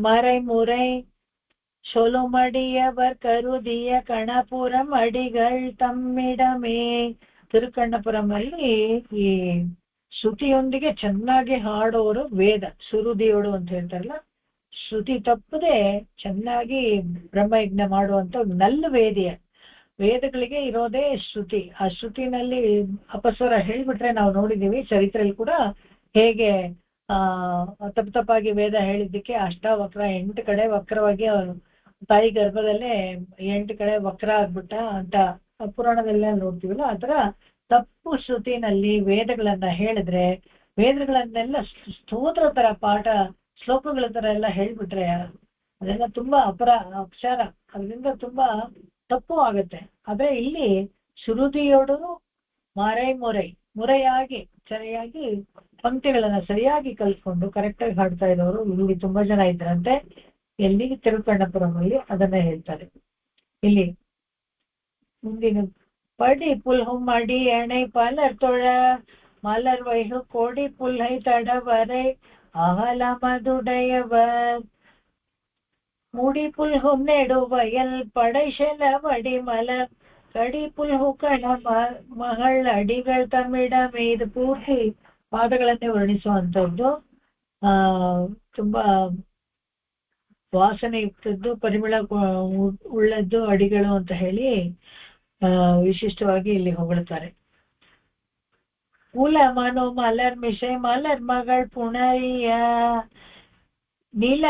மறை முறை சொலுமடியவர் கருದಿಯ ಕಣಪುರಂ ಅಡಿಗಳ್ ತಮ್ಮಿಡಮೇ. ತಿರುಕಣ್ಣಪುರಮಲ್ಲಿ ಈ ಶ್ರುತಿಯೊಂದಿಗೆ ಚೆನ್ನಾಗಿ ಹಾಡೋರು ವೇದ. ಸುರುದಿಯೋಡು ಅಂತ ಹೇಳ್ತಾರಲ್ಲ, ಶ್ರುತಿ ತಪ್ಪದೆ ಚೆನ್ನಾಗಿ ಬ್ರಹ್ಮಯಜ್ಞ ಮಾಡುವಂತ ನಲ್ಲ ವೇದಗಳಿಗೆ ಇರೋದೇ ಶ್ರುತಿ. ಆ ಶ್ರುತಿನಲ್ಲಿ ಅಪಸ್ವರ ಹೇಳ್ಬಿಟ್ರೆ ನಾವು ನೋಡಿದೀವಿ ಚರಿತ್ರೆಯಲ್ಲಿ ಕೂಡ ಹೇಗೆ ತಪ್ಪಾಗಿ ವೇದ ಹೇಳಿದ್ದಕ್ಕೆ ಅಷ್ಟಾವಕ್ರ 8 ಕಡೆ ವಕ್ರವಾಗಿ ತಾಯಿ ಗರ್ಭದಲ್ಲೇ 8 ಕಡೆ ವಕ್ರ ಆಗ್ಬಿಟ್ಟ ಅಂತ ಪುರಾಣದಲ್ಲ ನೋಡ್ತೀವಲ್ಲ. ಆತರ ತಪ್ಪು ಶ್ರುತಿನಲ್ಲಿ ವೇದಗಳನ್ನ ಹೇಳಿದ್ರೆ, ವೇದಗಳನ್ನೆಲ್ಲ ಸ್ತೋತ್ರ ತರ ಪಾಠ ಶ್ಲೋಕಗಳ ತರ ಎಲ್ಲ ಹೇಳ್ಬಿಟ್ರೆ ಅದೆಲ್ಲ ತುಂಬಾ ಅಕ್ಷರ, ಅದರಿಂದ ತುಂಬಾ ತಪ್ಪು ಆಗುತ್ತೆ. ಆದ್ರೆ ಇಲ್ಲಿ ಶ್ರುತಿಯೋಡು ಮುರೆಯಾಗಿ ಸರಿಯಾಗಿ ಪಂಕ್ತಿಗಳನ್ನ ಸರಿಯಾಗಿ ಕಲ್ತ್ಕೊಂಡು ಕರೆಕ್ಟಾಗಿ ಹಾಡ್ತಾ ಇರೋರು ಇಲ್ಲಿ ತುಂಬಾ ಜನ ಇದ್ರಂತೆ. ಎಲ್ಲಿ ತಿರುಕಣ್ಣಪುರಮಲ್ಲಿ ಅದನ್ನ ಹೇಳ್ತಾರೆ. ಇಲ್ಲಿ ಮುಂದಿನ ಪಡಿ ಪುಲ್ಹು ಮಡಿ ಎಣೈ ಪಲರ್ ತೊಳ ಮಲರ್ ವೈಹು ಕೋಡಿ ಪುಲ್ಹೈ ತಡವರೈ ಅಹಲ ಮದುಡೆಯவர் ಮುಡಿ ಪುಲ್ಹು ನೆಡು ವಯಲ್ ಪಡೈಶಲ ವಡಿ ಮಲರ್ ಕಡಿ ಪುಲ್ಹು ಕಣ ಮಹಳ್ ಅಡಿಗಳ್ ತಮ್ಮಿಡಮೇ. ಇದು ಪೂರ್ತಿ ಪಾದಗಳನ್ನೇ ವರ್ಣಿಸುವಂಥದ್ದು. ತುಂಬಾ ವಾಸನೆ ಯುಕ್ತದ್ದು, ಪರಿಮಳ ಉಳ್ಳದ್ದು ಅಡಿಗಳು ಅಂತ ಹೇಳಿ ವಿಶಿಷ್ಟವಾಗಿ ಇಲ್ಲಿ ಹೊಗಳುತ್ತಾರೆ. ಕುಲ ಮನು ಮಲರ್ ಮಿಷೆ ಮಲರ್ ಮಗಳ್ ಪುಣರಿಯ நீல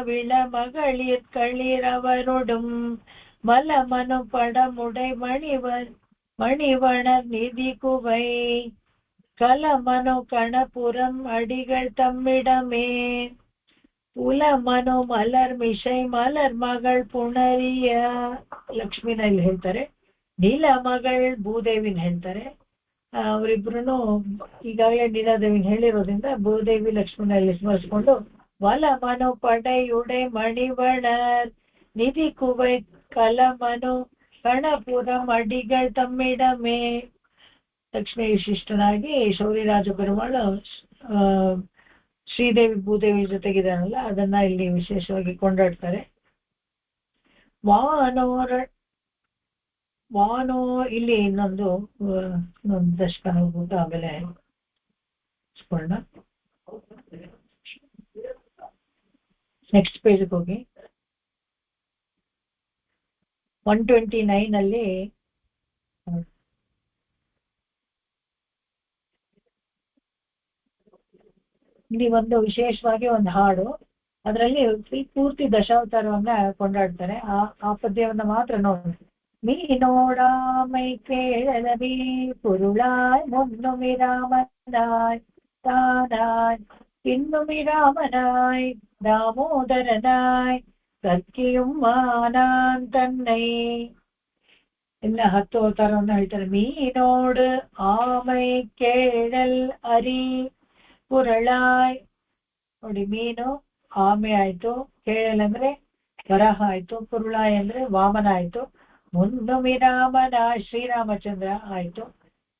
விள மகளிர் களிரவருடும் மலமனு படமுடை மணிவணர் நிதி குவை கலமனு கணபுரம் அடிகள் தம்மிடமே. ಕುಲಮನು ಮಲರ್ ಮಿಷೈ ಮಲರ್ ಮಗಳ್ ಪುಣರಿಯ. ಲಕ್ಷ್ಮಿನಲ್ಲಿ ಹೇಳ್ತಾರೆ ನೀಲಮಗಳ್ ಭೂದೇವಿನ ಹೇಳ್ತಾರೆ. ಅವರಿಬ್ರು ಈಗಾಗಲೇ ನೀಲಾದೇವಿನ ಹೇಳಿರೋದ್ರಿಂದ ಭೂದೇವಿ ಲಕ್ಷ್ಮಣಲ್ಲಿ ಸ್ಮರಿಸ್ಕೊಂಡು ವಲಮನು ಪಡೆಯುಡೆ ಮಣಿವಳರ್ ನಿಧಿ ಕುವೈ ಕಲಮನು ಕಣಪುರ ಮಡಿಗಳ್ ತಮ್ಮಿಡಮೇ. ಲಕ್ಷ್ಮೀ ವಿಶಿಷ್ಟನಾಗಿ ಶೌರಿರಾಜ ಪೆರುಮಾಳ ಶ್ರೀದೇವಿ ಭೂದೇವಿ ಜೊತೆಗಿದಾನಲ್ಲ, ಅದನ್ನ ಇಲ್ಲಿ ವಿಶೇಷವಾಗಿ ಕೊಂಡಾಡ್ತಾರೆ. ವಾನೋ ಇಲ್ಲಿ ಇನ್ನೊಂದು ದಶಕ ನೋಡ್ಬಿಟ್ಟು ಆಮೇಲೆ ನೆಕ್ಸ್ಟ್ ಪೇಜ್ಗೆ ಹೋಗಿ 129 ಅಲ್ಲಿ ಇಲ್ಲಿ ಒಂದು ವಿಶೇಷವಾಗಿ ಒಂದು ಹಾಡು, ಅದರಲ್ಲಿ ಪೂರ್ತಿ ದಶಾವತಾರವನ್ನ ಕೊಂಡಾಡ್ತಾರೆ. ಆ ಪದ್ಯವನ್ನ ಮಾತ್ರ ನೋಡಿ. ಮೀನೋಡಾಮೈ ಕೇಳಲವಿ ಪುರುಳಾಯ್ ಮುನ್ನುಮಿರಾಮನಾಯ್ ತಾನಾಯ್ ಇನ್ನುಮಿರಾಮನಾಯ್ ದಾಮೋದರನಾಯ್ ಕರ್ಕಿಯುಂ ಮಾನಾನ್ ತನ್ನೈ. ಇನ್ನ 10 ಅವತಾರವನ್ನ ಹೇಳ್ತಾರೆ. ಮೀನೋಡು ಆಮೈ ಕೇಳಲ್ ಅರಿ ಪುರಳಾಯ್. ನೋಡಿ, ಮೀನು ಆಮೆ ಆಯ್ತು, ಕೇಳಲ್ ಅಂದ್ರೆ ವರಹ ಆಯ್ತು, ಪುರುಳಾಯ್ ಅಂದ್ರೆ ವಾಮನ ಆಯ್ತು, ಮುನ್ನುಮಿರಾಮನಾಯ್ ಶ್ರೀರಾಮಚಂದ್ರ ಆಯ್ತು,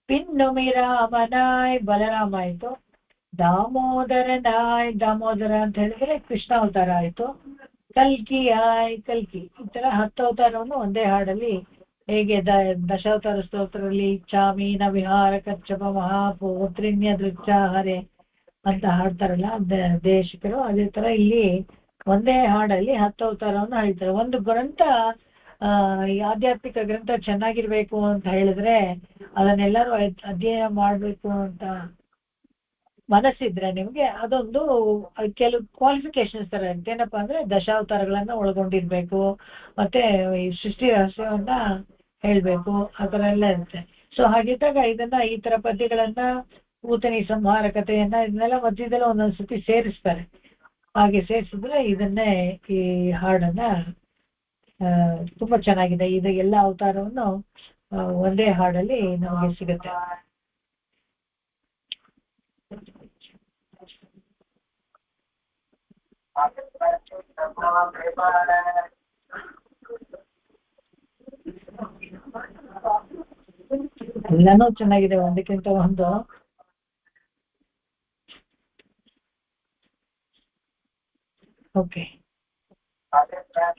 ಪಿನ್ನುಮಿರಾಮನಾಯ್ ಬಲರಾಮ ಆಯ್ತು, ದಾಮೋದರನಾಯ್ ದಾಮೋದರ ಅಂತ ಹೇಳಿದ್ರೆ ಕೃಷ್ಣ ಅವತಾರ ಆಯ್ತು, ಕಲ್ಕಿಯಾಯ್ ಕಲ್ಕಿ. ಈ ತರ 10 ಅವತಾರವನ್ನು ಒಂದೇ ಹಾಡಲ್ಲಿ ಹೇಗೆ ದಶಾವತಾರ ಸ್ತೋತ್ರದಲ್ಲಿ ಚಾಮೀನ ವಿಹಾರ ಕಚ್ಚಪ ಮಹಾಪೋತ್ರಿನ್ಯ ದೃಚ್ಚಾಹರೆ ಅಂತ ಹಾಡ್ತಾರಲ್ಲ ದೇಶಿಕರು, ಅದೇ ತರ ಇಲ್ಲಿ ಒಂದೇ ಹಾಡಲ್ಲಿ 10 ಅವತಾರವನ್ನು ಹೇಳ್ತಾರೆ. ಒಂದು ಗ್ರಂಥ ಈ ಆಧ್ಯಾತ್ಮಿಕ ಗ್ರಂಥ ಚೆನ್ನಾಗಿರ್ಬೇಕು ಅಂತ ಹೇಳಿದ್ರೆ ಅದನ್ನೆಲ್ಲರೂ ಅಧ್ಯಯನ ಮಾಡ್ಬೇಕು ಅಂತ ಮನಸ್ಸಿದ್ರೆ ನಿಮ್ಗೆ ಅದೊಂದು ಕೆಲವು ಕ್ವಾಲಿಫಿಕೇಶನ್ಸ್ ತರ ಇರುತ್ತೆ. ಏನಪ್ಪಾ ಅಂದ್ರೆ ದಶಾವತಾರಗಳನ್ನ ಒಳಗೊಂಡಿರ್ಬೇಕು, ಮತ್ತೆ ಈ ಸೃಷ್ಟಿ ರಹಸ್ಯವನ್ನ ಹೇಳ್ಬೇಕು, ಆ ತರ ಎಲ್ಲ ಇರುತ್ತೆ. ಸೊ ಹಾಗಿದ್ದಾಗ ಇದನ್ನ ಈ ತರ ಪದ್ಯಗಳನ್ನ ಪೂತನಿ ಸಂಹಾರ ಕಥೆಯನ್ನ ಇದನ್ನೆಲ್ಲ ಮಧ್ಯದಲ್ಲ ಒಂದೊಂದ್ಸತಿ ಸೇರಿಸ್ತಾರೆ. ಹಾಗೆ ಸೇರಿಸಿದ್ರೆ ಇದನ್ನೇ ಈ ಹಾಡನ್ನ ತುಂಬಾ ಚೆನ್ನಾಗಿದೆ. ಇದು ಎಲ್ಲ ಅವತಾರವನ್ನು ಒಂದೇ ಹಾಡಲ್ಲಿ ನಮಗೆ ಸಿಗುತ್ತೆ. ಎಲ್ಲಾನು ಚೆನ್ನಾಗಿದೆ, ಒಂದಕ್ಕಿಂತ ಒಂದು. ಓಕೆ,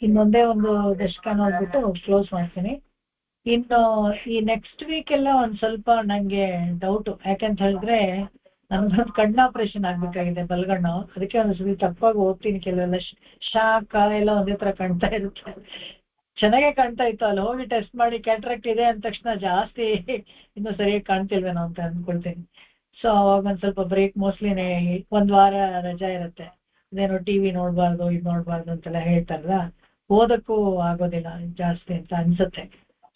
ಇನ್ನೊಂದೇ ಒಂದು ದಶಕ ನೋಡ್ಬಿಟ್ಟು ಕ್ಲೋಸ್ ಮಾಡ್ತೀನಿ. ಇನ್ನು ಈ ನೆಕ್ಸ್ಟ್ ವೀಕ್ ಎಲ್ಲ ಒಂದ್ ಸ್ವಲ್ಪ ನಂಗೆ ಡೌಟ್, ಯಾಕಂತ ಹೇಳಿದ್ರೆ ನನ್ಗೊಂದು ಕಣ್ಣು ಆಪರೇಷನ್ ಆಗ್ಬೇಕಾಗಿದೆ, ಬಲ್ಗಣ್ಣು. ಅದಕ್ಕೆ ಒಂದ್ಸತಿ ತಪ್ಪಾಗಿ ಓದ್ತೀನಿ, ಕೆಲವೆಲ್ಲ ಶಾಖ ಎಲ್ಲ ಒಂದೇ ತರ ಕಾಣ್ತಾ ಇರುತ್ತೆ. ಚೆನ್ನಾಗೇ ಕಾಣ್ತಾ ಇತ್ತು, ಅಲ್ಲಿ ಹೋಗಿ ಟೆಸ್ಟ್ ಮಾಡಿ ಕ್ಯಾಟ್ರಾಕ್ಟ್ ಇದೆ ಅಂದ ತಕ್ಷಣ ಜಾಸ್ತಿ ಇನ್ನು ಸರಿಯಾಗಿ ಕಾಣ್ತಿಲ್ವೇನೋ ಅಂತ ಅಂದ್ಕೊಳ್ತೀನಿ. ಸೊ ಅವಾಗ ಒಂದ್ ಸ್ವಲ್ಪ ಬ್ರೇಕ್, ಮೋಸ್ಟ್ಲಿನೇ 1 ವಾರ ರಜಾ ಇರುತ್ತೆ. ಅದೇನೋ ಟಿವಿ ನೋಡ್ಬಾರ್ದು, ಇದು ನೋಡ್ಬಾರ್ದು ಅಂತೆಲ್ಲ ಹೇಳ್ತಾರಲ್ಲ, ಓದಕ್ಕೂ ಆಗೋದಿಲ್ಲ ಜಾಸ್ತಿ ಅಂತ ಅನ್ಸುತ್ತೆ.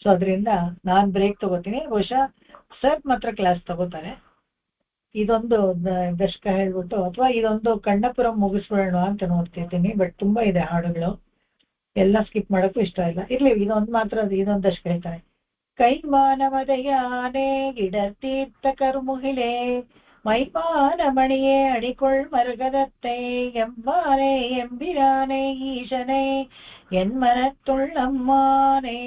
ಸೊ ಅದರಿಂದ ನಾನ್ ಬ್ರೇಕ್ ತಗೋತೀನಿ. ಬಹುಶಃ ಸರ್ ಮಾತ್ರ ಕ್ಲಾಸ್ ತಗೋತಾರೆ. ಇದೊಂದು ದಶಕ ಹೇಳ್ಬಿಟ್ಟು ಅಥವಾ ಇದೊಂದು ಕಣ್ಣಪುರ ಮುಗಿಸ್ಬಿಡೋಣ ಅಂತ ನೋಡ್ತಿದ್ದೀನಿ. ಬಟ್ ತುಂಬಾ ಇದೆ ಹಾಡುಗಳು, ಎಲ್ಲ ಸ್ಕಿಪ್ ಮಾಡೋಕ್ಕೂ ಇಷ್ಟ ಇಲ್ಲ. ಇರ್ಲಿ, ಇದೊಂದು ಮಾತ್ರ, ಇದೊಂದು ದಶಕ ಹೇಳ್ತಾರೆ. ಕೈಮಾನಮದಯಾನೆ ಗಿಡತೀರ್ಥ ಕರುಮುಹಿಳೆ ಮೈಪಾನ ಮಣಿಯೇ ಅಡಿಕೊಳ್ ಮರುಗದತ್ತೆ எம்மானே எம்பிரானே ஈசனே என் மனத்துள்ளம்மானே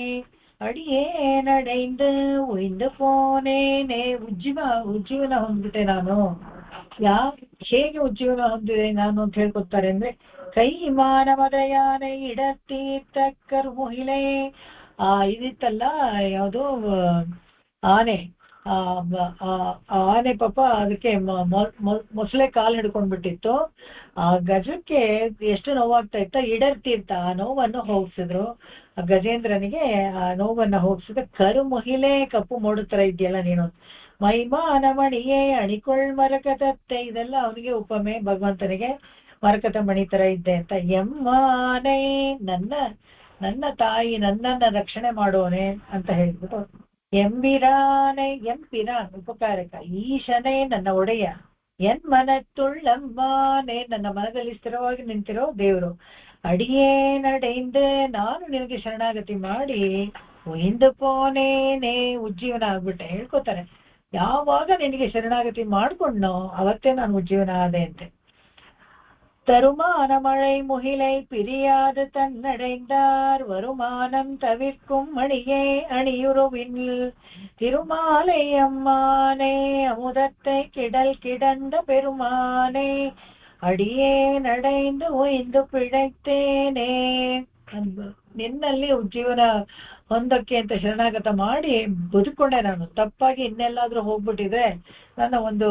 ಅಡಿಯೇ ನಡೆಂದು ಉಳಿದು ಪೋನೇನೆ. ಉಜ್ಜೀವನ ಹೊಂದಿದೆ ನಾನು. ಹೇಗೆ ಉಜ್ಜೀವನ ಹೊಂದಿದೆ ನಾನು ಅಂತ ಹೇಳ್ಕೊತಾರೆ ಅಂದ್ರೆ, ಕೈ ಮಾನವದಯಾನೆ ಇಡತೀರ್ಥ ಕರ್ಮುಹಿಳೆ. ಇದಿತ್ತಲ್ಲ ಯಾವುದು ಆನೆ, ಆನೆ ಪಾಪ ಅದಕ್ಕೆ ಮೊಸಳೆ ಕಾಲು ಹಿಡ್ಕೊಂಡ್ಬಿಟ್ಟಿತ್ತು. ಆ ಗಜಕ್ಕೆ ಎಷ್ಟು ನೋವಾಗ್ತಾ ಇತ್ತ, ಇಡರ್ತೀರ್ಥ ಆ ನೋವನ್ನು ಹೋಗಿಸಿದ್ರು. ಆ ಗಜೇಂದ್ರನಿಗೆ ಆ ನೋವನ್ನ ಹೋಗಿಸಿದ. ಕರು ಮಹಿಳೆ, ಕಪ್ಪು ಮೂಡುತ್ತರ ಇದೆಯಲ್ಲ ನೀನು, ಮೈಮಾನ ಮಣಿಯೇ ಅಣಿಕೊಳ್ ಮರಕತತ್ತೆ. ಇದೆಲ್ಲ ಅವನಿಗೆ ಉಪಮೆ, ಭಗವಂತನಿಗೆ ಮರಕತ ಮಣಿ ತರ ಇದ್ದೆ ಅಂತ. ಎಮ್ಮಾನೆ, ನನ್ನ ತಾಯಿ, ನನ್ನನ್ನ ರಕ್ಷಣೆ ಮಾಡೋನೆ ಅಂತ ಹೇಳ್ಬಿಟ್ಟು. ಎಂಬಿರಾನೆ, ಎಂಪಿರಾನ್ ಉಪಕಾರಕ. ಈಶನೇ, ನನ್ನ ಒಡೆಯ. ಎನ್ ಮನತ್ತುಳ್ಳಮ್ಮಾನೆ, ನನ್ನ ಮನದಲ್ಲಿ ಸ್ಥಿರವಾಗಿ ನಿಂತಿರೋ ದೇವರು. ಅಡಿಯೇ ನಡೆಯಿಂದ ನಾನು ನಿನಗೆ ಶರಣಾಗತಿ ಮಾಡಿ ಒಯ್ದು ಪೋನೇನೆ ಉಜ್ಜೀವನ ಆಗ್ಬಿಟ್ಟೆ. ಹೇಳ್ಕೊತಾರೆ, ಯಾವಾಗ ನಿನಗೆ ಶರಣಾಗತಿ ಮಾಡ್ಕೊಂಡ್ನೋ ಅವತ್ತೇ ನಾನು ಉಜ್ಜೀವನ ಆದೆ ಅಂತೆ. தருமான மழை முகிலை பிரியாது தன்னடைந்தார் வருமானம் தவிர்க்கும் மணியே அணியுருவின் திருமாலை அம்மானே அமுதத்தை கிடல் கிடந்த பெருமானே ಅಡಿಯೇ ನಡೆಂದು ಒಯ್ದು ಪಿಡೈತೇನೆ. ನಿನ್ನಲ್ಲಿ ಉಜ್ಜೀವನ ಹೊಂದಕ್ಕೆ ಅಂತ ಶರಣಾಗತ ಮಾಡಿ ಬದುಕೊಂಡೆ ನಾನು. ತಪ್ಪಾಗಿ ಇನ್ನೆಲ್ಲಾದ್ರೂ ಹೋಗ್ಬಿಟ್ಟಿದ್ರೆ ನನ್ನ ಒಂದು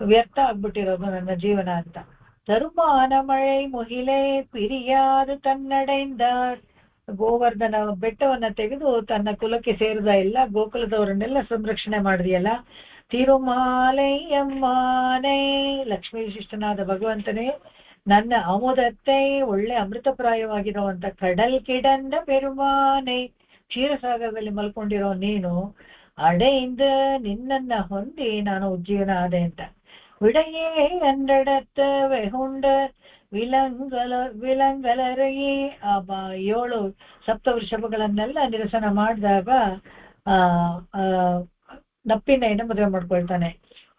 ವ್ಯರ್ಥ ಆಗ್ಬಿಟ್ಟಿರೋದು ನನ್ನ ಜೀವನ ಅಂತ. ತರುಮಾನ ಮಳೆ ಮುಹಿಲೆ ಪಿರಿಯಾದು ತನ್ನಡೆಯಿಂದ, ಗೋವರ್ಧನ ಬೆಟ್ಟವನ್ನ ತೆಗೆದು ತನ್ನ ಕುಲಕ್ಕೆ ಸೇರಿದ ಎಲ್ಲ ಗೋಕುಲದವರನ್ನೆಲ್ಲ ಸಂರಕ್ಷಣೆ ಮಾಡಿದೆಯಲ್ಲ. ತಿರುಮಾಲಯ್ಯಮ್ಮನೇ, ಲಕ್ಷ್ಮೀ ವಿಶಿಷ್ಟನಾದ ಭಗವಂತನೇ, ನನ್ನ ಅಮೋದತ್ತೆ ಒಳ್ಳೆ ಅಮೃತಪ್ರಾಯವಾಗಿರುವಂತ ಕಡಲ್ ಕಿಡಂದ ಪೆರುಮಾನೆ, ಕ್ಷೀರಸಾಗರದಲ್ಲಿ ಮಲ್ಕೊಂಡಿರೋ ನೀನು, ಅಡೆಯಿಂದ ನಿನ್ನನ್ನ ಹೊಂದಿ ನಾನು ಉಜ್ಜೀವನ ಆದೆ ಅಂತ. விடையே என்றெடுத்த வெகுண்ட ವಿಲಂಗಲರೇ, 7 ಸಪ್ತವೃಷಭಗಳನ್ನೆಲ್ಲ ನಿರಸನ ಮಾಡಿದಾಗ ನಪ್ಪಿನ ಮದುವೆ ಮಾಡ್ಕೊಳ್ತಾನೆ.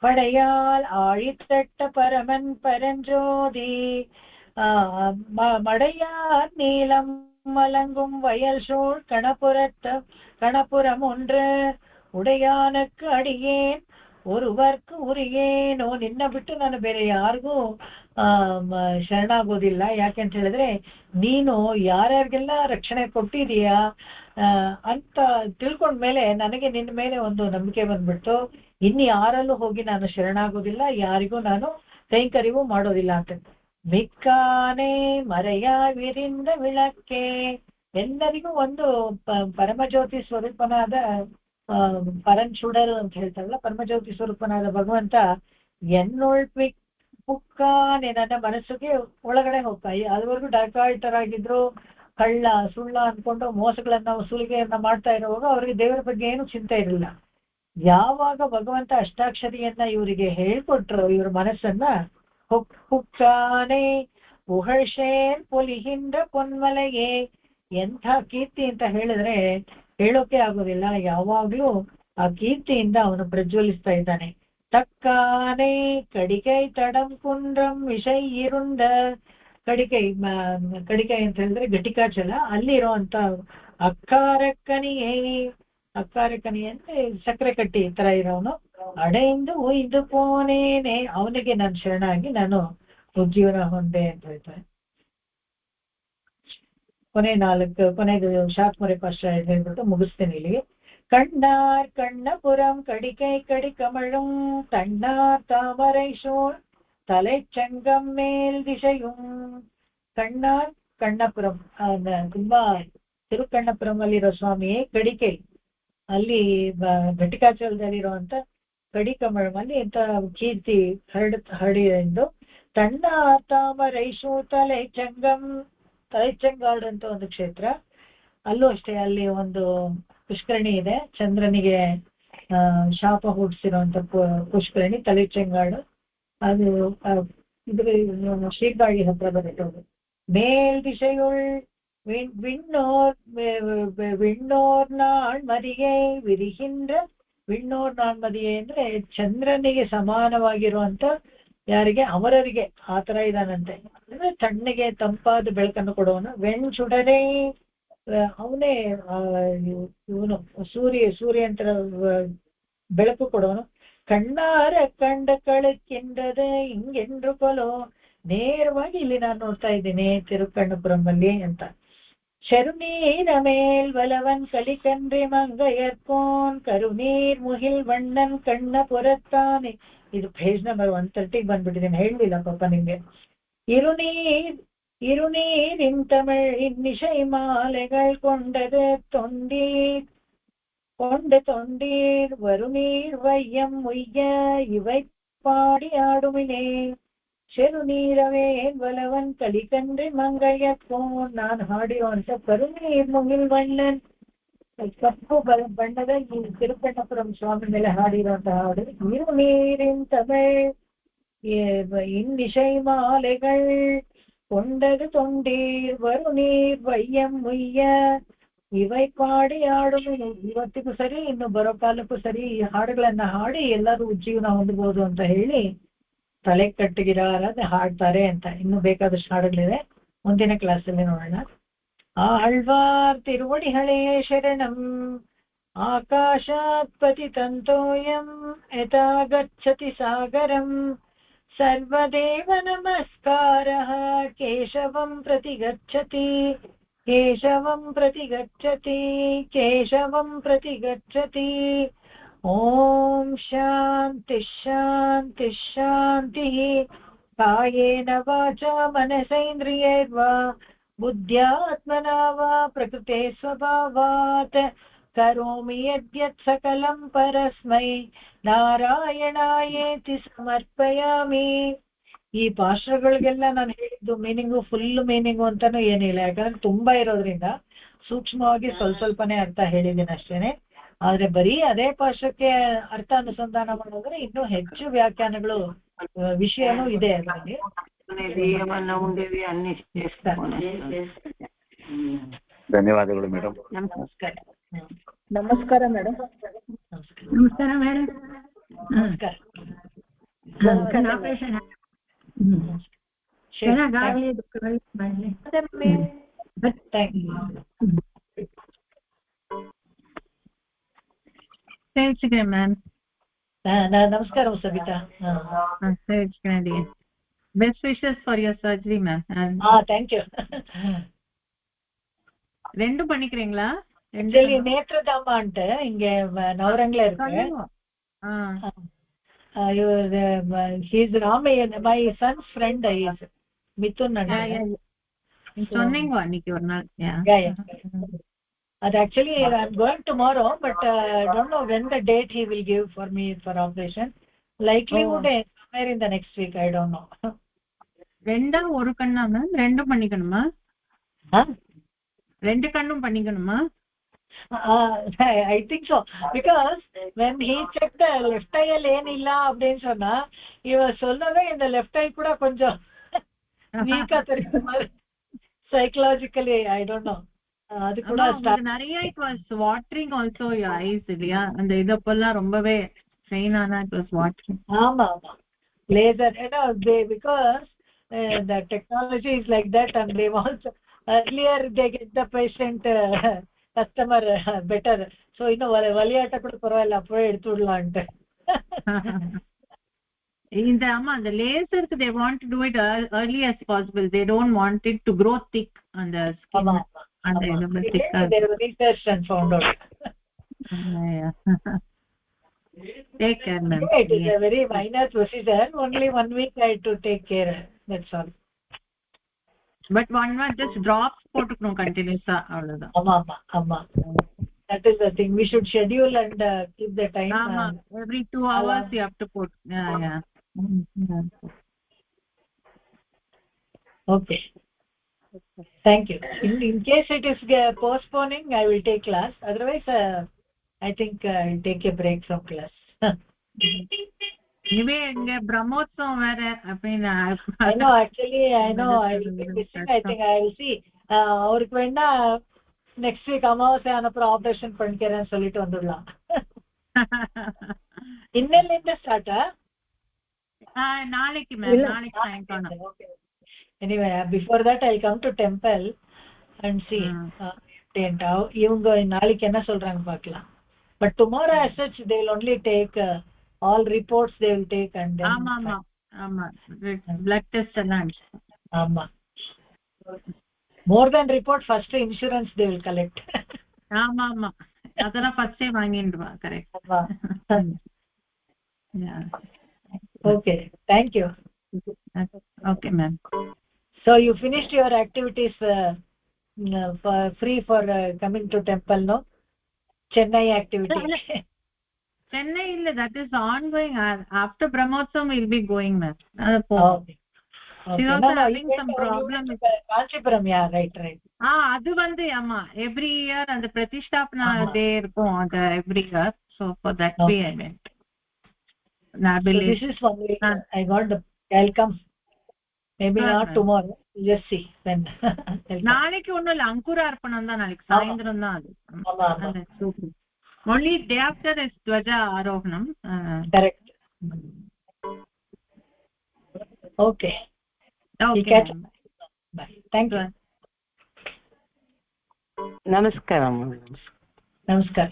ಪಡೆಯಾಲ್ ಆಳಿತಟ್ಟ ಪರಮನ್ ಪರಂಜೋದಿ மடையார் நீலம் மலங்கும் வயல் சூழ் கணபுரம் ஒன்று உடையானுக்கு அடியேன் ஒருವರ್ಕು ಉರಿಯೇನೋ. ನಿನ್ನ ಬಿಟ್ಟು ನಾನು ಬೇರೆ ಯಾರಿಗೂ ಶರಣಾಗೋದಿಲ್ಲ. ಯಾಕೆಂತ ಹೇಳಿದ್ರೆ ನೀನು ಯಾರ್ಯಾರಿಗೆಲ್ಲ ರಕ್ಷಣೆ ಕೊಟ್ಟಿದೀಯಾ ಅಂತ ತಿಳ್ಕೊಂಡ್ಮೇಲೆ ನನಗೆ ನಿನ್ನ ಮೇಲೆ ಒಂದು ನಂಬಿಕೆ ಬಂದ್ಬಿಟ್ಟು ಇನ್ನು ಯಾರಲ್ಲೂ ಹೋಗಿ ನಾನು ಶರಣಾಗೋದಿಲ್ಲ, ಯಾರಿಗೂ ನಾನು ಕೈಂಕರ್ಯವೂ ಮಾಡೋದಿಲ್ಲ ಅಂತ. ಮಿಕ್ಕಾನೆ ಮರೆಯ ವಿರಿಂದ ವಿಳಕ್ಕೆ, ಎಲ್ಲರಿಗೂ ಒಂದು ಪರಮಜ್ಯೋತಿ ಸ್ವರೂಪನಾದ ಪರಂಚುಡರು ಅಂತ ಹೇಳ್ತಾರಲ್ಲ, ಪರಮಜ್ಯೋತಿ ಸ್ವರೂಪನಾದ ಭಗವಂತ ಪುಕ್ಕಾನೆ ನನ್ನ ಮನಸ್ಸಿಗೆ ಒಳಗಡೆ ಹೋಗ್ತಾ. ಅದುವರೆಗೂ ಡಕಾಯಿತರಾಗಿದ್ರು, ಕಳ್ಳ ಸುಳ್ಳ ಅನ್ಕೊಂಡು ಮೋಸಗಳನ್ನ ಸುಲಿಗೆಯನ್ನ ಮಾಡ್ತಾ ಇರುವಾಗ ಅವರಿಗೆ ದೇವರ ಬಗ್ಗೆ ಏನು ಚಿಂತೆ ಇರಲಿಲ್ಲ. ಯಾವಾಗ ಭಗವಂತ ಅಷ್ಟಾಕ್ಷರಿಯನ್ನ ಇವರಿಗೆ ಹೇಳ್ಕೊಟ್ರು, ಇವ್ರ ಮನಸ್ಸನ್ನ ಹುಕ್ಕಾನೆ ಉಹಳ್ಶೇನ್ ಪೊಲಿಹಿಂದ ಪೊನ್ಮಲೆಯೇ, ಎಂಥ ಕೀರ್ತಿ ಅಂತ ಹೇಳಿದ್ರೆ ಹೇಳೋಕೆ ಆಗೋದಿಲ್ಲ. ಯಾವಾಗ್ಲೂ ಆ ಕೀರ್ತಿಯಿಂದ ಅವನು ಪ್ರಜ್ವಲಿಸ್ತಾ ಇದ್ದಾನೆ. ತಕ್ಕಾನೆ ಕಡಿಕೈ ತಡಂ ಕುಂಡ್ರಂ ವಿಷಯ ಇರುಂಡ, ಕಡಿಕೈ ಅಂತ ಹೇಳಿದ್ರೆ ಘಟಿಕಾಚಲ, ಅಲ್ಲಿರುವಂತ ಅಕ್ಕಾರಕ್ಕನಿಯೇ, ಅಕ್ಕಾರಕ್ಕನಿ ಅಂದ್ರೆ ಸಕ್ಕರೆ ಕಟ್ಟಿ ತರ ಇರೋನು. ಅಡೆಯಿಂದ ಒಯ್ದು ಪೋನೇನೆ, ಅವನಿಗೆ ನಾನು ಶರಣಾಗಿ ನಾನು ಉಜ್ಜೀವನ ಹೊಂದೆ ಅಂತ ಹೇಳ್ತಾರೆ. ಕೊನೆದು ಶಾತ್ಮರೆ ಪಾಶ ಹೇಳ್ಬಿಟ್ಟು ಮುಗಿಸ್ತೇನೆ ಇಲ್ಲಿಗೆ. கண்ணார் கண்ணபுரம் கடிகை கடிகமழும் தன்னார் தாமரை சோழ் தலைச்சங்கம் ಮೇಲ್ ದಿಶೆயும். ಕಣ್ಣಾರ್ ಕಣ್ಣಪುರಂ, ತುಂಬಾ ತಿರುಕಣ್ಣಪುರಂ ಅಲ್ಲಿರೋ ಸ್ವಾಮಿಯೇ ಕಡಿಕೈ, ಅಲ್ಲಿ ಘಟಿಕಾಚಲದಲ್ಲಿರುವಂತ ಕಡಿಕಮಳಂ ಅಲ್ಲಿ ಎಂತ ಕೀರ್ತಿ ಹರಡಿಎಂದು. ತಣ್ಣಾರ್ ತಾಮರೈಶು ತಲೆಚಂಗಾಡು ಅಂತ ಒಂದು ಕ್ಷೇತ್ರ, ಅಲ್ಲೂ ಅಷ್ಟೇ ಅಲ್ಲಿ ಒಂದು ಪುಷ್ಕರಣಿ ಇದೆ. ಚಂದ್ರನಿಗೆ ಶಾಪ ಹುಟ್ಟಿಸಿರುವಂತ ಪುಷ್ಕರಣಿ ತಲೆಚಂಗಾಡು, ಅದು ಇದ್ರ ಶ್ರೀಕಾಳಿ ಹತ್ರ ಬರುತ್ತೆ. ಮೇಲ್ ದಿಶೆಯುಳ್ ವಿಣ್ಣೋರ್ ನಾಣ್ಮದಿಯೇ ವಿರಿಹಿಂದ್ರ, ವಿಣ್ಣೋರ್ ನಾಣ್ಮದಿಯೇ ಅಂದ್ರೆ ಚಂದ್ರನಿಗೆ ಸಮಾನವಾಗಿರುವಂತ ಯಾರಿಗೆ, ಅಮರರಿಗೆ ಆ ತರ ಇದಾನಂತೆ. ಅಂದ್ರೆ ತಣ್ಣಗೆ ತಂಪಾದ ಬೆಳಕನ್ನು ಕೊಡುವನು. ವೆಣ್ಚುಡರೇ, ಅವನೇ ಇವನು ಸೂರ್ಯ ಅಂತ ಬೆಳಕು ಕೊಡುವನು. ಕಣ್ಣಾರ ಕಂಡ ಕಳಕ್ಕಿಂಡದ ಹಿಂಗೆಂಡ್ರು ಕೊಲೋ, ನೇರವಾಗಿ ಇಲ್ಲಿ ನಾನು ನೋಡ್ತಾ ಇದ್ದೀನಿ ತಿರುಕಣ್ಣಪುರಮಲ್ಲಿ ಅಂತ. ಶರುನೀರ ಮೇಲ್ ವಲವನ್ ಕಲಿಕಂಡ್ರಿ ಮಂಗಯರ್ಕೋನ್ ಕರುನೀರ್ ಮುಹಿಲ್ ವಣ್ಣನ್ ಕಣ್ಣ ಪುರತ್ತಾನೆ. ಇದು ಪೇಜ್ ನಂಬರ್ 130 ಬಂದ್ಬಿಟ್ಟಿದ್ದೀನಿ, ಹೇಳಲಿಲ್ಲ ಪಾಪ ನಿಮ್ಗೆ. ഇരുനീരിൻ തമിഴ് ഇന്നിശை മാലകൾ കൊണ്ടത് തൊണ്ടീർ വരുനീർ വയ്യം മുയ്യ ഇവൈ പാടിയാടുമിനെ. ಶೆರುನೀರವೇನ್ ವಲವನ್ ಕಲಿಕಂಡ್ರಿ ಮಂಗಯ್ಯಕೋನ್, ನಾನು ಹಾಡಿರುವಂತ ಕರುನೀರ್ ಮುಗಿಲ್ ಬಣ್ಣನ್, ಕಪ್ಪು ಬಣ್ಣದ ಈ ತಿರುಕಣ್ಣಪುರಂ ಸ್ವಾಮಿ ಮೇಲೆ ಹಾಡಿರುವಂತ ಹಾಡು. ഇരുനീರಿನ್ ತಮಿಳ್ ಇನ್ನಿಶೈ ಮಾಲೆಗಳ್ ಕೊಂಡದು ತೊಂಡೀರ್ ವರುನೀರ್ ವಯ್ಯಂ ಮುಯ್ಯ ಇವೈಕ್ ಮಾಡಿ ಹಾಡುದು ಇವತ್ತಿಗೂ ಸರಿ, ಇನ್ನು ಬರೋ ಕಾಲಕ್ಕೂ ಸರಿ ಈ ಹಾಡುಗಳನ್ನ ಹಾಡಿ ಎಲ್ಲರೂ ಜೀವನ ಹೊಂದಬಹುದು ಅಂತ ಹೇಳಿ ತಲೆ ಕಟ್ಟಿಗಿರಾರದೆ ಹಾಡ್ತಾರೆ ಅಂತ. ಇನ್ನು ಬೇಕಾದಷ್ಟು ಹಾಡುಗಳಿದೆ, ಮುಂದಿನ ಕ್ಲಾಸಲ್ಲಿ ನೋಡೋಣ. ಆಳ್ವಾರ್ ತಿರುವಡಿಗಳೇ ಶರಣಂ. ಆಕಾಶಾತ್ ಪತಿತಂತೋಯಂ ಯಥಾ ಗಚ್ಚತಿ ಸಾಗರಂ. ಸರ್ವದೇವ ನಮಸ್ಕಾರಃ ಕೇಶವಂ ಪ್ರತಿ ಗಚ್ಚತಿ, ಕೇಶವಂ ಪ್ರತಿ ಗಚ್ಚತಿ, ಕೇಶವಂ ಪ್ರತಿ ಗಚ್ಚತಿ. ಓಂ ಶಾಂತಿ ಶಾಂತಿ ಶಾಂತಿ. ಕಾಯೇನ ವಾಚಾ ಮನಸೇಂದ್ರಿಯೈರ್ವಾ ಬುದ್ಧ್ಯಾತ್ಮನಾ ವಾ ಪ್ರಕೃತೆ ಸ್ವಭಾವಾತ್ ಕರೋಮಿ ಯದ್ಯತ್ ಸಕಲಂ ಪರಸ್ಮೈ ನಾರಾಯಣಾಯೇತಿ ಸಮರ್ಪಯಾಮಿ. ಈ ಪಾಶ್ರಗಳಿಗೆಲ್ಲ ನಾನು ಹೇಳಿದ್ದು ಮೀನಿಂಗು ಫುಲ್ ಮೀನಿಂಗು ಅಂತಾನು ಏನಿಲ್ಲ, ಯಾಕಂದ್ರೆ ತುಂಬಾ ಇರೋದ್ರಿಂದ ಸೂಕ್ಷ್ಮವಾಗಿ ಸ್ವಲ್ಪನೇ ಅರ್ಥ ಹೇಳಿದ್ದೀನಿ ಅಷ್ಟೇನೆ. ಆದ್ರೆ ಬರೀ ಅದೇ ಪಾಶ್ರಕ್ಕೆ ಅರ್ಥ ಅನುಸಂಧಾನ ಮಾಡೋದ್ರೆ ಇನ್ನೂ ಹೆಚ್ಚು ವ್ಯಾಖ್ಯಾನಗಳು ವಿಷಯನೂ ಇದೆ ಅದರಲ್ಲಿ. ಧನ್ಯವಾದಗಳು ಮೇಡಮ್. ನಮಸ್ಕಾರ. ನಮಸ್ಕಾರ ಮೇಡಮ್. ನಮಸ್ಕಾರ ಮೇಡಮ್. ನಮಸ್ಕಾರ. ಸೇರಿಸಿದೆ ಮ್ಯಾಮ್. ನಮಸ್ಕಾರ ಸಬಿತಾ. ಸೇರಿಸಿದೆ. Best wishes for your surgery ma'am. Thank you. ரெண்டும் பண்ணிக்கிறீங்களா? ஆக்சுவலி நேத்ரதாமான்ட்டு இங்க நவரங்கல இருக்கு. he is Ramayana, my son's friend is Mithun. சொன்னீங்க அன்னைக்கு ஒரு நாள். Yeah. That actually I'm going tomorrow, but I don't know when the date he will give for me for operation. Likelihood somewhere in the next week, I don't know. ரெண்டா ஒரு கண்ணா ma'am? ரெண்டும் பண்ணிக்கணுமா? ரெண்டு கண்ணும் பண்ணிக்கணுமா? I think so, because when he checked the left eye ஏனில்ல அப்படின்னு சொன்னா இவ சொல்லவே இந்த left eye கூட கொஞ்சம் வீக்கா தெரியும் psychologically, I don't know. அது கூட நிறைய it was watering also your eyes இல்லையா? அந்த இதப்பெல்லாம் ரொம்பவே ஸ்ட்ரெயின் ஆனா it was watering. ஆமா laser, because the technology is like that, and they also earlier they get the patient customer better, so வலியாட்ட கூட பரவாயில்ல அப்படியே எடுத்து விடலாம் ಅಂತ. இந்த அந்த லேசருக்கு they want to do it early as possible. They don't want it to grow thick on the skin. And they researched and found out. Take care ma'am. It is a very minor procedure, only 1 week I had to take care, that's all. But one just drops போட்டுக்கணும் continuously, அவ்வளவுதான். ஆமா that is the thing, we should schedule and keep the time. Every 2 hours you have to put. Yeah. Okay, thank you. In case it is postponing, I will take class, otherwise I think I'll take a break from class. இவே இங்க பிரம்மோத்சவம் வேற அப்படினா I know I will be missing. I think I will see. அவருக்கு வேணா next week அமாவாசை அப்புறம் operation பண்ணிக்கிறேன்னு சொல்லிட்டு வந்துடலாம். இன்னையில ஸ்டார்ட் நாளைக்கு மேம், நாளைக்கு சாயங்காலம். Anyway, before that I'll come to temple and see இவங்க நாளைக்கு என்ன சொல்றாங்க பார்க்கலாம். But tomorrow as such they will only take all reports, they will take, and then ஆமா blood test எல்லாம். ஆமா, more than report, first insurance they will collect. ஆமா அதெல்லாம் ஃபர்ஸ்டே வாங்கிடுவா. Correct. Okay, thank you. Okay ma'am. So you finished your activities free for coming to temple, no? Chennai activity. Chennai illa, that is ongoing. After Brahmotsavam we'll be going ma'am. Okay. She's also having some problem. Kanchipuram, yeah, right. அது வந்து ஆமா every year and the Pratisthapana day இருக்கும் அந்த every year, so for that way I went. So this is only I got the, I'll come, maybe not tomorrow, Jessie then நாளைக்கு ஒண்ணும் இல்ல, அங்குரார்ப்பணம் தான் நாளைக்கு சாயந்தரம் தான் அது. ஆமா ஆமா only day after is Dwaja Arohanam. correct. Okay. Okay. Bye. Thank you. ನಮಸ್ಕಾರಂ. ನಮಸ್ಕಾರ.